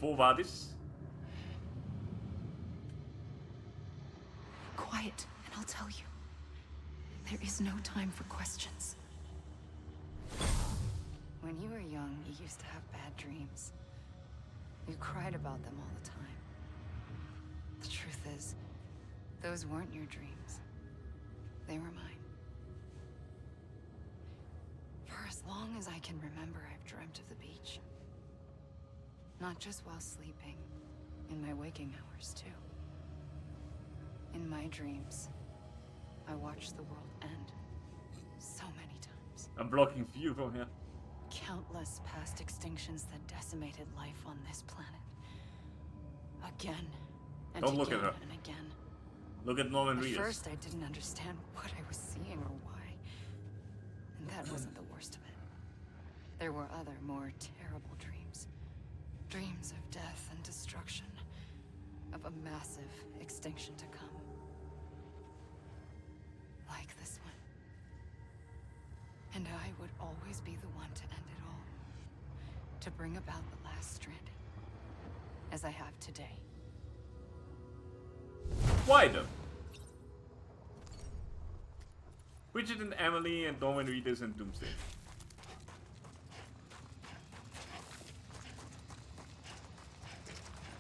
Wo war das? Quiet, and I'll tell you. There is no time for questions. When you were young, you used to have bad dreams. You cried about them all the time. The truth is, those weren't your dreams. They were mine. For as long as I can remember, I've dreamt of the beach. Not just while sleeping, in my waking hours, too. In my dreams, I watched the world end so many times. I'm blocking view from here. Countless past extinctions that decimated life on this planet. Again and Don't look at again her. and again. Look at Norman At Reedus. first, I didn't understand what I was seeing or why. And that wasn't the worst of it. There were other, more terrible dreams. Dreams of death and destruction. Of a massive extinction to come. Like this one. And I would always be the one to end it all. To bring about the last stranding. As I have today. Why though? Bridget and Emily and Norman Reedus and Doomsday.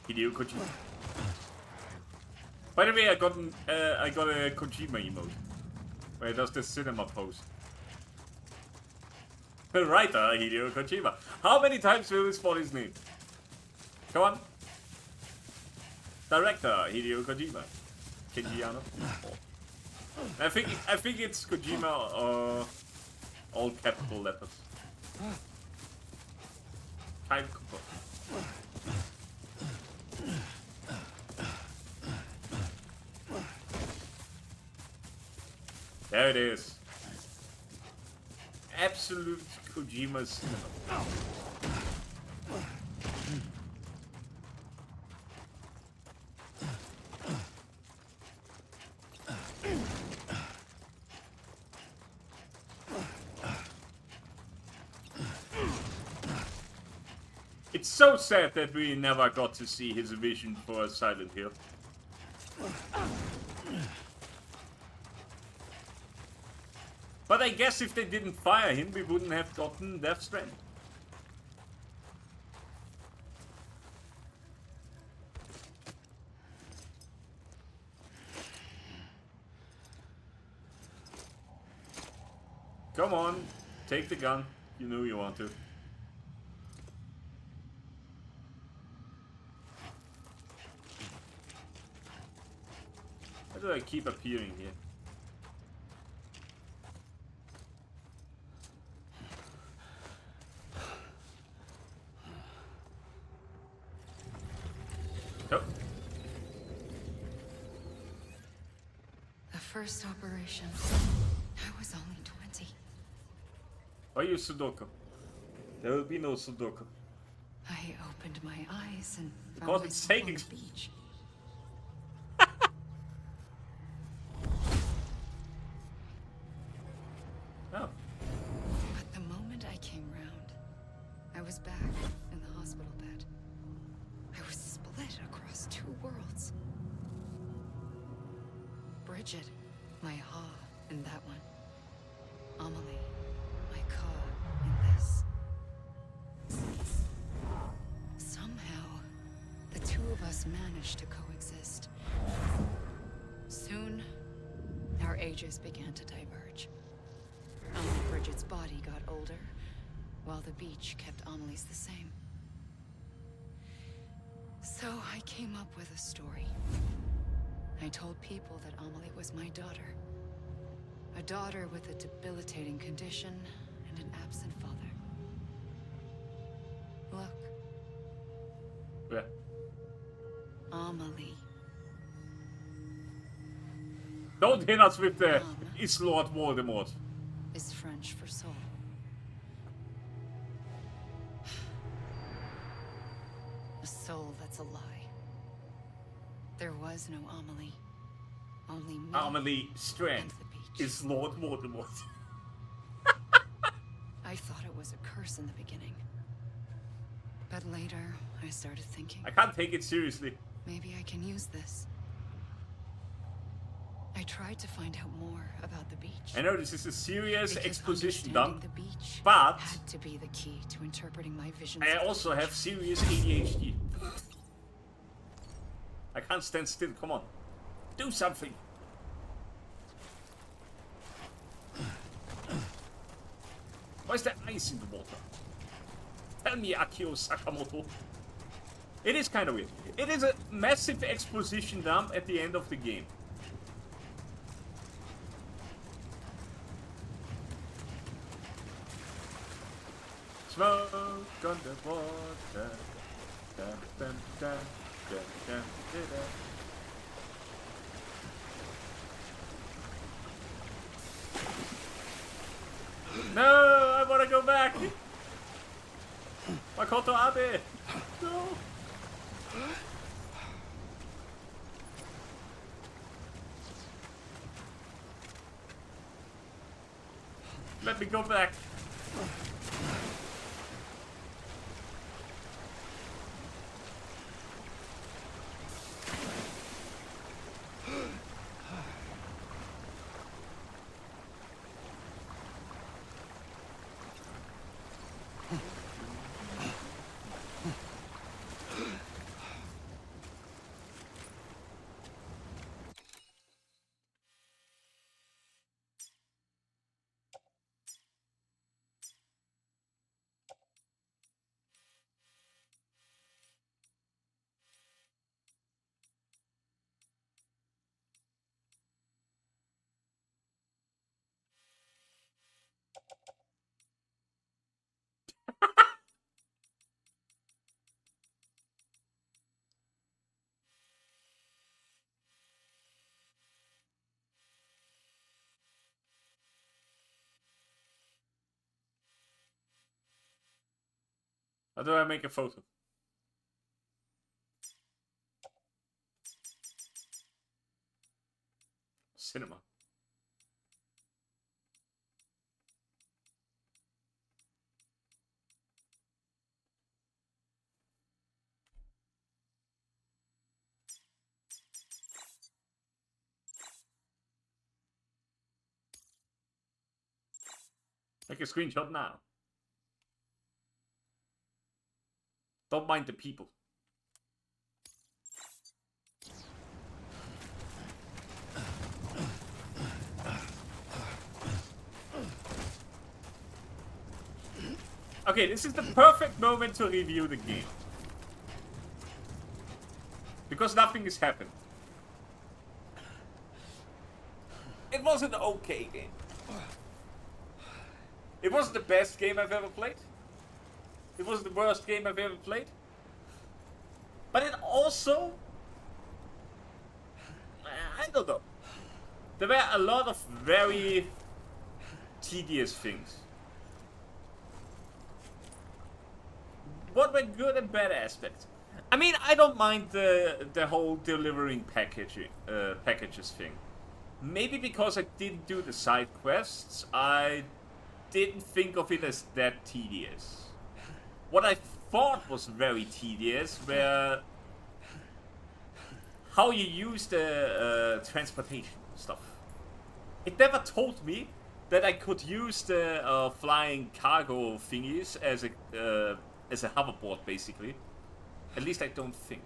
Hideo Kojima. By the way, I got a Kojima emote. Where he does this cinema pose. Writer Hideo Kojima. How many times will we spell his name? Come on. Director Hideo Kojima. Kenji Yano. Oh. I think it's Kojima or all capital letters. Time Cooper. There it is. Absolute Kojima cinema. It's so sad that we never got to see his vision for Silent Hill. But I guess if they didn't fire him, we wouldn't have gotten Death Stranding. Come on, take the gun. You know you want to. How do I keep appearing here? Oh. The first operation, I was only 20. Why you Sudoku? There will be no Sudoku. I opened my eyes and found Because it's myself on taking. the beach. Oh. But the moment I came round, I was back in the hospital bed. I was split across two worlds. Bridget, my Ha in that one. Amelie, my Ka in this. Somehow, the two of us managed to coexist. Soon, our ages began to diverge. Amelie Bridget's body got older, while the beach kept Amelie's the same. So I came up with a story. I told people that Amelie was my daughter. A daughter with a debilitating condition and an absent father. Look. Yeah. Amelie. Don't hit us with the is Lord Voldemort. Is French for soul. A soul that's a lie. There was no Amelie. Only me. Amelie Strand and the beach. is Lord Voldemort. I thought it was a curse in the beginning. But later, I started thinking. I can't take it seriously. Maybe I can use this. I tried to find out more about the beach. I know this is a serious Because exposition understanding dump, the beach but had to be the key to interpreting my visions. I also have serious ADHD. I can't stand still, come on. Do something. Why is there ice in the water? Tell me, Akio Sakamoto. It is kind of weird. It is a massive exposition dump at the end of the game. Smoke on the water. Dun, dun, dun, dun, dun, dun, dun. No, I want to go back. Makoto Abe. No. Let me go back. How do I make a photo? Cinema. Make a screenshot now. Don't mind the people. Okay, this is the perfect moment to review the game. Because nothing has happened. It was an okay game. It wasn't the best game I've ever played. It wasn't the worst game I've ever played. But it also... I don't know. There were a lot of very tedious things. What were good and bad aspects? I mean, I don't mind the whole delivering packages thing. Maybe because I didn't do the side quests, I didn't think of it as that tedious. What I thought was very tedious were how you use the transportation. stuff. It never told me that I could use the flying cargo thingies as a hoverboard, basically. At least I don't think.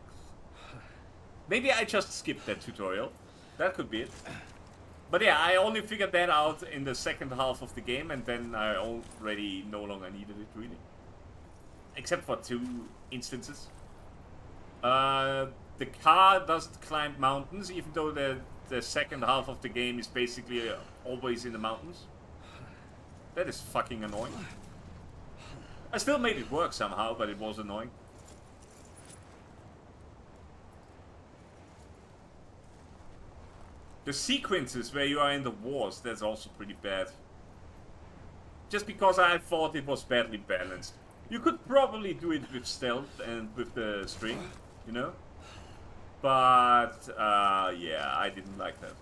Maybe I just skipped that tutorial. That could be it. But yeah, I only figured that out in the second half of the game, and then I already no longer needed it, really. Except for 2 instances. The car doesn't climb mountains, even though the second half of the game is basically always in the mountains. That is fucking annoying. I still made it work somehow, but it was annoying. The sequences where you are in the wars, that's also pretty bad. Just because I thought it was badly balanced. You could probably do it with stealth and with the string, you know? But, yeah, I didn't like that.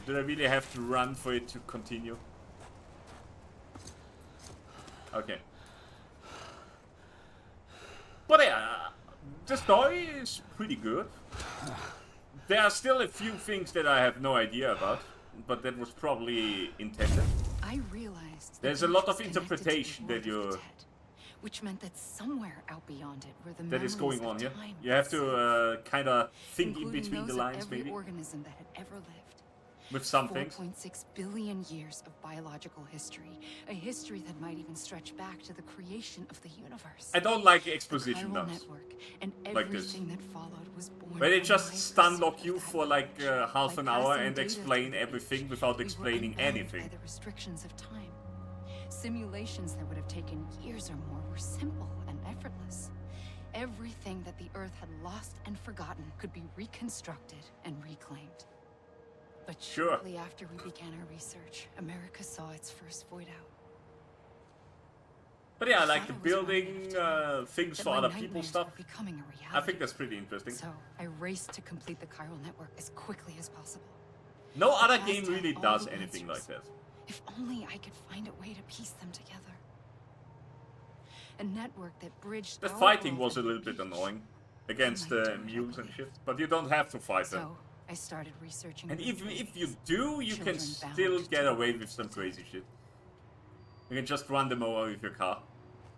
Did I really have to run for it to continue? Okay. But yeah, the story is pretty good. There are still a few things that I have no idea about, but that was probably intended. I realized there's a lot of interpretation that you which meant that somewhere out beyond it were the that is going on here. You have to kind of think in between the lines, every maybe. Organism that had ever lived. With some things. 4.6 billion years of biological history. A history that might even stretch back to the creation of the universe. I don't like exposition dumps like this. That followed was born where they just stun lock you for like half an hour and explain everything without explaining anything. By the restrictions of time. Simulations that would have taken years or more were simple and effortless. Everything that the Earth had lost and forgotten could be reconstructed and reclaimed. But shortly after we began our research, America saw its first void out. But yeah, I like the building things for other people stuff. I think that's pretty interesting. So I raced to complete the chiral network as quickly as possible. No other game really does anything like that. If only I could find a way to piece them together. A network that bridged. The fighting was a little bit annoying against the mules and shit, but you don't have to fight them. So I started researching. And even if you do, you can still get away with some crazy shit. You can just run them over with your car,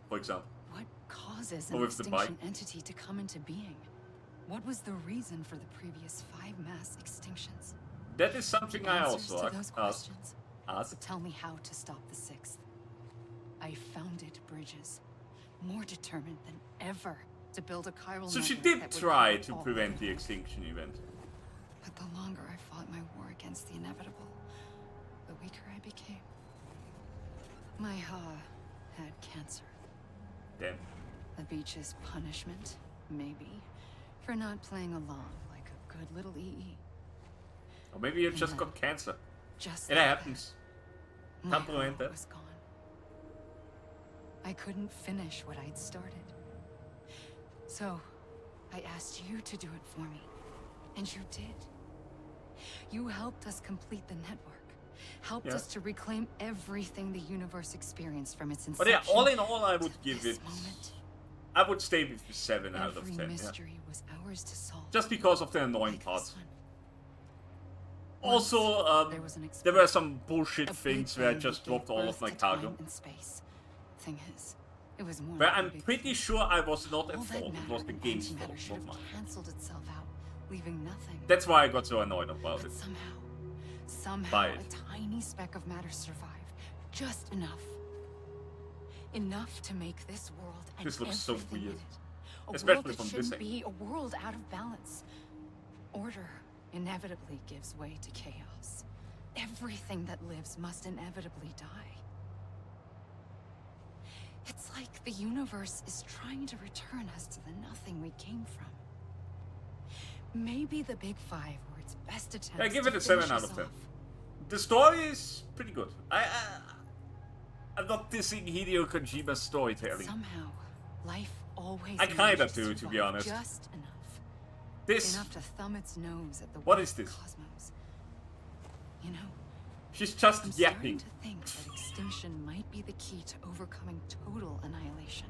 for example. What causes an extinction entity to come into being? What was the reason for the previous 5 mass extinctions? That is something I also asked. Tell me how to stop the 6th. I founded bridges, more determined than ever to build a chiral network. So she did try to prevent the extinction event. But the longer I fought my war against the inevitable, the weaker I became. My Ha had cancer. Damn. The beach's punishment, maybe, for not playing along like a good little EE. Or maybe you just got cancer. Just it happens. Can't prevent that. Was gone. I couldn't finish what I'd started. So, I asked you to do it for me. And you did. You helped us complete the network. Helped us to reclaim everything the universe experienced from its inception. But yeah, all in all, I would give it... I would stay with the 7 out of 10. Every mystery was ours to solve. Just because of the annoying parts. Also, there were some bullshit things where I just dropped all of my cargo. Thing is, it was more where I'm pretty sure I was not at fault. It was the game's fault, not mine. Cancelled itself out, leaving nothing. That's why I got so annoyed about it. Somehow, a tiny speck of matter survived. Just enough. Enough to make this world and this looks so weird. In it. Especially from this angle. Be a world out of balance. Order inevitably gives way to chaos. Everything that lives must inevitably die. It's like the universe is trying to return us to the nothing we came from. Maybe the Big 5 were its best attempt. I give it a 7 out of 10. The story is pretty good. I'm not dissing Hideo Kojima's storytelling. Somehow, life always. I kinda do, to be honest. Just enough. This. Enough to thumb its nose at the what is this? Cosmos. You know. She's just I'm yapping. To think that extinction might be the key to overcoming total annihilation.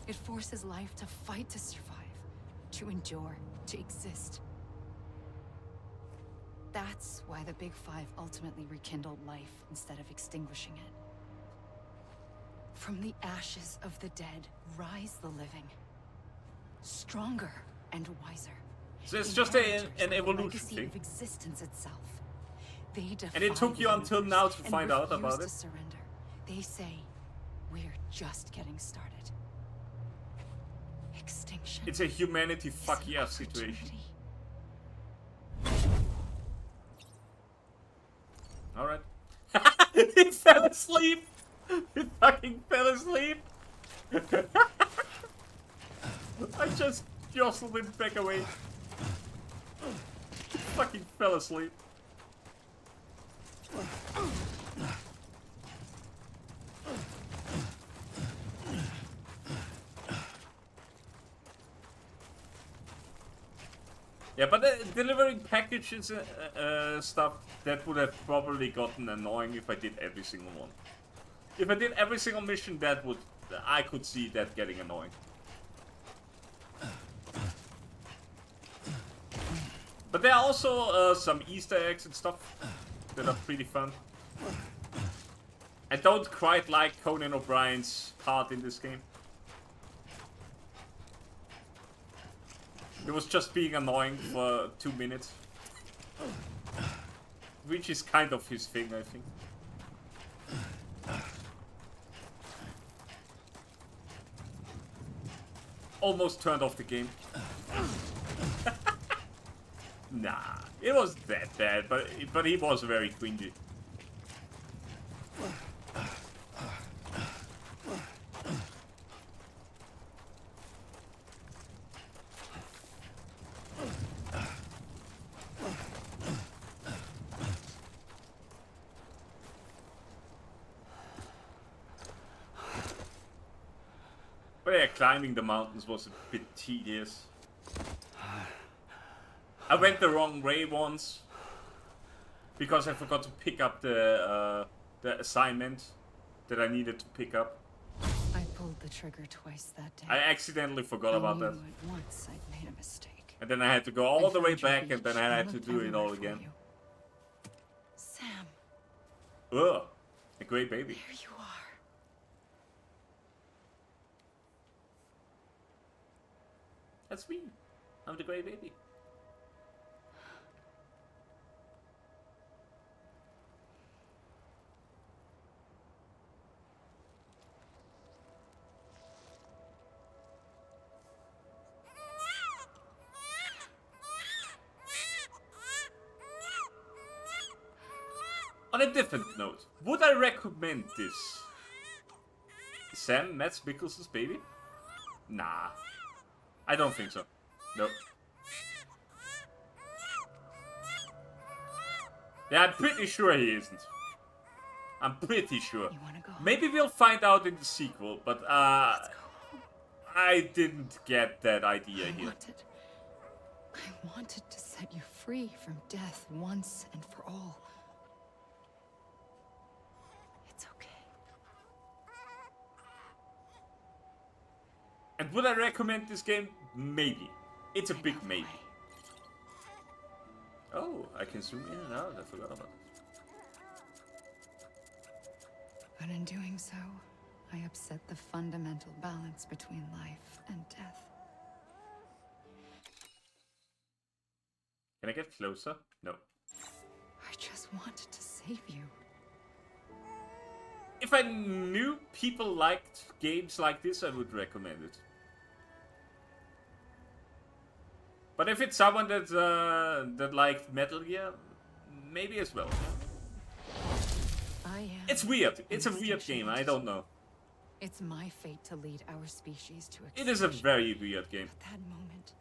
It forces life to fight to survive, to endure, to exist. That's why the Big Five ultimately rekindled life instead of extinguishing it. From the ashes of the dead, rise the living. Stronger and wiser. So it's just an evolution legacy thing. Of existence itself. They And it took you until now to find out about it. To surrender. They say we're just getting started. Extinction. It's a humanity fuck yeah situation. Alright. He fell asleep! He fucking fell asleep! I just jostled him back away. He fucking fell asleep. Yeah, but delivering packages stuff, that would have probably gotten annoying if I did every single one. If I did every single mission, I could see that getting annoying. But there are also some Easter eggs and stuff that are pretty fun. I don't quite like Conan O'Brien's part in this game. It was just being annoying for 2 minutes. Which is kind of his thing, I think. Almost turned off the game. Nah, it wasn't that bad, but he was very cringy. But yeah, climbing the mountains was a bit tedious. I went the wrong way once because I forgot to pick up the assignment that I needed to pick up. I pulled the trigger twice that day. I accidentally forgot about that. Once I'd made a mistake. And then I had to go all the way back, and then I had to do it all again. Sam. Ugh, a great baby. There you are. That's me. I'm the great baby. On a different note, would I recommend this? Sam, Mads Mikkelsen's baby? Nah. I don't think so. Nope. Yeah, I'm pretty sure he isn't. I'm pretty sure. Maybe we'll find out in the sequel, but I didn't get that idea here. I wanted to set you free from death once and for all. It's okay. And would I recommend this game? Maybe. It's a big maybe. Oh, I can zoom in and out. I forgot about it. But in doing so, I upset the fundamental balance between life and death. Can I get closer? No. I just wanted to save you. If I knew people liked games like this, I would recommend it. But if it's someone that liked Metal Gear, maybe as well. It's weird. It's a weird game. I don't know. It's my fate to lead our species to extinction. It is a very weird game. At that moment,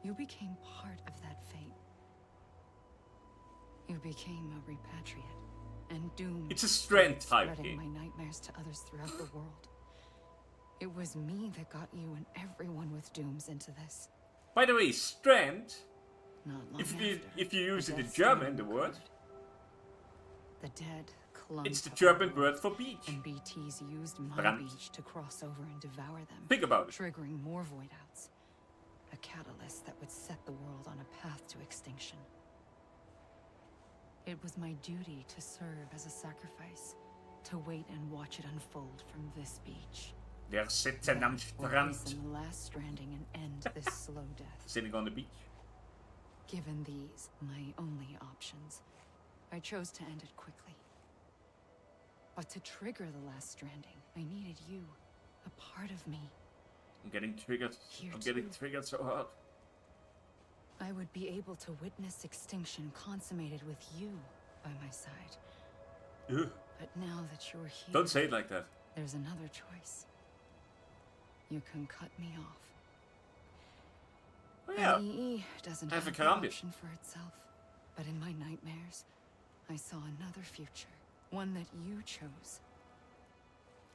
you became part of that fate. You became a repatriate and doomed. It's a Strand type spreading game. my nightmares to others throughout the world. It was me that got you and everyone with dooms into this. By the way, Strand, Not long if you use the it in death German, stain the word, the dead clung it's the to German our word for beach. And BTs used my Brand. beach to cross over and devour them. Think about it. Triggering more void outs. A catalyst that would set the world on a path to extinction. It was my duty to serve as a sacrifice, to wait and watch it unfold from this beach. Der zitten am Strand. Hasten the last stranding and end this slow death. Sitting on the beach. Given these, my only options, I chose to end it quickly. But to trigger the last stranding, I needed you, a part of me. I'm getting triggered. Here I'm getting too. triggered so hard. I would be able to witness extinction consummated with you by my side. Ugh. But now that you're here... Don't say it like that. There's another choice. You can cut me off. Oh, yeah. NEE doesn't Have have a an karambit. option for itself. But in my nightmares, I saw another future. One that you chose.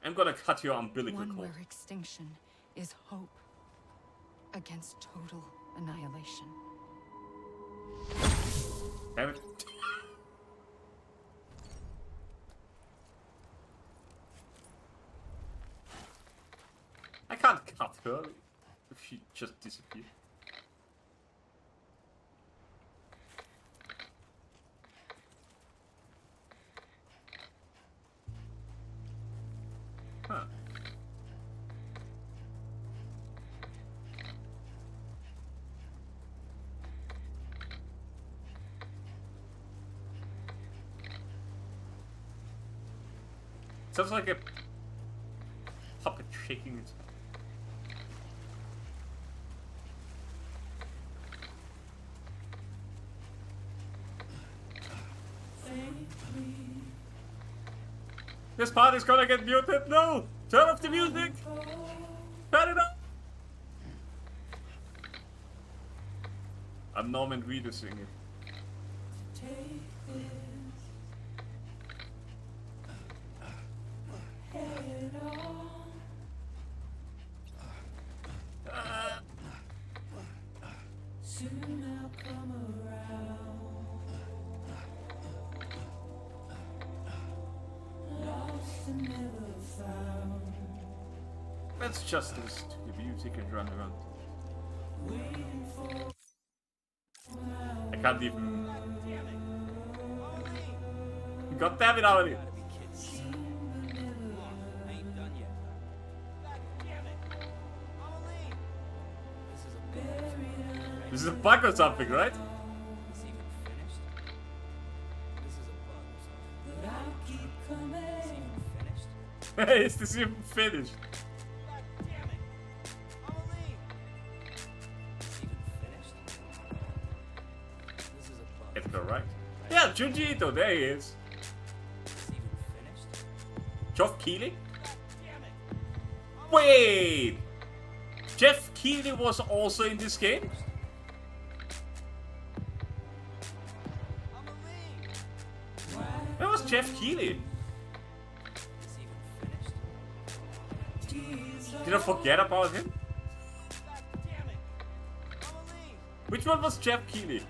I'm gonna cut your umbilical One cord. where extinction is hope against total annihilation. Damn it. I can't cut her if she just disappeared. Huh. Sounds like a puppet shaking its head. This part is gonna get muted. No! Turn off the music! Turn it off! I'm Norman Reedus singing. Let's just listen to the music and run around. I can't even. God damn it, Amelie! This is a bug or something, right? Is this even finished? It's correct. Yeah, Junji Ito, there he is. Geoff Keighley? Wait! Geoff Keighley was also in this game? Where was Geoff Keighley? Did I forget about him? Which one was Geoff Keighley?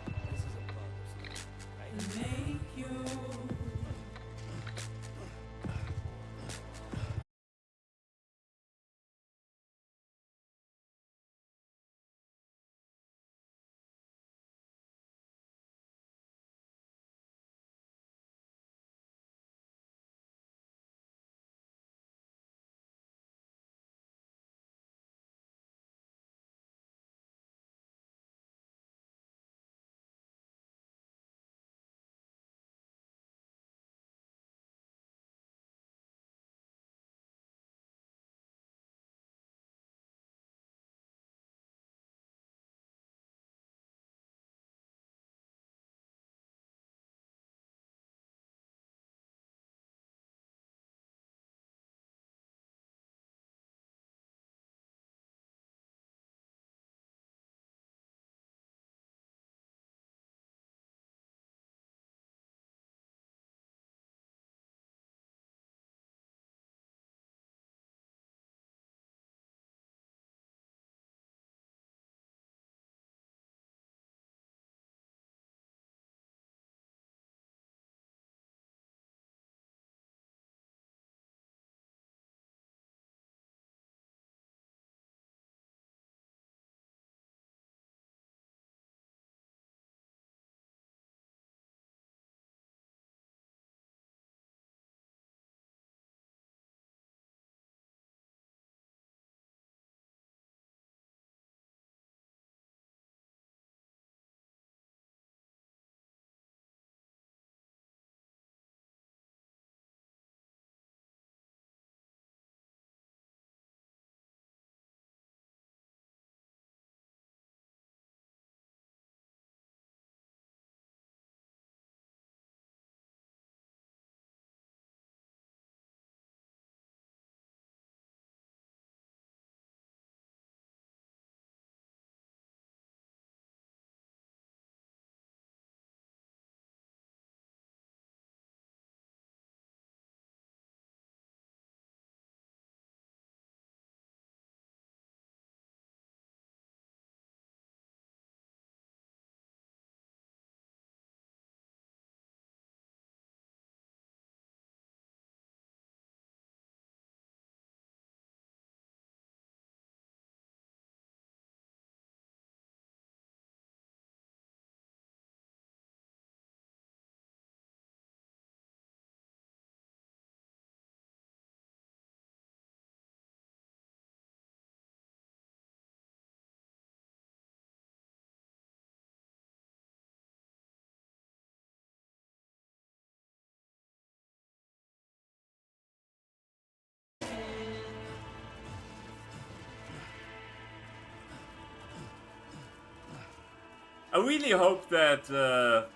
I really hope that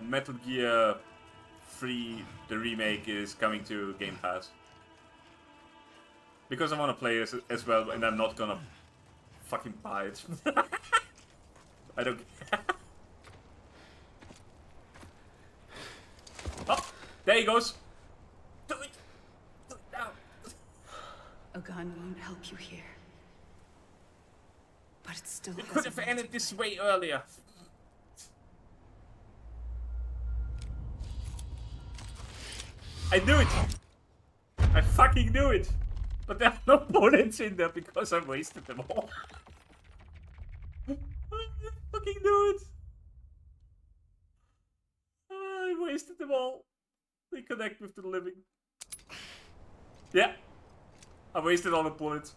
Metal Gear 3, the remake, is coming to Game Pass. Because I want to play it as well, and I'm not gonna fucking buy it. I don't care. Oh, there he goes. Do it. Do it now. A gun won't help you here. But it still It has could a have way ended to this play. way earlier. I knew it! I fucking knew it! But there are no bullets in there because I wasted them all. I fucking knew it! I wasted them all. They connect with the living. Yeah. I wasted all the bullets.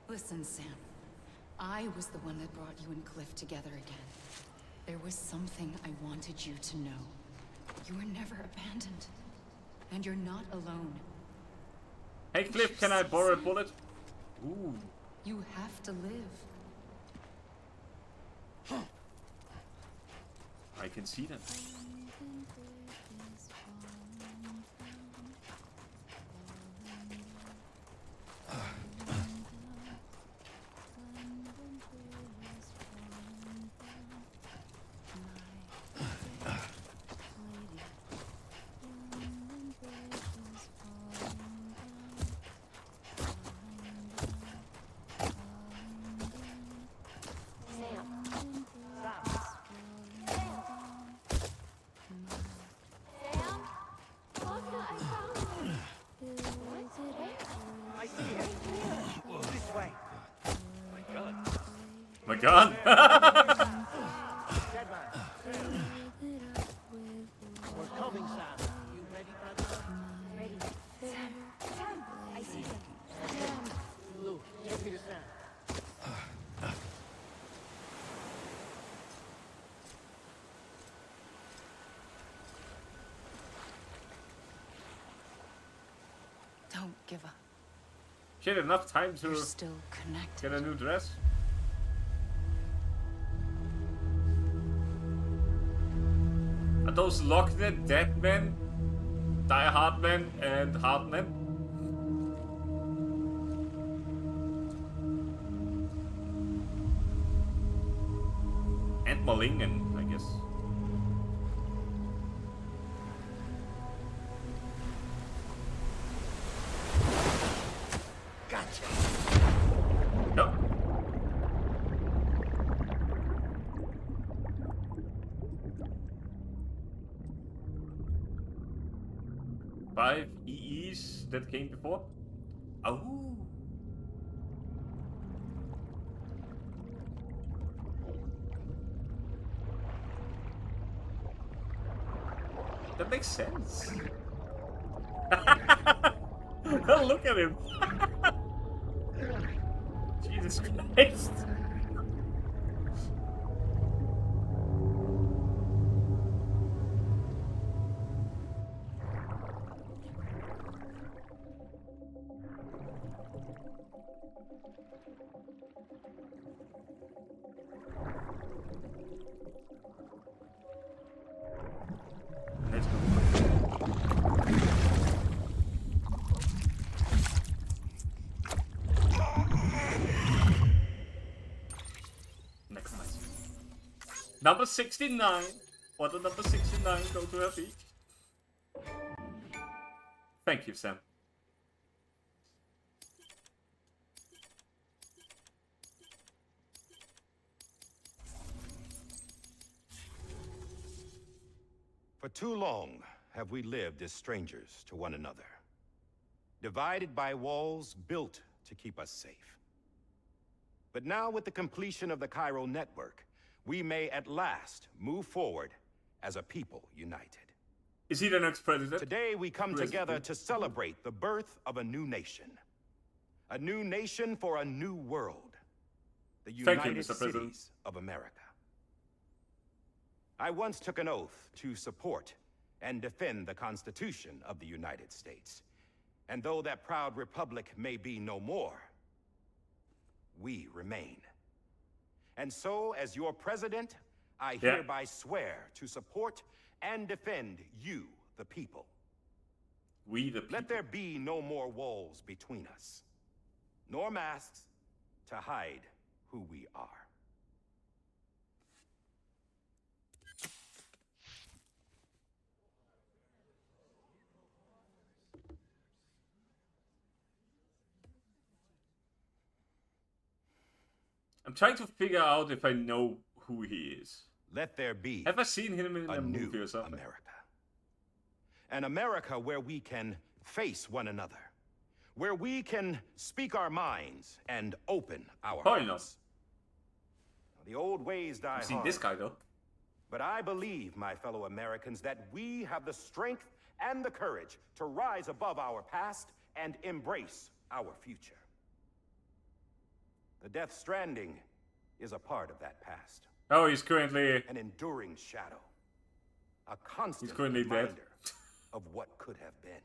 Listen, Sam. I was the one that brought you and Cliff together again. There was something I wanted you to know. You were never abandoned. And you're not alone. Hey Cliff, can I borrow a bullet? Ooh. You have to live. I can see them. I see him. This way. My gun! Dead man. We're coming, Sam. You ready, brother? Ready. Sam, I see them. Lou, take me to Sam. Don't give up. She had enough time to You're still connected. get a new dress. Are those Locknet dead men? Die Hard men and Hard men? And Malingen, I guess. Gotcha. Yep. Five EEs that came before. Oh. That makes sense. Look at him. Jesus Christ. Let's go. Next. Number 69. What did number 69 go to her feet? Thank you, Sam. For too long have we lived as strangers to one another, divided by walls built to keep us safe. But now, with the completion of the Chiral network, we may at last move forward as a people united. Is he the next president? Today we come together to celebrate the birth of a new nation. A new nation for a new world. The United Cities of America. I once took an oath to support and defend the Constitution of the United States. And though that proud republic may be no more, we remain. And so, as your president, I hereby swear to support and defend you, the people. We the people. Let there be no more walls between us, nor masks to hide who we are. I'm trying to figure out if I know who he is. Let there be. Have I seen him in a new movie or something? America. An America where we can face one another. Where we can speak our minds and open our hearts. The old ways die hard. I've seen this guy though. But I believe, my fellow Americans, that we have the strength and the courage to rise above our past and embrace our future. The Death Stranding is a part of that past. Oh, he's currently... An enduring shadow. A constant He's currently reminder dead. of what could have been.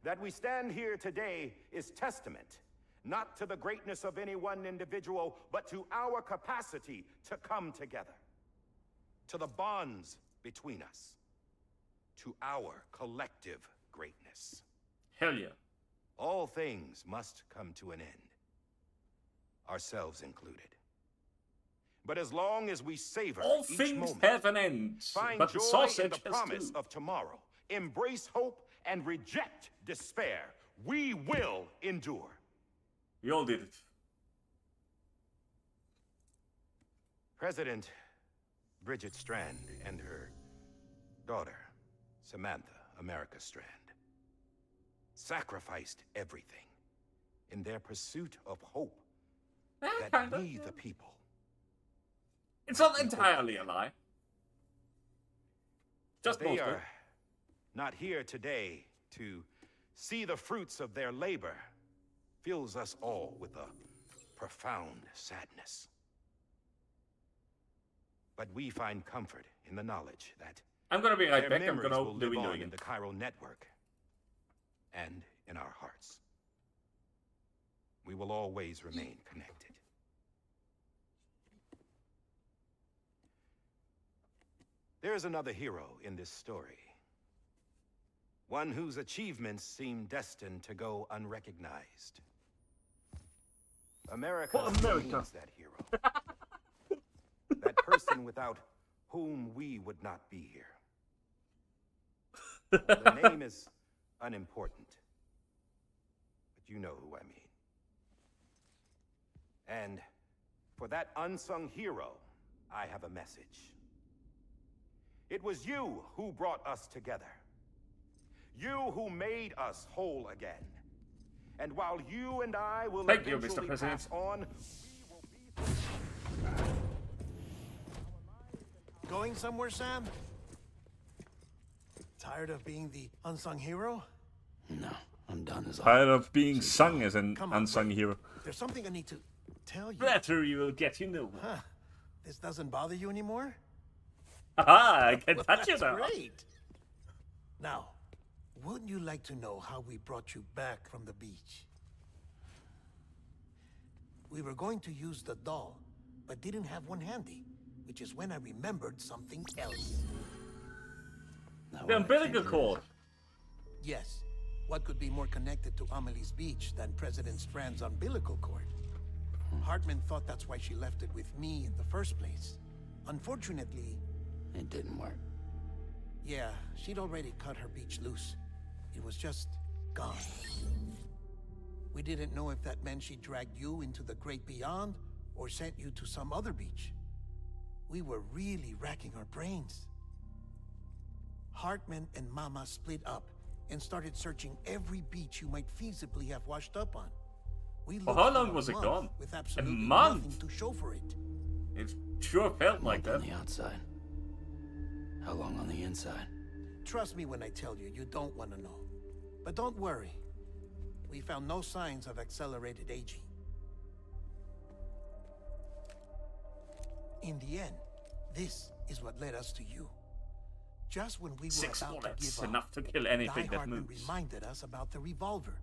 That we stand here today is testament, not to the greatness of any one individual, but to our capacity to come together. To the bonds between us. To our collective greatness. Hell yeah. All things must come to an end. Ourselves included. But as long as we savor all each things moment, have an end, find but joy the sausage in the has promise too. of tomorrow, embrace hope, and reject despair, we will endure. We all did it. President Bridget Strand and her daughter, Samantha America Strand, sacrificed everything in their pursuit of hope that we, the people... It's not entirely a lie. Just they most of it. are not here today to see the fruits of their labor fills us all with a profound sadness. But we find comfort in the knowledge that I'm gonna be right their back. I'm memories gonna will open the live window on again. in the chiral network and in our hearts. We will always remain connected. There's another hero in this story. One whose achievements seem destined to go unrecognized. America needs that hero. That person without whom we would not be here. The name is unimportant, but you know who I mean. And for that unsung hero, I have a message. It was you who brought us together. You who made us whole again. And while you and I will Thank you, eventually Mr. President. pass on, Going somewhere, Sam? Tired of being the unsung hero? No, I'm done as Tired of being sung as an Come on, unsung wait. hero. There's something I need to tell you. Flattery will get you nowhere. Huh. This doesn't bother you anymore? Aha, I can Well, touch you that's now. great. Now, wouldn't you like to know how we brought you back from the beach? We were going to use the doll, but didn't have one handy, which is when I remembered something else. The umbilical cord. Yes. What could be more connected to Amelie's beach than President Strand's umbilical cord? Hartman thought that's why she left it with me in the first place. Unfortunately... It didn't work. Yeah, she'd already cut her beach loose. It was just gone. We didn't know if that meant she dragged you into the great beyond or sent you to some other beach. We were really racking our brains. Hartman and Mama split up and started searching every beach you might feasibly have washed up on. We For looked how for long a was it month gone? with A absolutely month? nothing to show for it. It sure felt like that. On the outside. How long on the inside? Trust me when I tell you, you don't want to know. But don't worry. We found no signs of accelerated aging. In the end, this is what led us to you. Just when we were 6 about to bullets, give up, enough to kill anything Die that Hardman moves. reminded us about the revolver.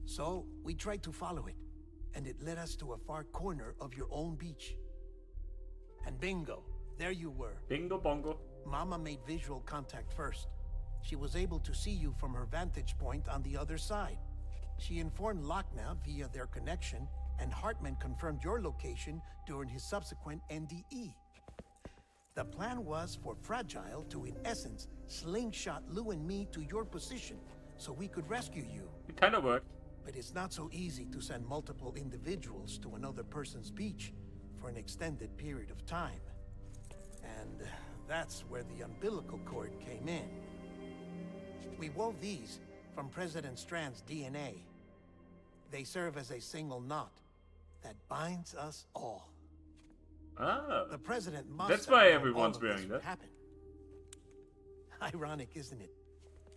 So we tried to follow it, and it led us to a far corner of your own beach. And bingo, there you were. Bingo bongo. Mama made visual contact first. She was able to see you from her vantage point on the other side. She informed Lochna via their connection, and Hartman confirmed your location during his subsequent NDE. The plan was for Fragile to, in essence, slingshot Lou and me to your position so we could rescue you. It kind of worked. But it's not so easy to send multiple individuals to another person's beach for an extended period of time. And that's where the umbilical cord came in. We wove these from President Strand's DNA. They serve as a single knot that binds us all. Ah, The president must that's have why known everyone's all of this wearing would that. happen. Ironic, isn't it?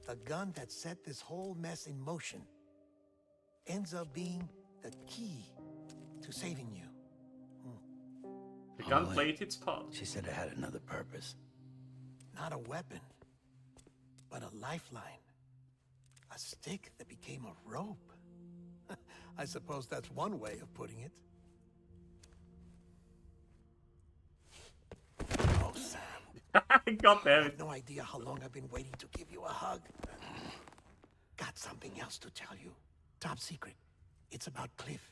The gun that set this whole mess in motion ends up being the key to saving you. The gun Oh, wait. played its part. She said it had another purpose. Not a weapon, but a lifeline. A stick that became a rope. I suppose that's one way of putting it. Oh, Sam. God I damn have it. no idea how long I've been waiting to give you a hug. Got something else to tell you. Top secret. It's about Cliff.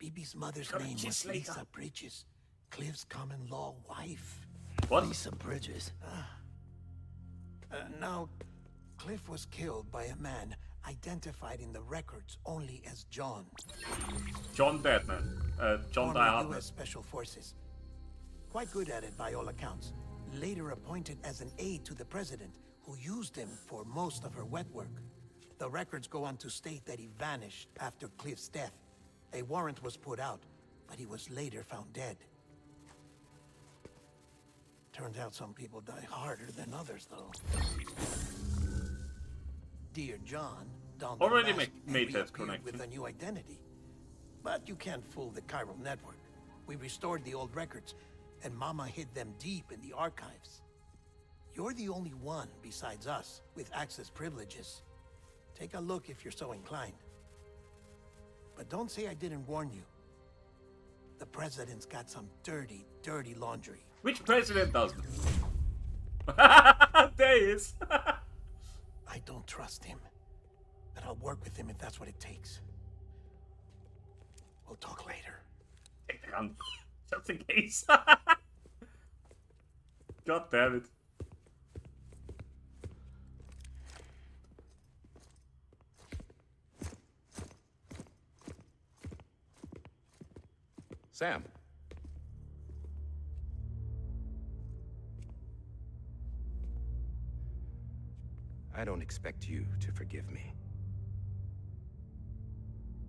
BB's mother's Come name kiss was later. Lisa Bridges, Cliff's common-law wife. What? Lisa Bridges. Now, Cliff was killed by a man identified in the records only as John. John Batman. John Die Former Hardman. U.S. Special Forces. Quite good at it by all accounts. Later appointed as an aide to the president, who used him for most of her wet work. The records go on to state that he vanished after Cliff's death. A warrant was put out, but he was later found dead. Turns out some people die harder than others, though. Dear John, donned the Already mask and made that reappeared connection. with a new identity. But you can't fool the chiral network. We restored the old records, and Mama hid them deep in the archives. You're the only one besides us with access privileges. Take a look if you're so inclined. But don't say I didn't warn you. The president's got some dirty, dirty laundry. Which president doesn't? There he is. I don't trust him. But I'll work with him if that's what it takes. We'll talk later. Take the gun. Just in case. God damn it. Sam. I don't expect you to forgive me.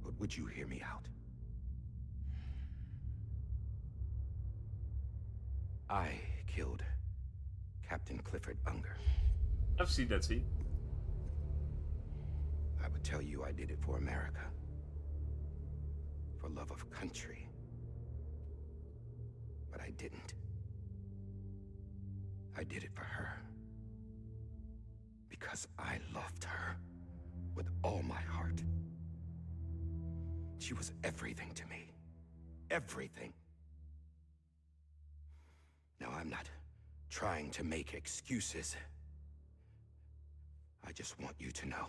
But would you hear me out? I killed Captain Clifford Unger. I've seen that scene. I would tell you I did it for America. For love of country. But I didn't. I did it for her. Because I loved her with all my heart. She was everything to me. Everything. Now, I'm not trying to make excuses. I just want you to know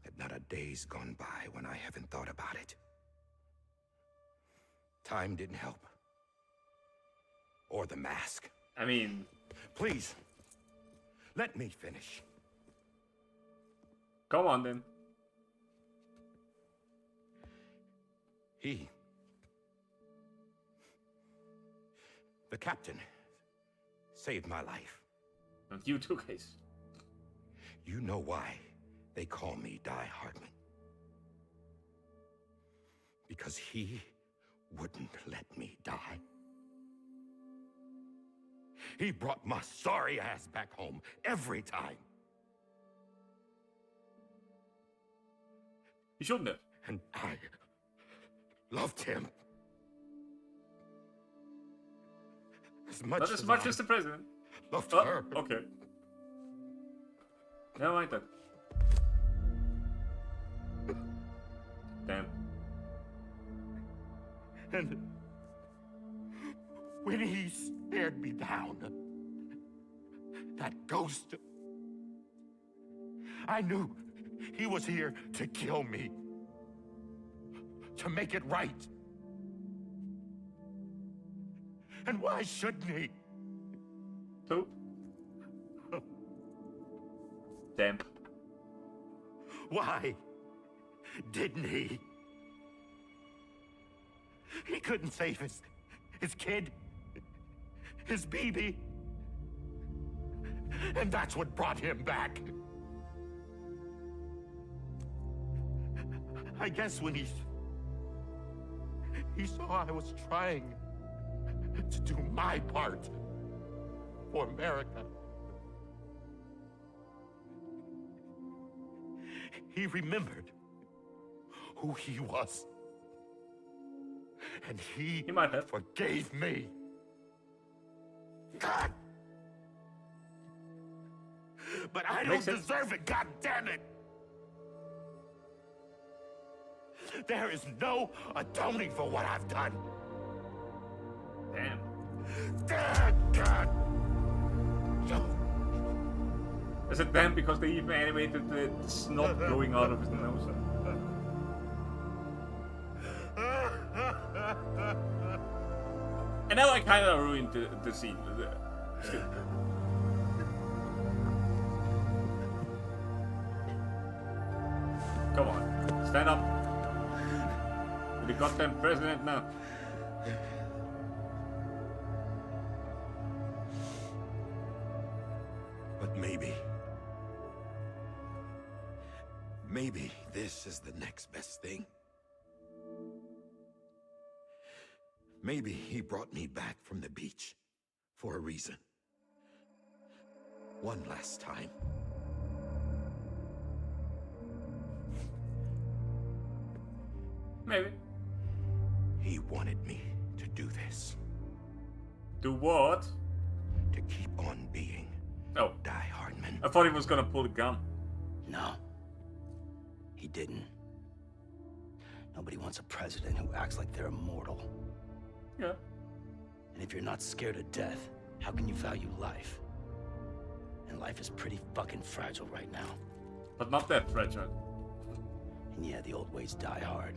that not a day's gone by when I haven't thought about it. Time didn't help. Or the mask. I mean... Please, let me finish. Come on, then. The captain, saved my life. And you too, Case. You know why they call me Die Hardman? Because he wouldn't let me die. He brought my sorry ass back home every time. You shouldn't have. And I loved him. Not as much as the president. Loved Oh, her. okay. Never mind that. Damn. And when he stared me down, that ghost, I knew he was here to kill me, to make it right. And why shouldn't he? Who? Damn. Why didn't he? He couldn't save his kid, his baby. And that's what brought him back. I guess when he saw I was trying to do my part for America, he remembered who he was. And he might have. forgave me. God! But I don't deserve it, God damn it! There is no atoning for what I've done. Damn. God! Is it damn because they even animated the snot going out of his nose? And now I kind of ruined the scene. Come on, stand up. The goddamn president now. But maybe this is the next best thing. Maybe he brought me back from the beach for a reason. One last time. Maybe. He wanted me to do this. Do what? To keep on being Oh. Die Hardman. I thought he was gonna pull the gun. No. He didn't. Nobody wants a president who acts like they're immortal. Yeah. And if you're not scared of death, how can you value life? And life is pretty fucking fragile right now. But not that fragile. And yeah, the old ways die hard.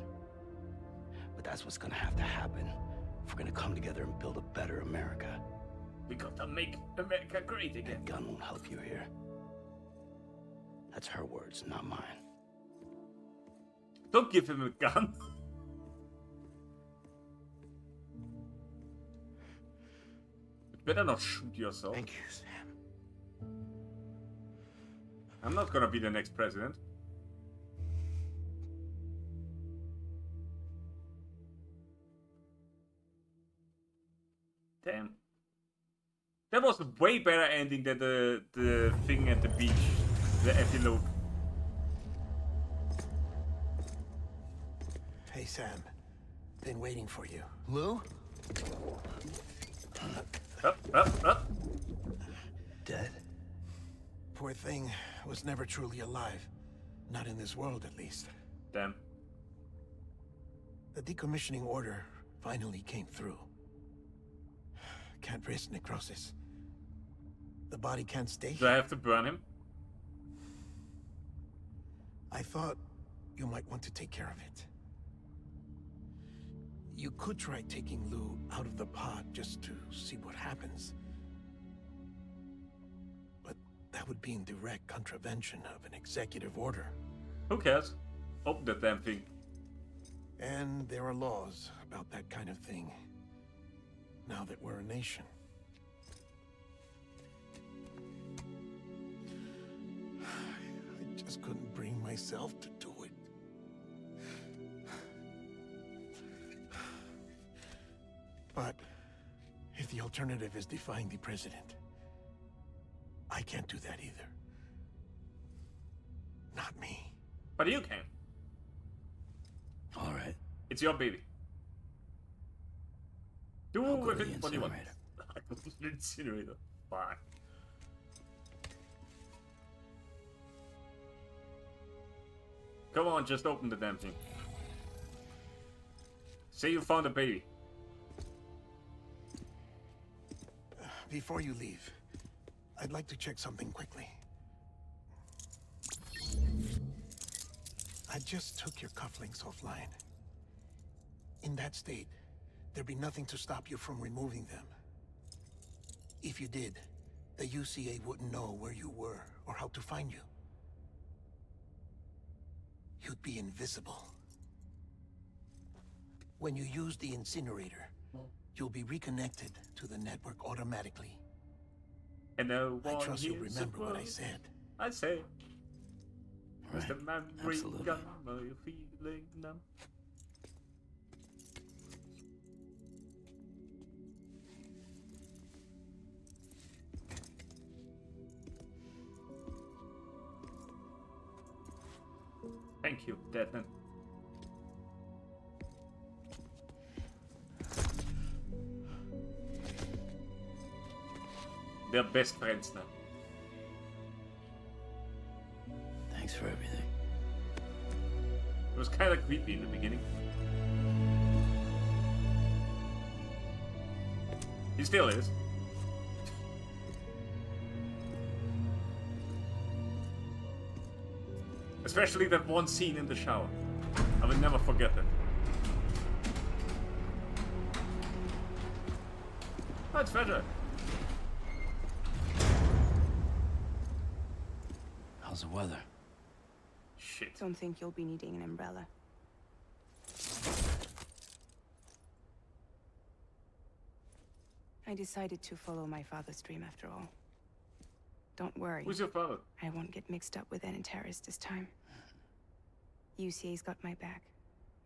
But that's what's gonna have to happen if we're gonna come together and build a better America. We gotta make America great again. That gun won't help you here. That's her words, not mine. Don't give him a gun. You better not shoot yourself. Thank you, Sam. I'm not gonna be the next president. Damn. That was a way better ending than the thing at the beach. The epilogue. Hey, Sam. Been waiting for you. Lou? Up. Dead? Poor thing was never truly alive. Not in this world, at least. Damn. The decommissioning order finally came through. Can't risk necrosis. The body can't stay Do I have to burn him? I thought you might want to take care of it. You could try taking Lou out of the pod just to see what happens. But that would be in direct contravention of an executive order. Who cares? Open that damn thing. And there are laws about that kind of thing. Now that we're a nation. I just couldn't bring myself to do it. But if the alternative is defying the president, I can't do that either. Not me. But you can. Alright. It's your baby. Do I'll go with to it the what you want. incinerator. Incinerator. Fuck. Come on, just open the damn thing. Say you found a baby. Before you leave, I'd like to check something quickly. I just took your cufflinks offline. In that state, there'd be nothing to stop you from removing them. If you did, the UCA wouldn't know where you were or how to find you. You'd be invisible. When you use the incinerator, you'll be reconnected to the network automatically. And no one I trust you'll hears remember a what I word said. I say. Right. The memory Absolutely. gun, are you feeling numb? Thank you, Deadman. They're best friends now. Thanks for everything. It was kind of creepy in the beginning. He still is. Especially that one scene in the shower. I will never forget that. Oh, it's Frederick. How's the weather? Shit. Don't think you'll be needing an umbrella. I decided to follow my father's dream after all. Don't worry. Who's your father? I won't get mixed up with any terrorists this time. UCA's got my back.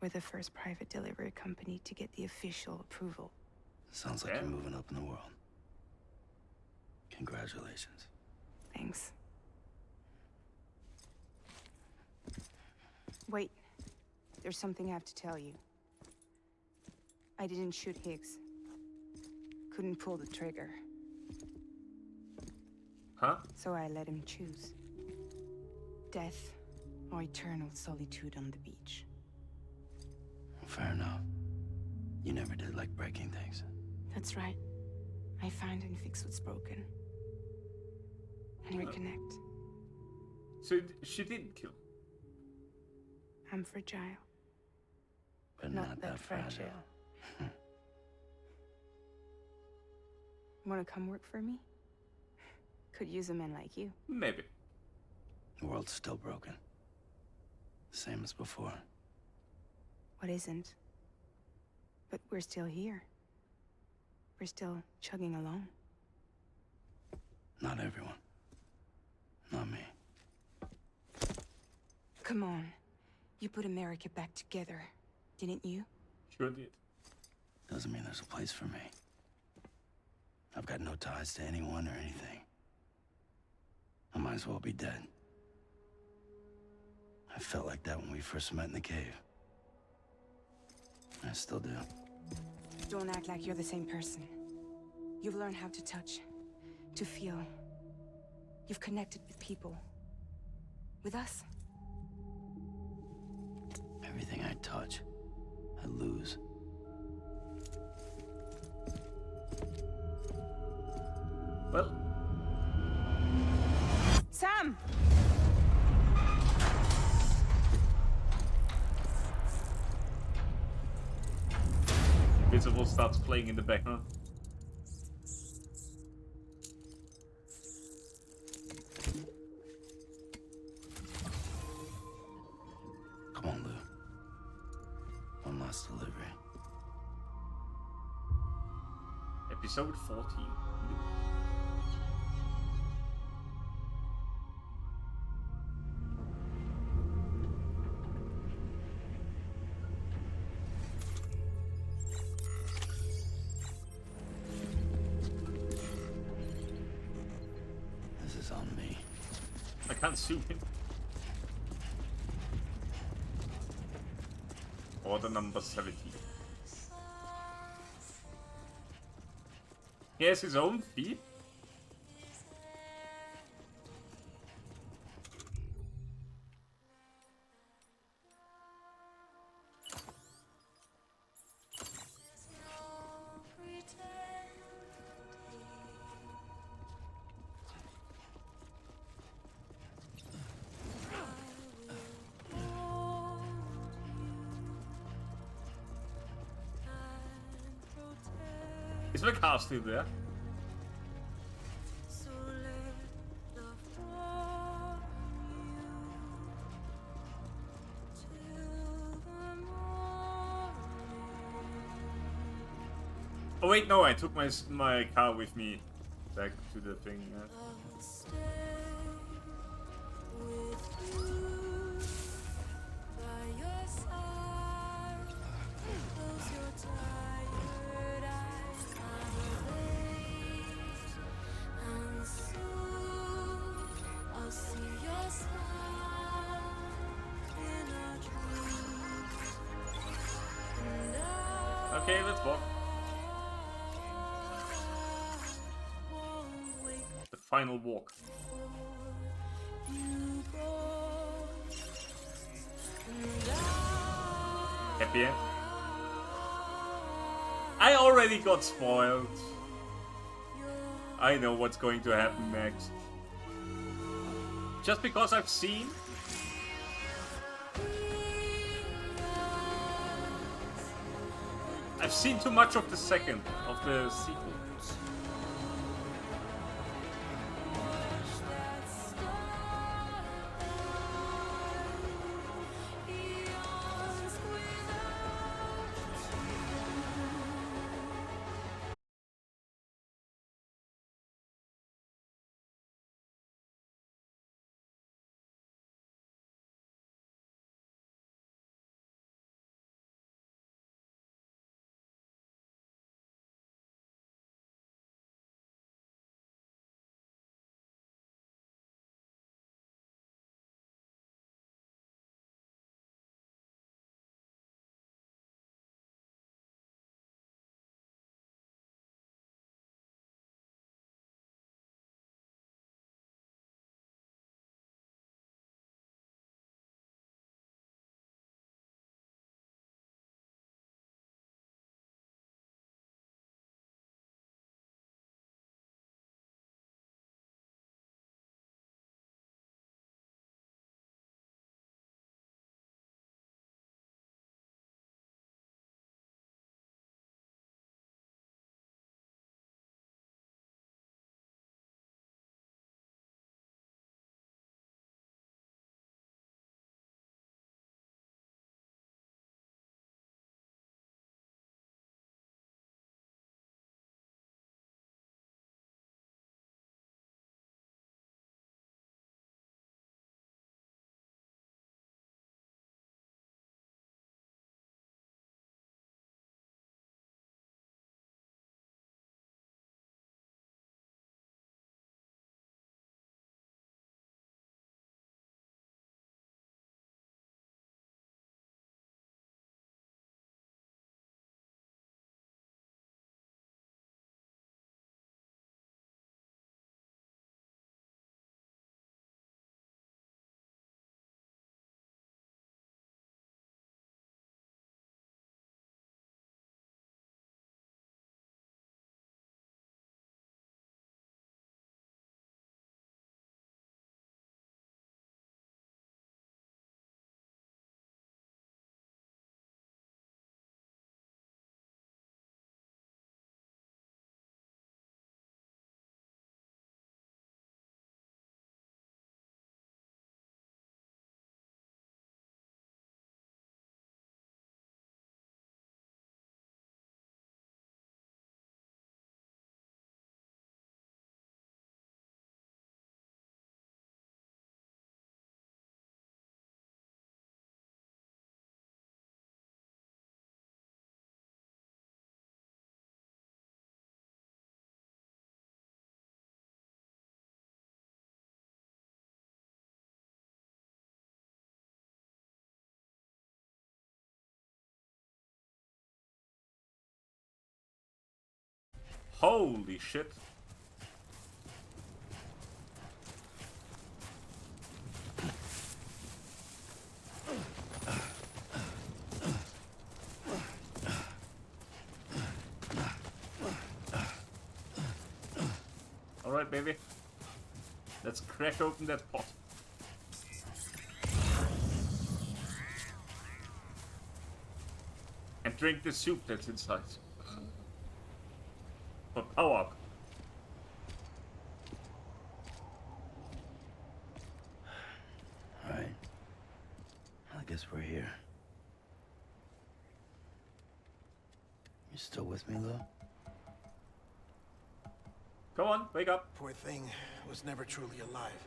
We're the first private delivery company to get the official approval. Sounds like you're moving up in the world. Congratulations. Thanks. Wait. There's something I have to tell you. I didn't shoot Higgs. Couldn't pull the trigger. Huh? So I let him choose. Death or eternal solitude on the beach. Fair enough. You never did like breaking things. That's right. I find and fix what's broken. And reconnect. So she didn't kill. I'm fragile. But not that fragile. Wanna come work for me? Could use a man like you. Maybe. The world's still broken. Same as before. What isn't? But we're still here. We're still chugging along. Not everyone. Not me. Come on. You put America back together, didn't you? Sure did. Doesn't mean there's a place for me. I've got no ties to anyone or anything. I might as well be dead. I felt like that when we first met in the cave. I still do. Don't act like you're the same person. You've learned how to touch, to feel. You've connected with people. With us. Everything I touch, I lose. Well. Sam! Visible starts playing in the background. Come on, Lou. One last delivery. Episode 14. This is on me. I can't sue him. Order number 17. He has his own feet? Is my car still there? Oh wait, no, I took my car with me back to the thing. Okay, let's walk. The final walk. Happy end. I already got spoiled. I know what's going to happen next. Just because I've seen. I've seen too much of the second, of the sequel. Holy shit. Alright, baby. Let's crack open that pot. And drink the soup that's inside. For power up. Alright. I guess we're here. You still with me, Lou? Come on, wake up. Poor thing was never truly alive.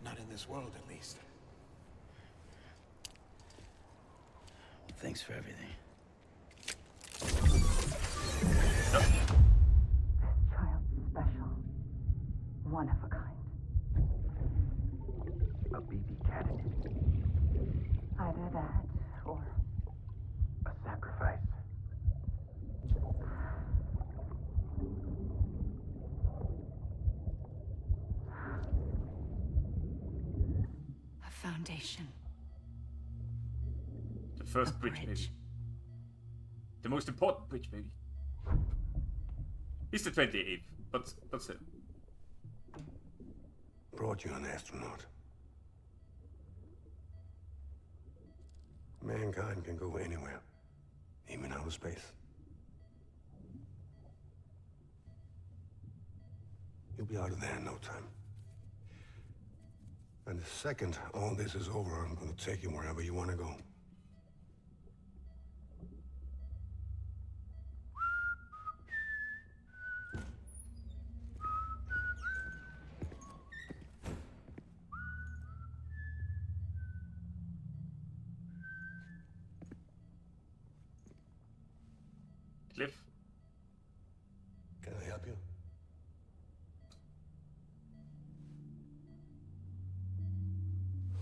Not in this world, at least. Well, thanks for everything. This child's special. One of a kind. A BB candidate. Either that, or A sacrifice. a foundation. The first bridge, maybe. The most important bridge, maybe. He's the 28th, but still. Brought you an astronaut. Mankind can go anywhere, even outer space. You'll be out of there in no time. And the second all this is over, I'm gonna take you wherever you want to go. Cliff. Can I help you?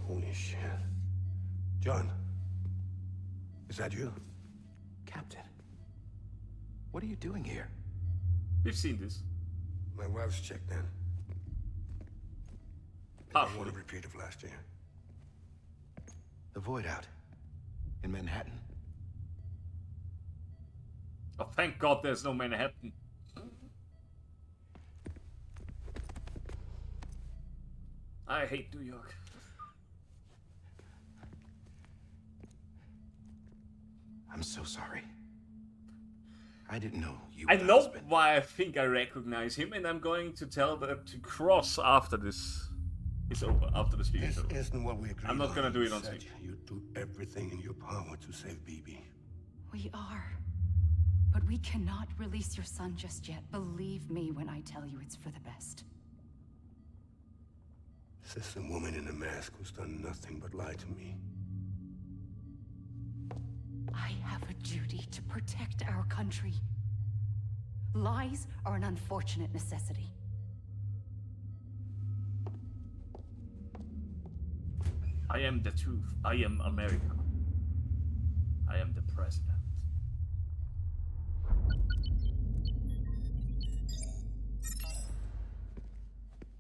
Holy shit. John. Is that you? Captain, what are you doing here? We've seen this. My wife's checked in. I don't want a repeat of last year. The Void Out. In Manhattan. Oh, thank God there's no Manhattan. I hate New York. I'm so sorry. I didn't know you I were the know husband. why I think I recognize him, and I'm going to tell them to cross after this is over, after the speech is over. Isn't what we agreed I'm not gonna on. do it You on said speech. you'd do everything in your power to save BB. We are. But we cannot release your son just yet. Believe me when I tell you it's for the best. This is a woman in a mask who's done nothing but lie to me. I have a duty to protect our country. Lies are an unfortunate necessity. I am the truth. I am America. I am the president.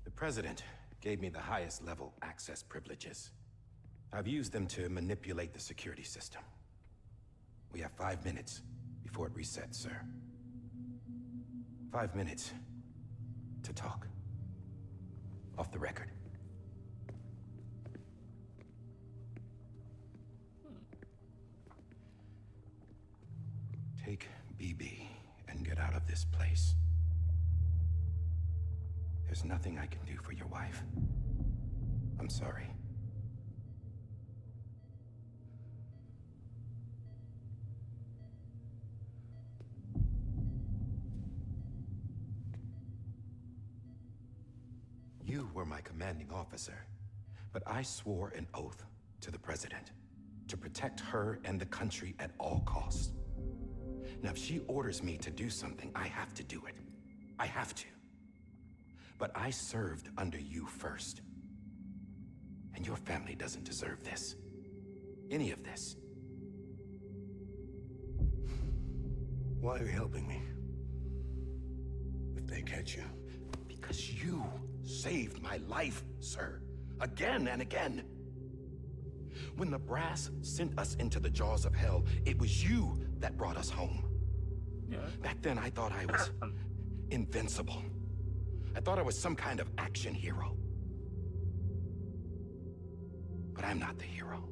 The president gave me the highest level access privileges. I've used them to manipulate the security system. We have 5 minutes before it resets, sir. 5 minutes to talk. Off the record. Take BB and get out of this place. There's nothing I can do for your wife. I'm sorry. You were my commanding officer, but I swore an oath to the president to protect her and the country at all costs. Now, if she orders me to do something, I have to do it. I have to. But I served under you first. And your family doesn't deserve this. Any of this. Why are you helping me? they catch you? Because you saved my life, sir. Again and again. When the brass sent us into the jaws of hell, it was you that brought us home. Yeah. Back then, I thought I was invincible. I thought I was some kind of action hero. But I'm not the hero.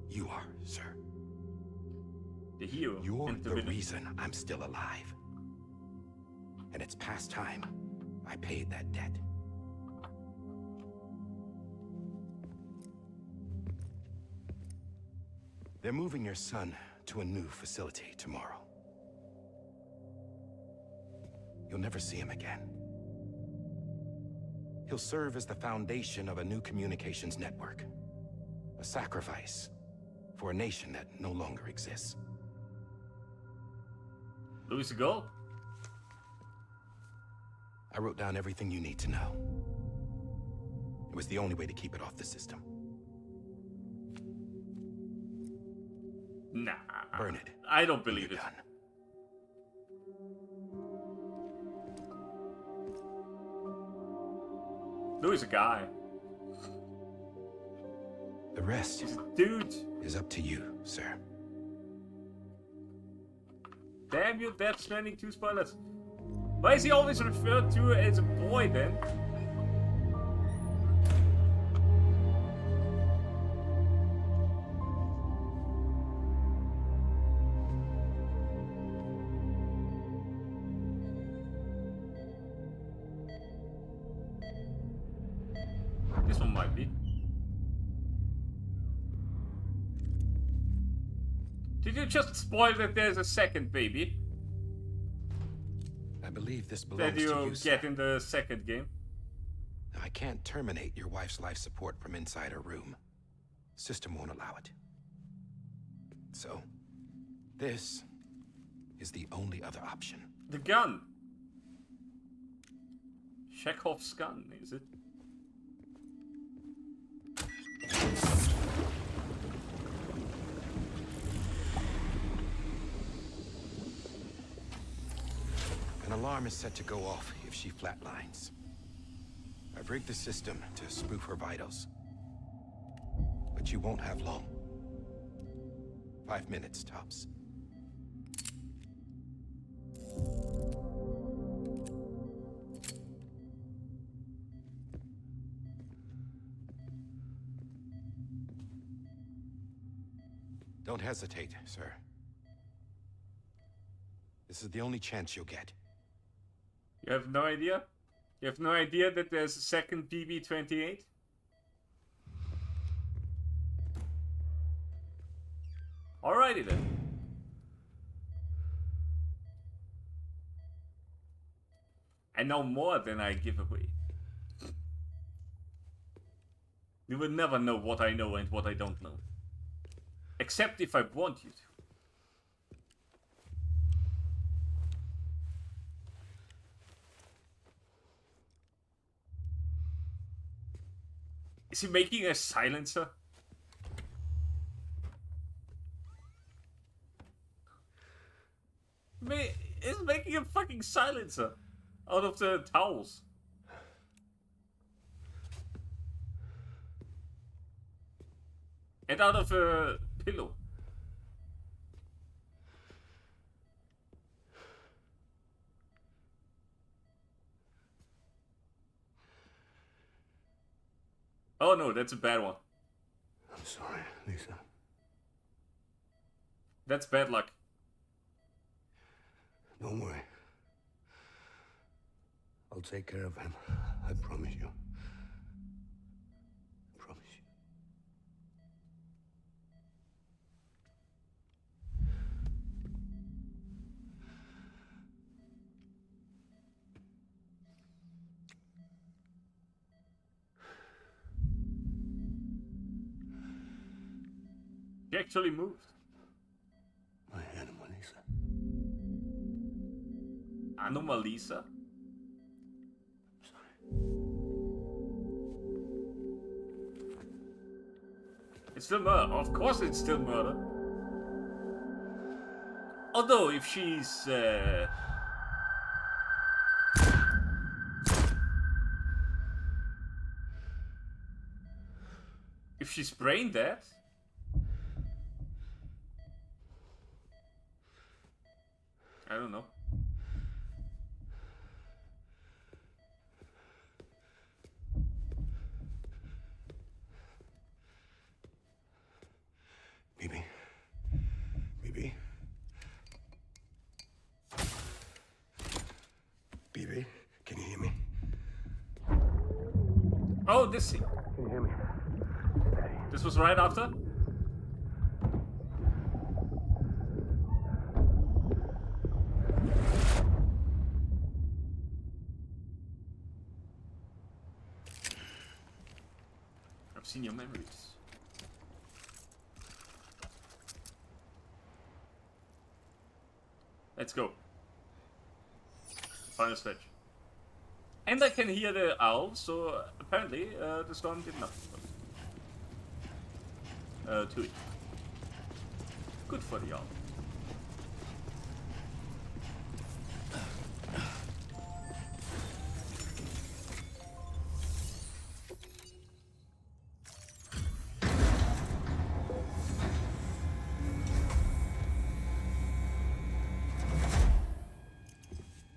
You are, sir. The hero. You're and the villain. reason I'm still alive. And it's past time I paid that debt. They're moving your son to a new facility tomorrow. You'll never see him again. He'll serve as the foundation of a new communications network. A sacrifice for a nation that no longer exists. Louis go. I wrote down everything you need to know. It was the only way to keep it off the system. Nah. Burn it. I don't believe it. Done. Louis a guy. The rest He's a dude. is up to you, sir. Damn you, Death Stranding 2 spoilers. Why is he always referred to as a boy then? This one might be. Did you just spoil that there's a second baby I believe this that belongs to you you, sir. get in the second game? Now, I can't terminate your wife's life support from inside her room. System won't allow it. So, this is the only other option. The gun. Chekhov's gun, is it? An alarm is set to go off if she flatlines. I've rigged the system to spoof her vitals. But you won't have long. 5 minutes, tops. Don't hesitate, sir. This is the only chance you'll get. You have no idea? You have no idea that there's a second BB-28? Alrighty then. I know more than I give away. You will never know what I know and what I don't know. Except if I want you to. Is he making a silencer? He's making a fucking silencer out of the towels. And out of a pillow. Oh no, that's a bad one. I'm sorry, Lisa. That's bad luck. Don't worry. I'll take care of him. I promise you. I promise you. He actually moved. My Anomalisa. Anomalisa? It's still murder. Of course it's still murder. Although, if she's If she's brain dead. I don't know. BB. BB. BB, can you hear me? Oh, this scene. Can you hear me? This was right after? I've seen your memories. Let's go. Final stretch. And I can hear the owl, so apparently the storm did nothing to it. Good for the owl.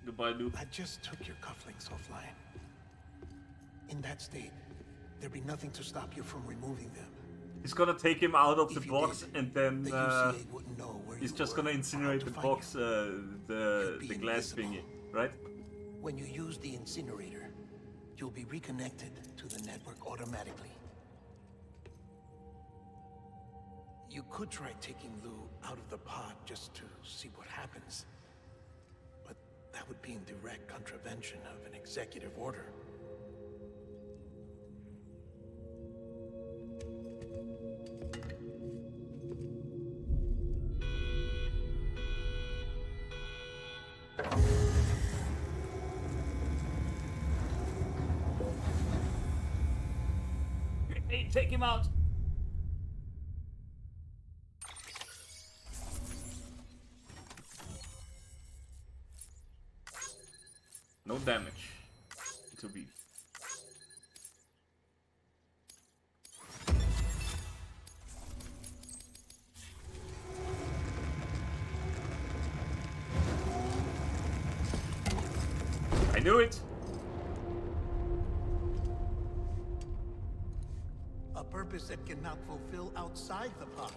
Goodbye, Luke. I just took your cufflinks offline. In that state, there'd be nothing to stop you from removing them. He's gonna take him out of the If you box did, and then the UCA wouldn't know where he's you just were gonna or how incinerate to the find box, you. the glass invisible. thingy, right? When you use the incinerator, you'll be reconnected to the network automatically. You could try taking Lou out of the pod just to see what happens. But that would be in direct contravention of an executive order. Hey, take him out! No damage to be. I knew it! A purpose that cannot fulfill outside the pod.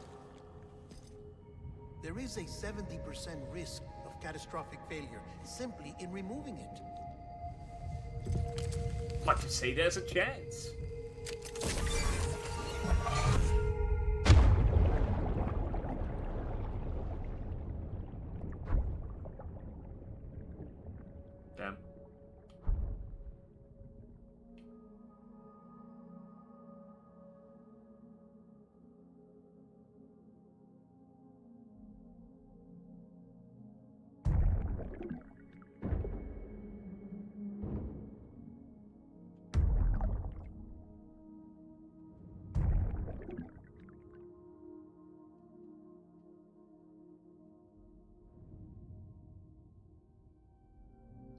There is a 70% risk of catastrophic failure simply in removing it. But you say there's a chance. Damn.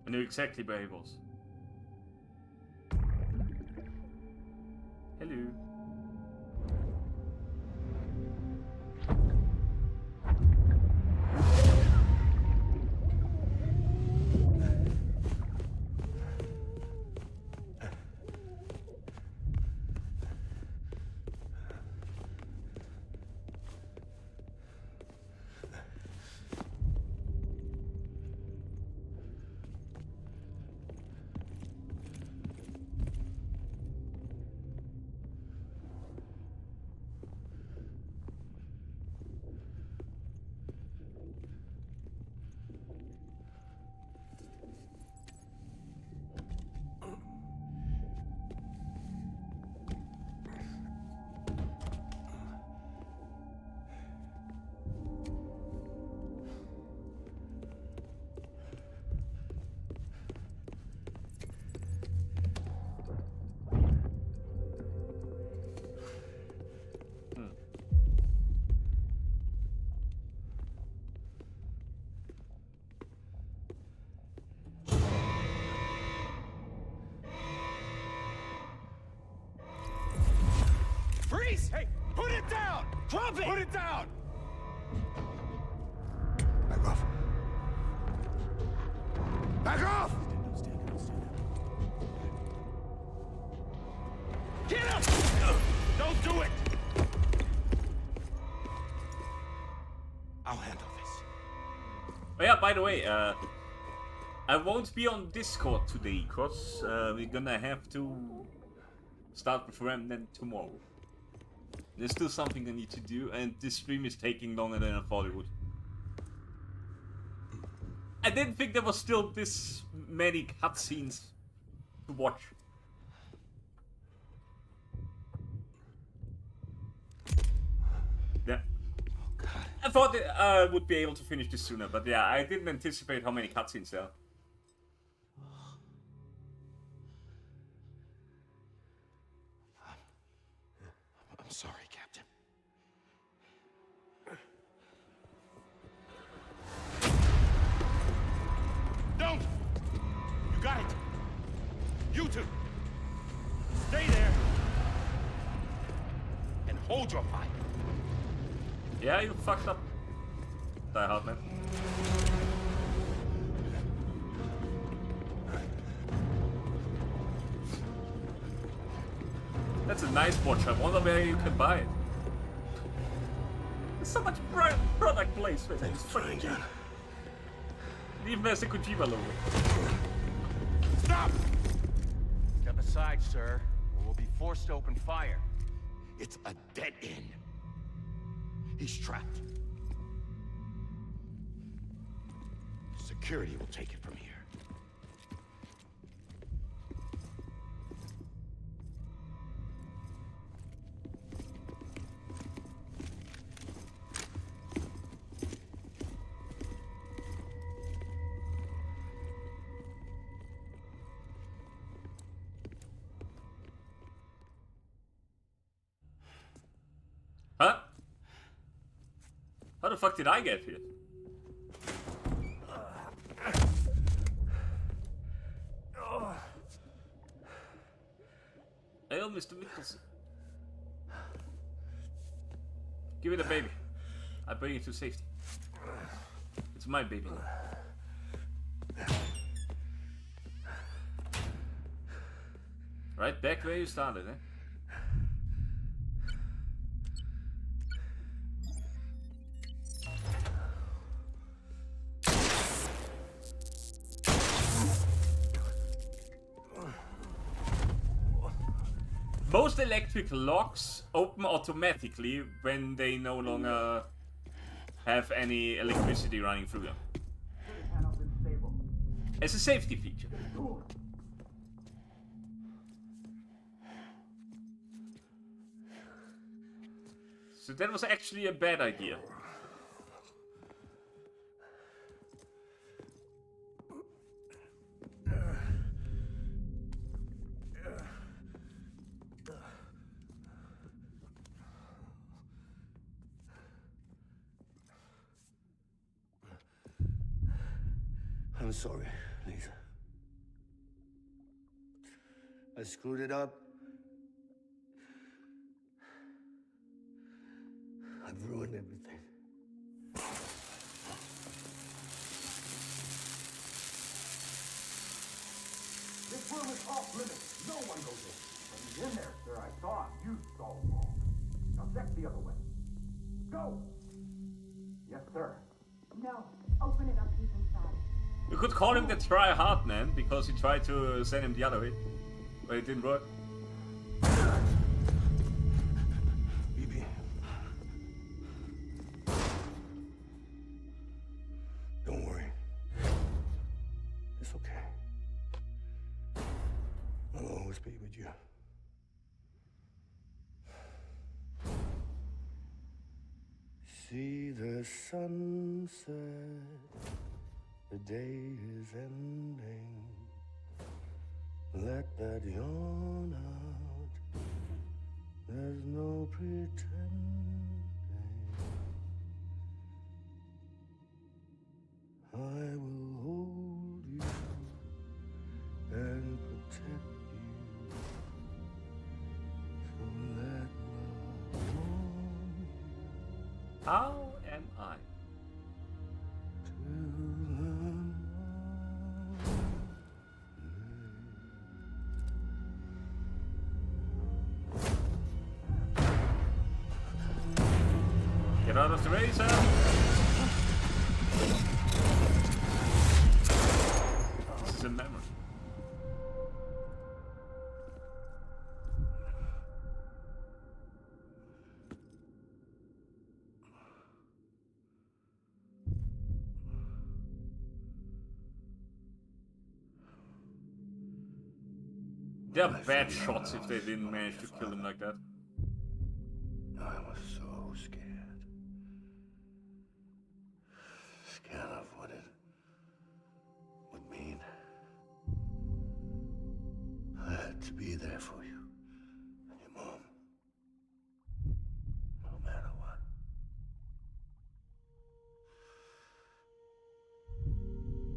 I knew exactly where he was. Hello. Drop it! Put it down! Back off. Back off! Get him! Don't do it! I'll handle this. Oh yeah, by the way, I won't be on Discord today, cause we're gonna have to start with Remnant tomorrow. There's still something I need to do, and this stream is taking longer than I thought it would. I didn't think there was still this many cutscenes to watch. Yeah. Oh, God. I thought that I would be able to finish this sooner, but yeah, I didn't anticipate how many cutscenes there are. I'm sorry, Captain. Don't! You got it! You two! Stay there! And hold your fire. Yeah, you fucked up. Die Hard, man. That's a nice watch. I wonder where you can buy it. There's so much product placement. It's fucking cheap. Even there's a Kojima logo. Stop! Step aside, sir, or we'll be forced to open fire. It's a dead end. He's trapped. Security will take it from here. Huh? How the fuck did I get here? Hail, Mr. Nicholson. Give me the baby. I bring it to safety. It's my baby now. Right back where you started, eh? Most electric locks open automatically when they no longer have any electricity running through them. It's a safety feature. So that was actually a bad idea. I'm sorry, Lisa. I screwed it up. I've ruined everything. This room is off limits. No one goes in. But he's in there, sir. I saw him. You saw him all. Now check the other way. Go! Yes, sir. No. Open it up. He's inside. You could call him the try-hard man, because he tried to send him the other way, but it didn't work. BB. Don't worry. It's okay. I'll always be with you. See the sunset. The day is ending. Let that yawn out. There's no pretending. I will hold you and protect you. So let love warm you. How am I? Get out of the way, Sam! This is a memory. They're bad shots if they didn't manage to kill him like that. I was so scared. Scared of what it would mean. I had to be there for you and your mom. No matter what.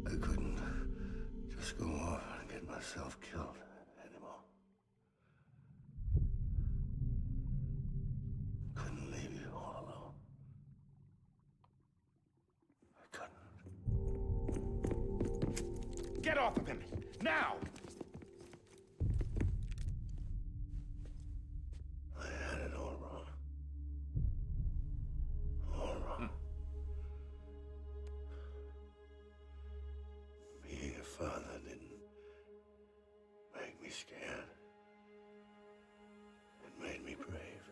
I couldn't just go off and get myself killed anymore. Couldn't leave you all alone. I couldn't. Get off of him! Now! I had it all wrong. All wrong. Being a father didn't make me scared. It made me brave.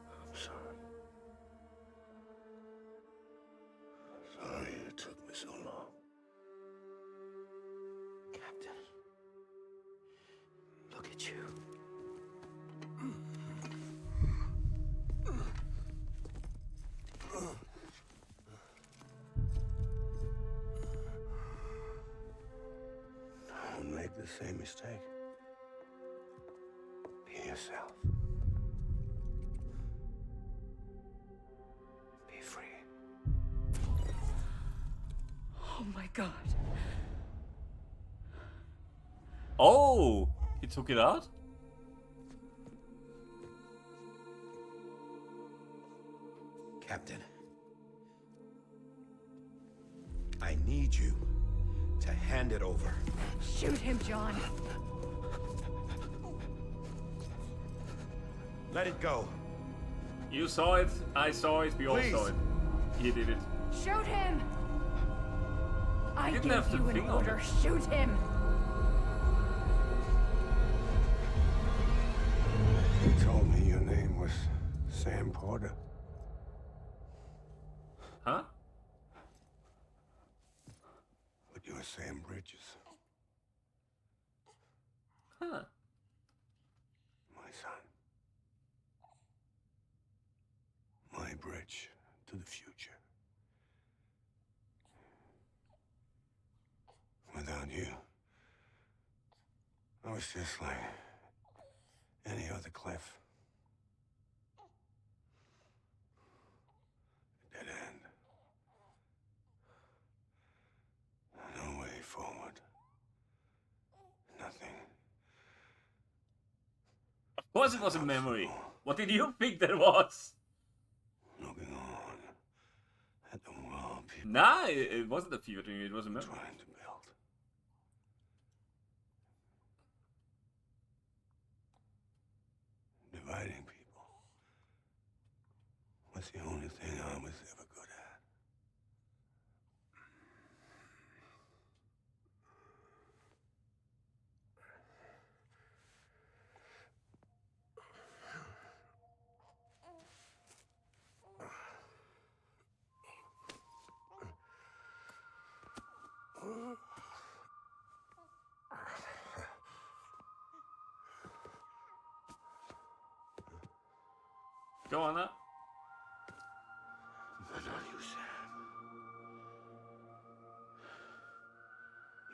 I'm sorry. Sorry it took me so long. Captain, look at you. Don't make the same mistake. Be yourself. Be free. Oh my god. Oh! He took it out? Captain, I need you to hand it over. Shoot him, John. Let it go. You saw it, I saw it, we all Please. saw it. He did it. Shoot him! I didn't gave have to you an think of order. it. Shoot him! You told me your name was Sam Porter. Huh? But you're Sam Bridges. Huh. My son. My bridge to the future. Without you, I was just like any other Cliff. Dead end. No way forward. Nothing. Of course it was a memory. What did you think that was? Looking on at the world people Nah, it wasn't a fever dream, it was a memory. trying to build. Dividing people was the only thing I was ever good at. Go on now. But not you, Sam.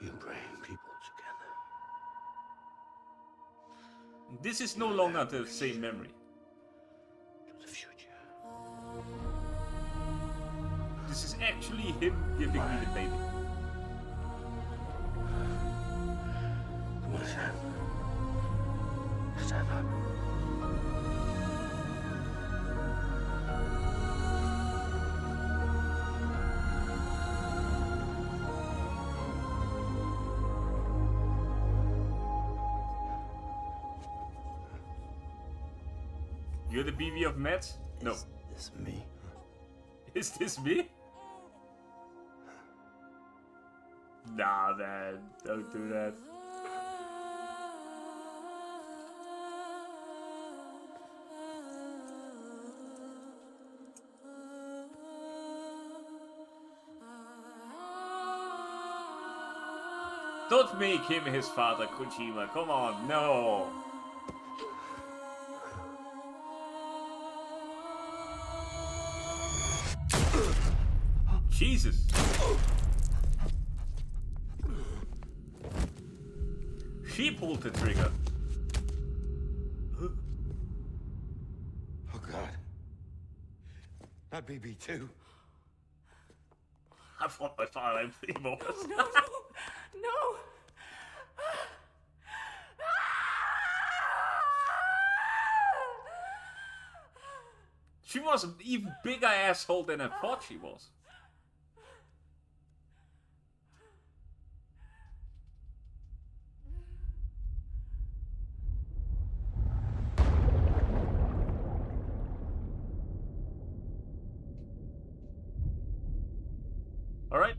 You bring people together. This is no longer the same memory. To the future. This is actually him giving me the baby. Come on, Sam. Stand up. You're the BB of Matt? No. Is this me? Is this me? Nah, man. Don't do that. Don't make him his father, Kojima. Come on, no. Jesus. She pulled the trigger. Oh God. Not BB2. I thought my father and three more. No, no, no. She was an even bigger asshole than I thought she was. Alright.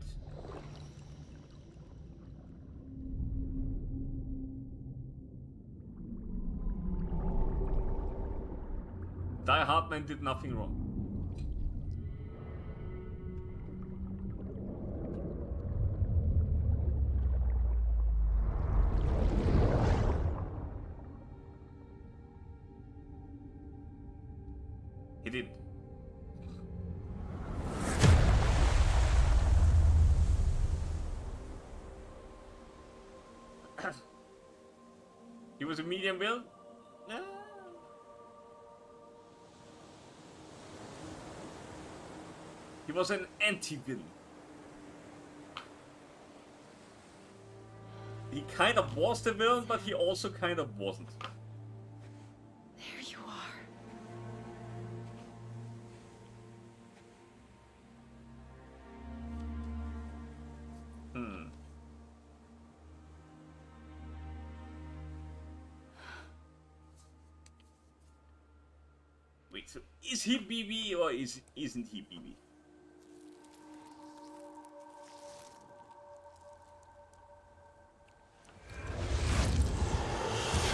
Die Hardman did nothing wrong. He did. He was a medium build? He was an anti-villain. He kind of was the villain, but he also kind of wasn't. There you are. Wait, so is he BB or isn't he BB?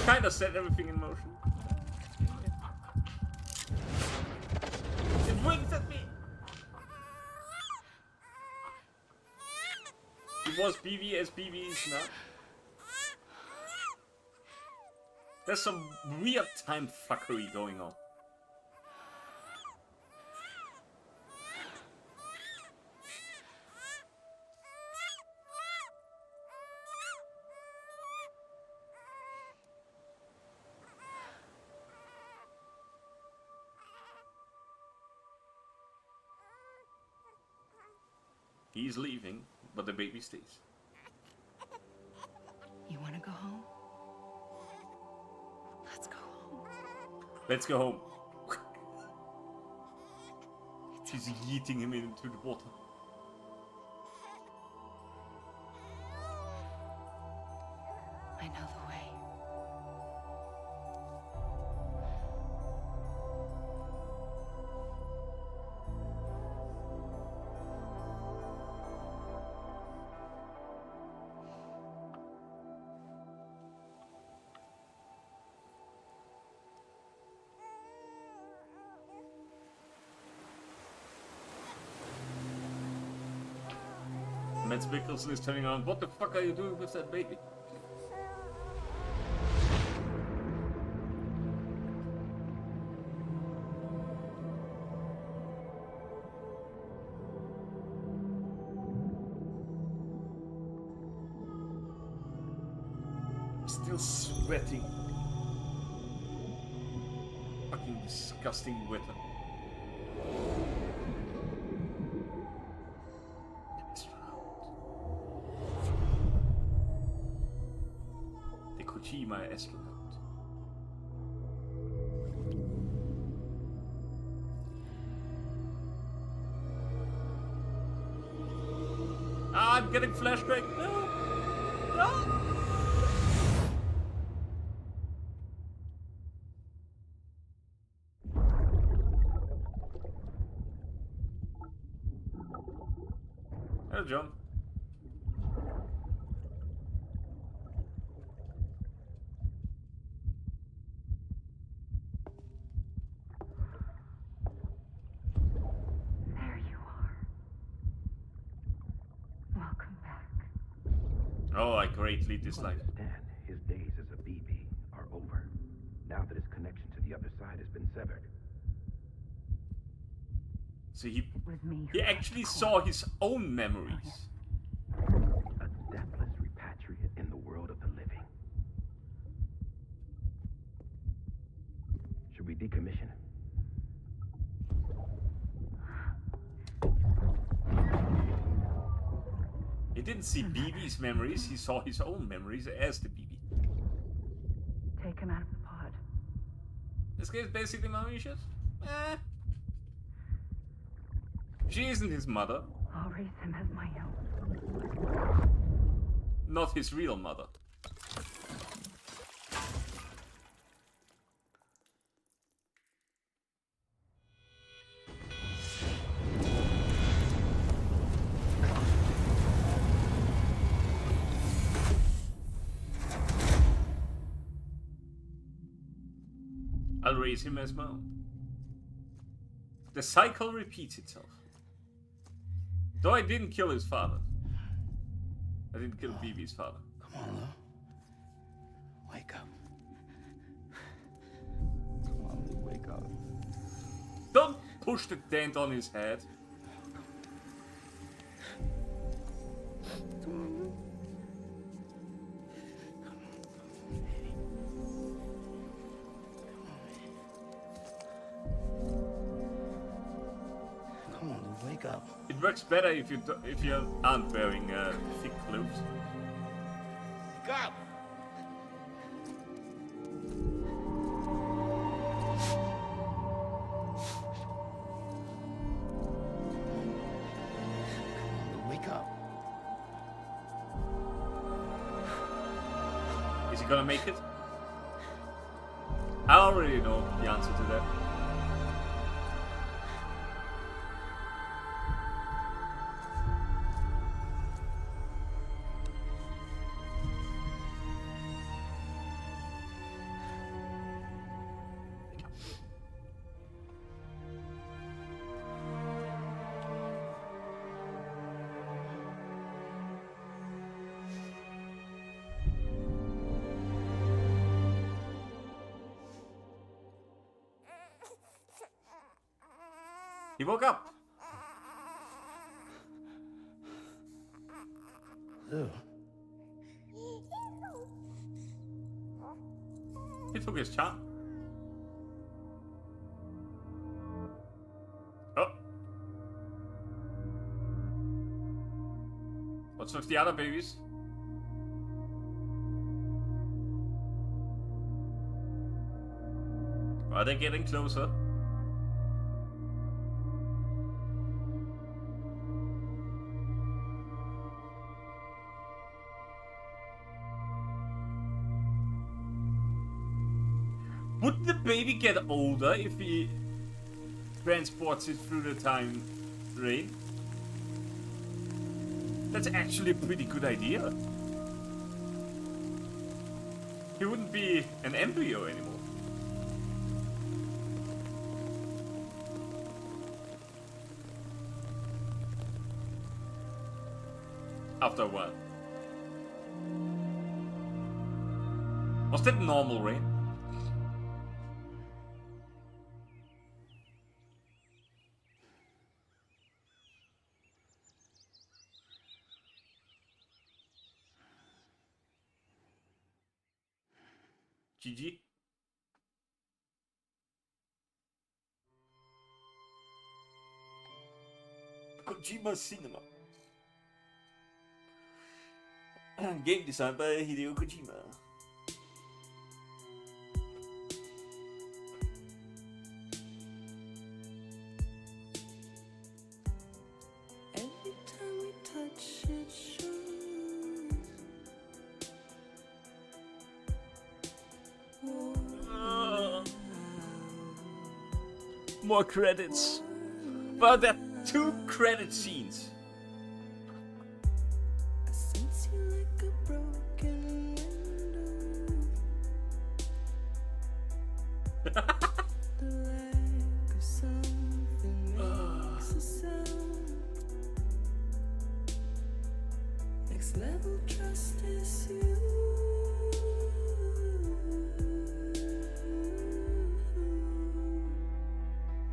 Kind of set everything in motion. It winks at me. It was BB as BB is now. There's some weird time fuckery going on. He's leaving, but the baby stays. You want to go home? Let's go home. Let's go home. She's yeeting him into the water. I know the way. Mads Mikkelsen is turning around. What the fuck are you doing with that baby? Still sweating. Fucking disgusting weather. The Kojima astronaut. Ah, I'm getting flashback. No! No! Hello, John. There you are. Welcome back. Oh, I greatly dislike it. Understand, his days as a BB are over. Now that his connection to the other side has been severed. So It was me he who actually cut the saw cord. his own memories. A deathless repatriate in the world of the living. Should we decommission him? He didn't see BB's memories, he saw his own memories as the BB. Take him out of the pod. This guy's basically Mauritius? Eh. She isn't his mother. I'll raise him as my own. Not his real mother. I'll raise him as my own. The cycle repeats itself. Though I didn't kill his father. I didn't kill BB's father. Come on, Lou. Wake up. Come on, Lou, wake up. Don't push the dent on his head. Come on, Lou. Come on, Lou, wake up. It works better if you aren't wearing thick clothes. Go! Lou, wake up. Is he gonna make it? I already know the answer to that. He woke up. Lou. He took his charm. Oh. What's with the other babies? Are they getting closer? Would the baby get older if he transports it through the time rain? That's actually a pretty good idea. He wouldn't be an embryo anymore. After a while. Was that normal rain? GG. Kojima Cinema. Game design by Hideo Kojima. Every time we touch it shows. More credits. Well, there are 2 credit scenes. like a broken window. The lack of something makes a sound. Next level trust is you.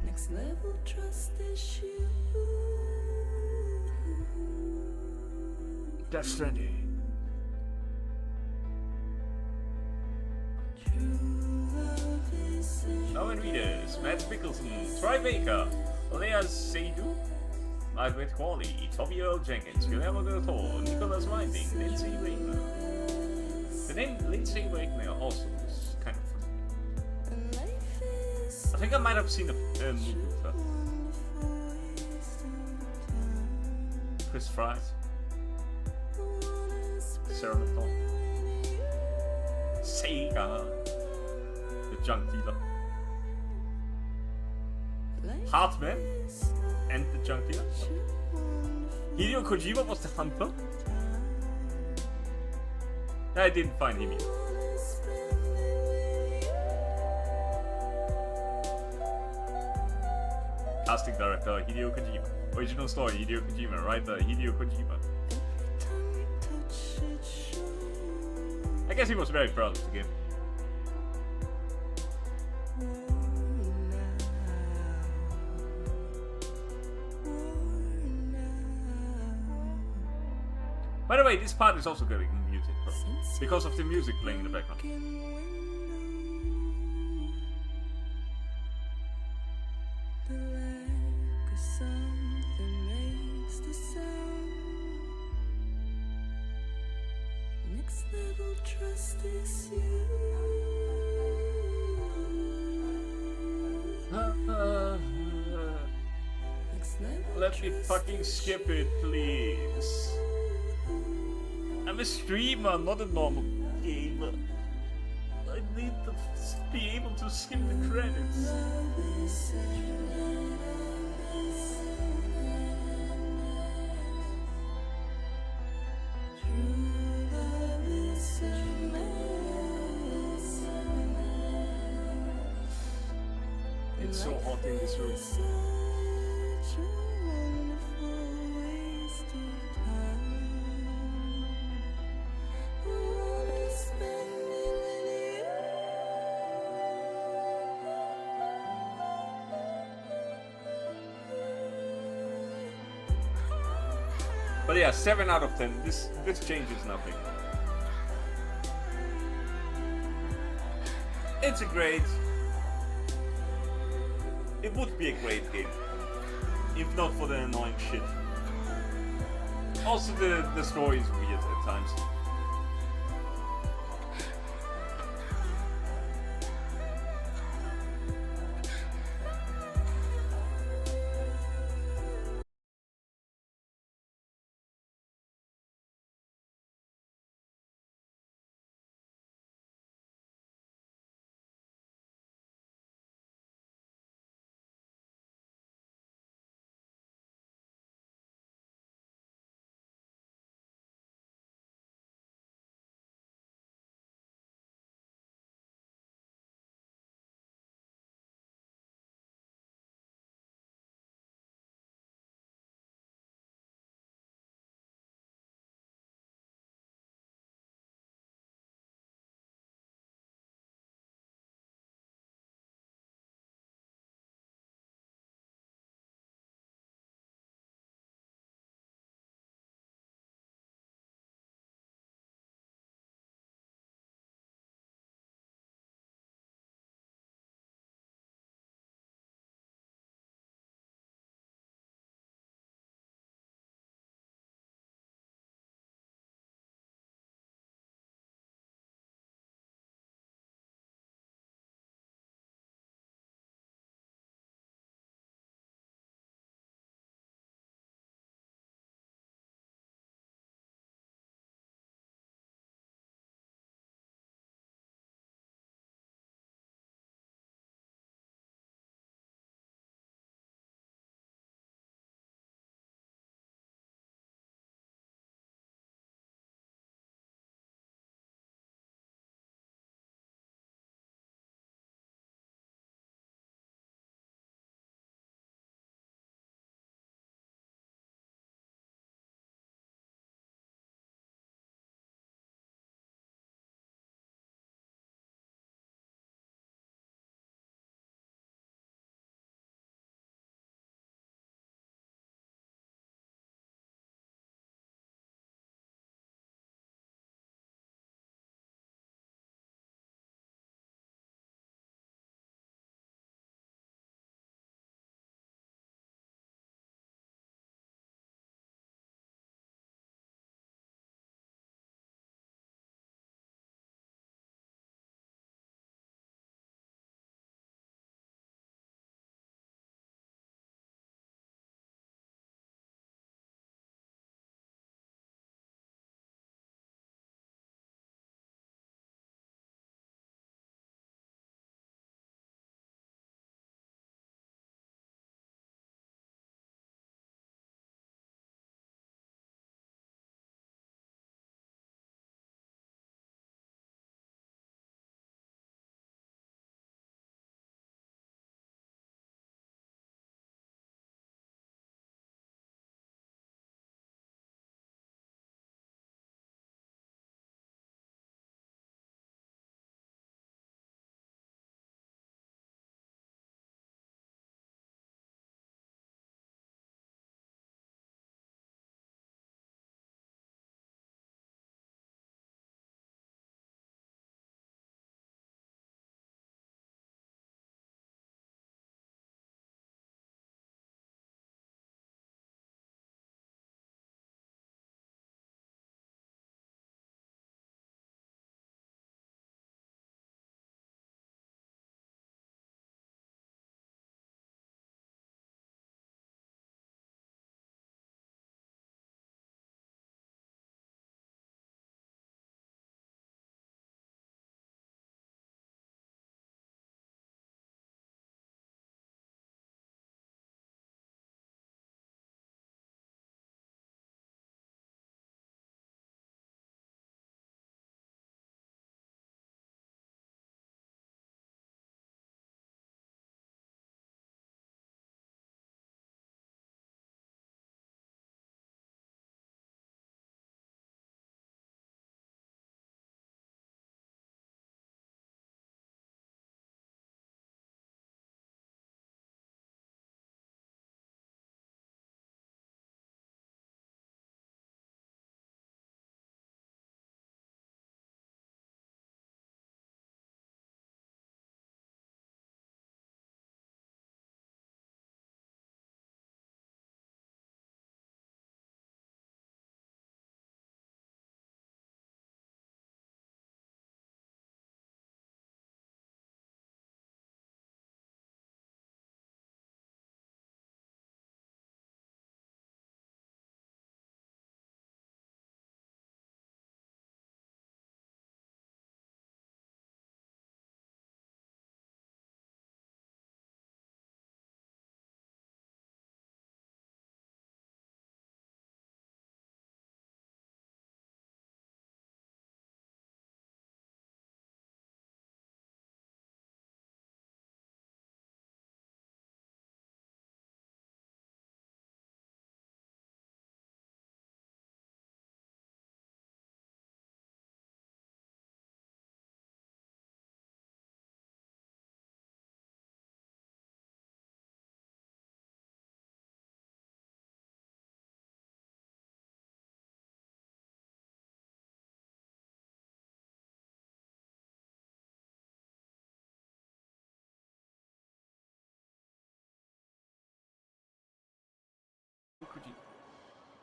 Next level trust is you. Death Stranding. Owen Readers, Matt Mickelson, Troy Baker, Leah Seydoux, Margaret Qualley, Toby Earl Jenkins, Guillermo del Toro, Nicholas Winding, Lindsay Wagner. The name Lindsay Wagner also is kind of familiar. I think I might have seen a movie with her. Chris Fries, Sarah McDonald, Sega, the junk dealer, Hartman, and the junk dealer. Hideo Kojima was the hunter. I didn't find him yet. Casting director Hideo Kojima. Original story Hideo Kojima. Writer Hideo Kojima. I guess he was very proud of the game. By the way, this part is also getting muted, bro, because of the music playing in the background. The lack of something makes the sound. Next level trust is you. Let me fucking skip it, please. I'm a streamer, not a normal gamer. I need to be able to skip the credits. It's so hot in this room. But yeah, 7 out of 10. This changes nothing. It's a great. It would be a great game, if not for the annoying shit. Also, the story is weird at times.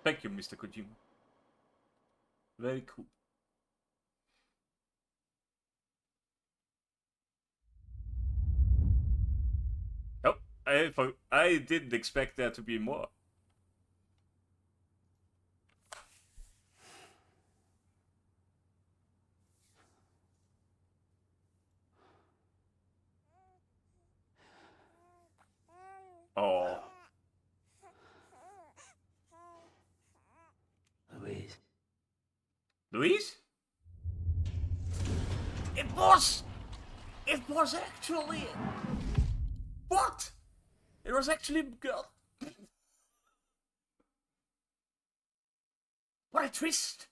Thank you, Mr. Kojima. Very cool. Oh, I didn't expect there to be more. Oh. Louise. Louise? It was actually... What? It was actually a girl. What a twist.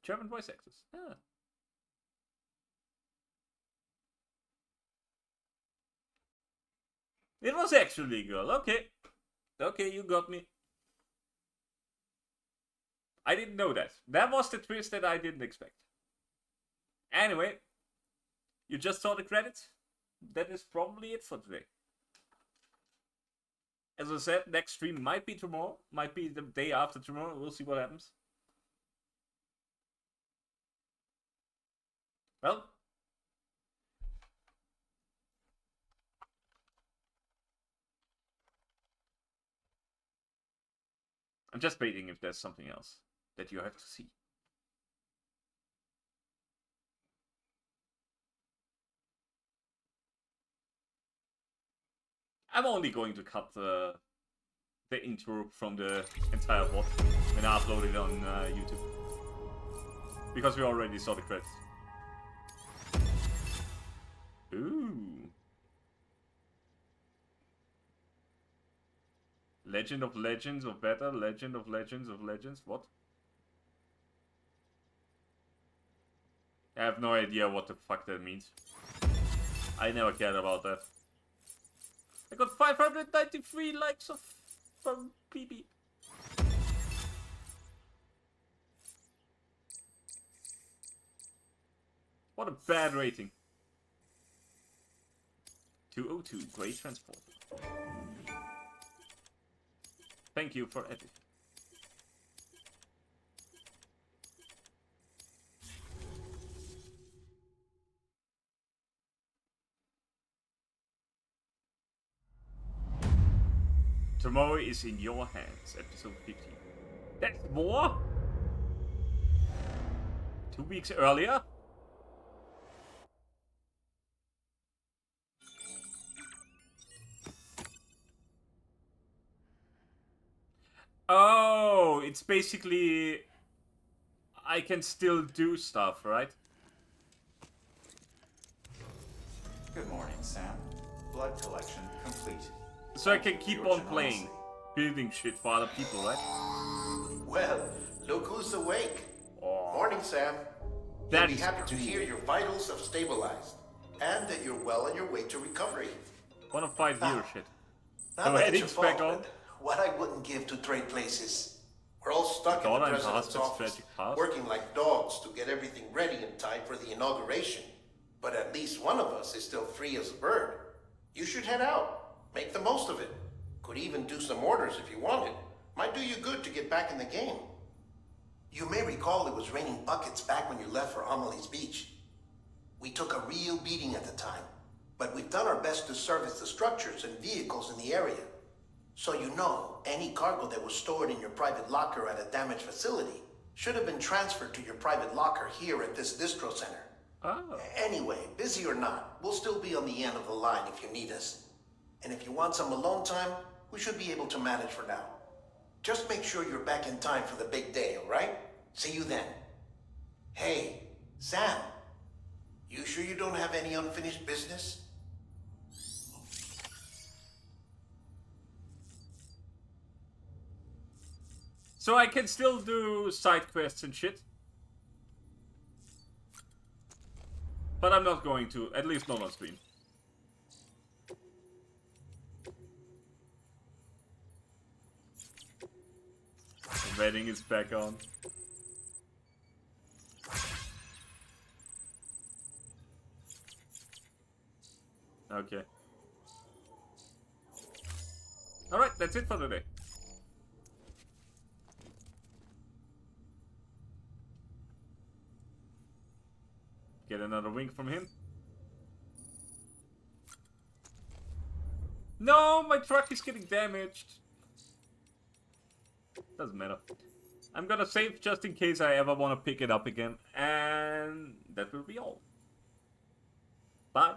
German voice actors. Yeah. It was actually a girl. Okay. Okay, you got me. I didn't know that. That was the twist that I didn't expect. Anyway, you just saw the credits. That is probably it for today. As I said, next stream might be tomorrow. Might be the day after tomorrow. We'll see what happens. Well. I'm just waiting if there's something else that you have to see. I'm only going to cut the intro from the entire VOD and upload it on YouTube. Because we already saw the credits. Ooh. Legend of Legends of Better, Legend of Legends of Legends, what? I have no idea what the fuck that means. I never cared about that. I got 593 likes from PB. What a bad rating. 202, great transport. Thank you for editing. Tomorrow is in your hands, episode 15. That's more? 2 weeks earlier? Oh, it's basically... I can still do stuff, right? Good morning, Sam. Blood collection complete. So I can keep on playing, building shit for other people, right? Well, look who's awake. Morning, Sam. That You'll be is happy to hear your vitals have stabilized, and that you're well on your way to recovery. 1 of 5 viewer shit. Not So that it's your heading's fault, back on. but what I wouldn't give to trade places. We're all stuck in the president's office, working like dogs to get everything ready in time for the inauguration. But at least one of us is still free as a bird. You should head out. Make the most of it. Could even do some orders if you wanted. Might do you good to get back in the game. You may recall it was raining buckets back when you left for Amelie's Beach. We took a real beating at the time, but we've done our best to service the structures and vehicles in the area. So you know, any cargo that was stored in your private locker at a damaged facility should have been transferred to your private locker here at this distro center. Oh. Anyway, busy or not, we'll still be on the end of the line if you need us. And if you want some alone time, we should be able to manage for now. Just make sure you're back in time for the big day, all right? See you then. Hey, Sam, you sure you don't have any unfinished business? So I can still do side quests and shit. But I'm not going to, at least not on stream. Wedding is back on. Okay. Alright, that's it for today. Get another wink from him. No, my truck is getting damaged. Doesn't matter. I'm gonna save just in case I ever want to pick it up again. And that will be all. Bye.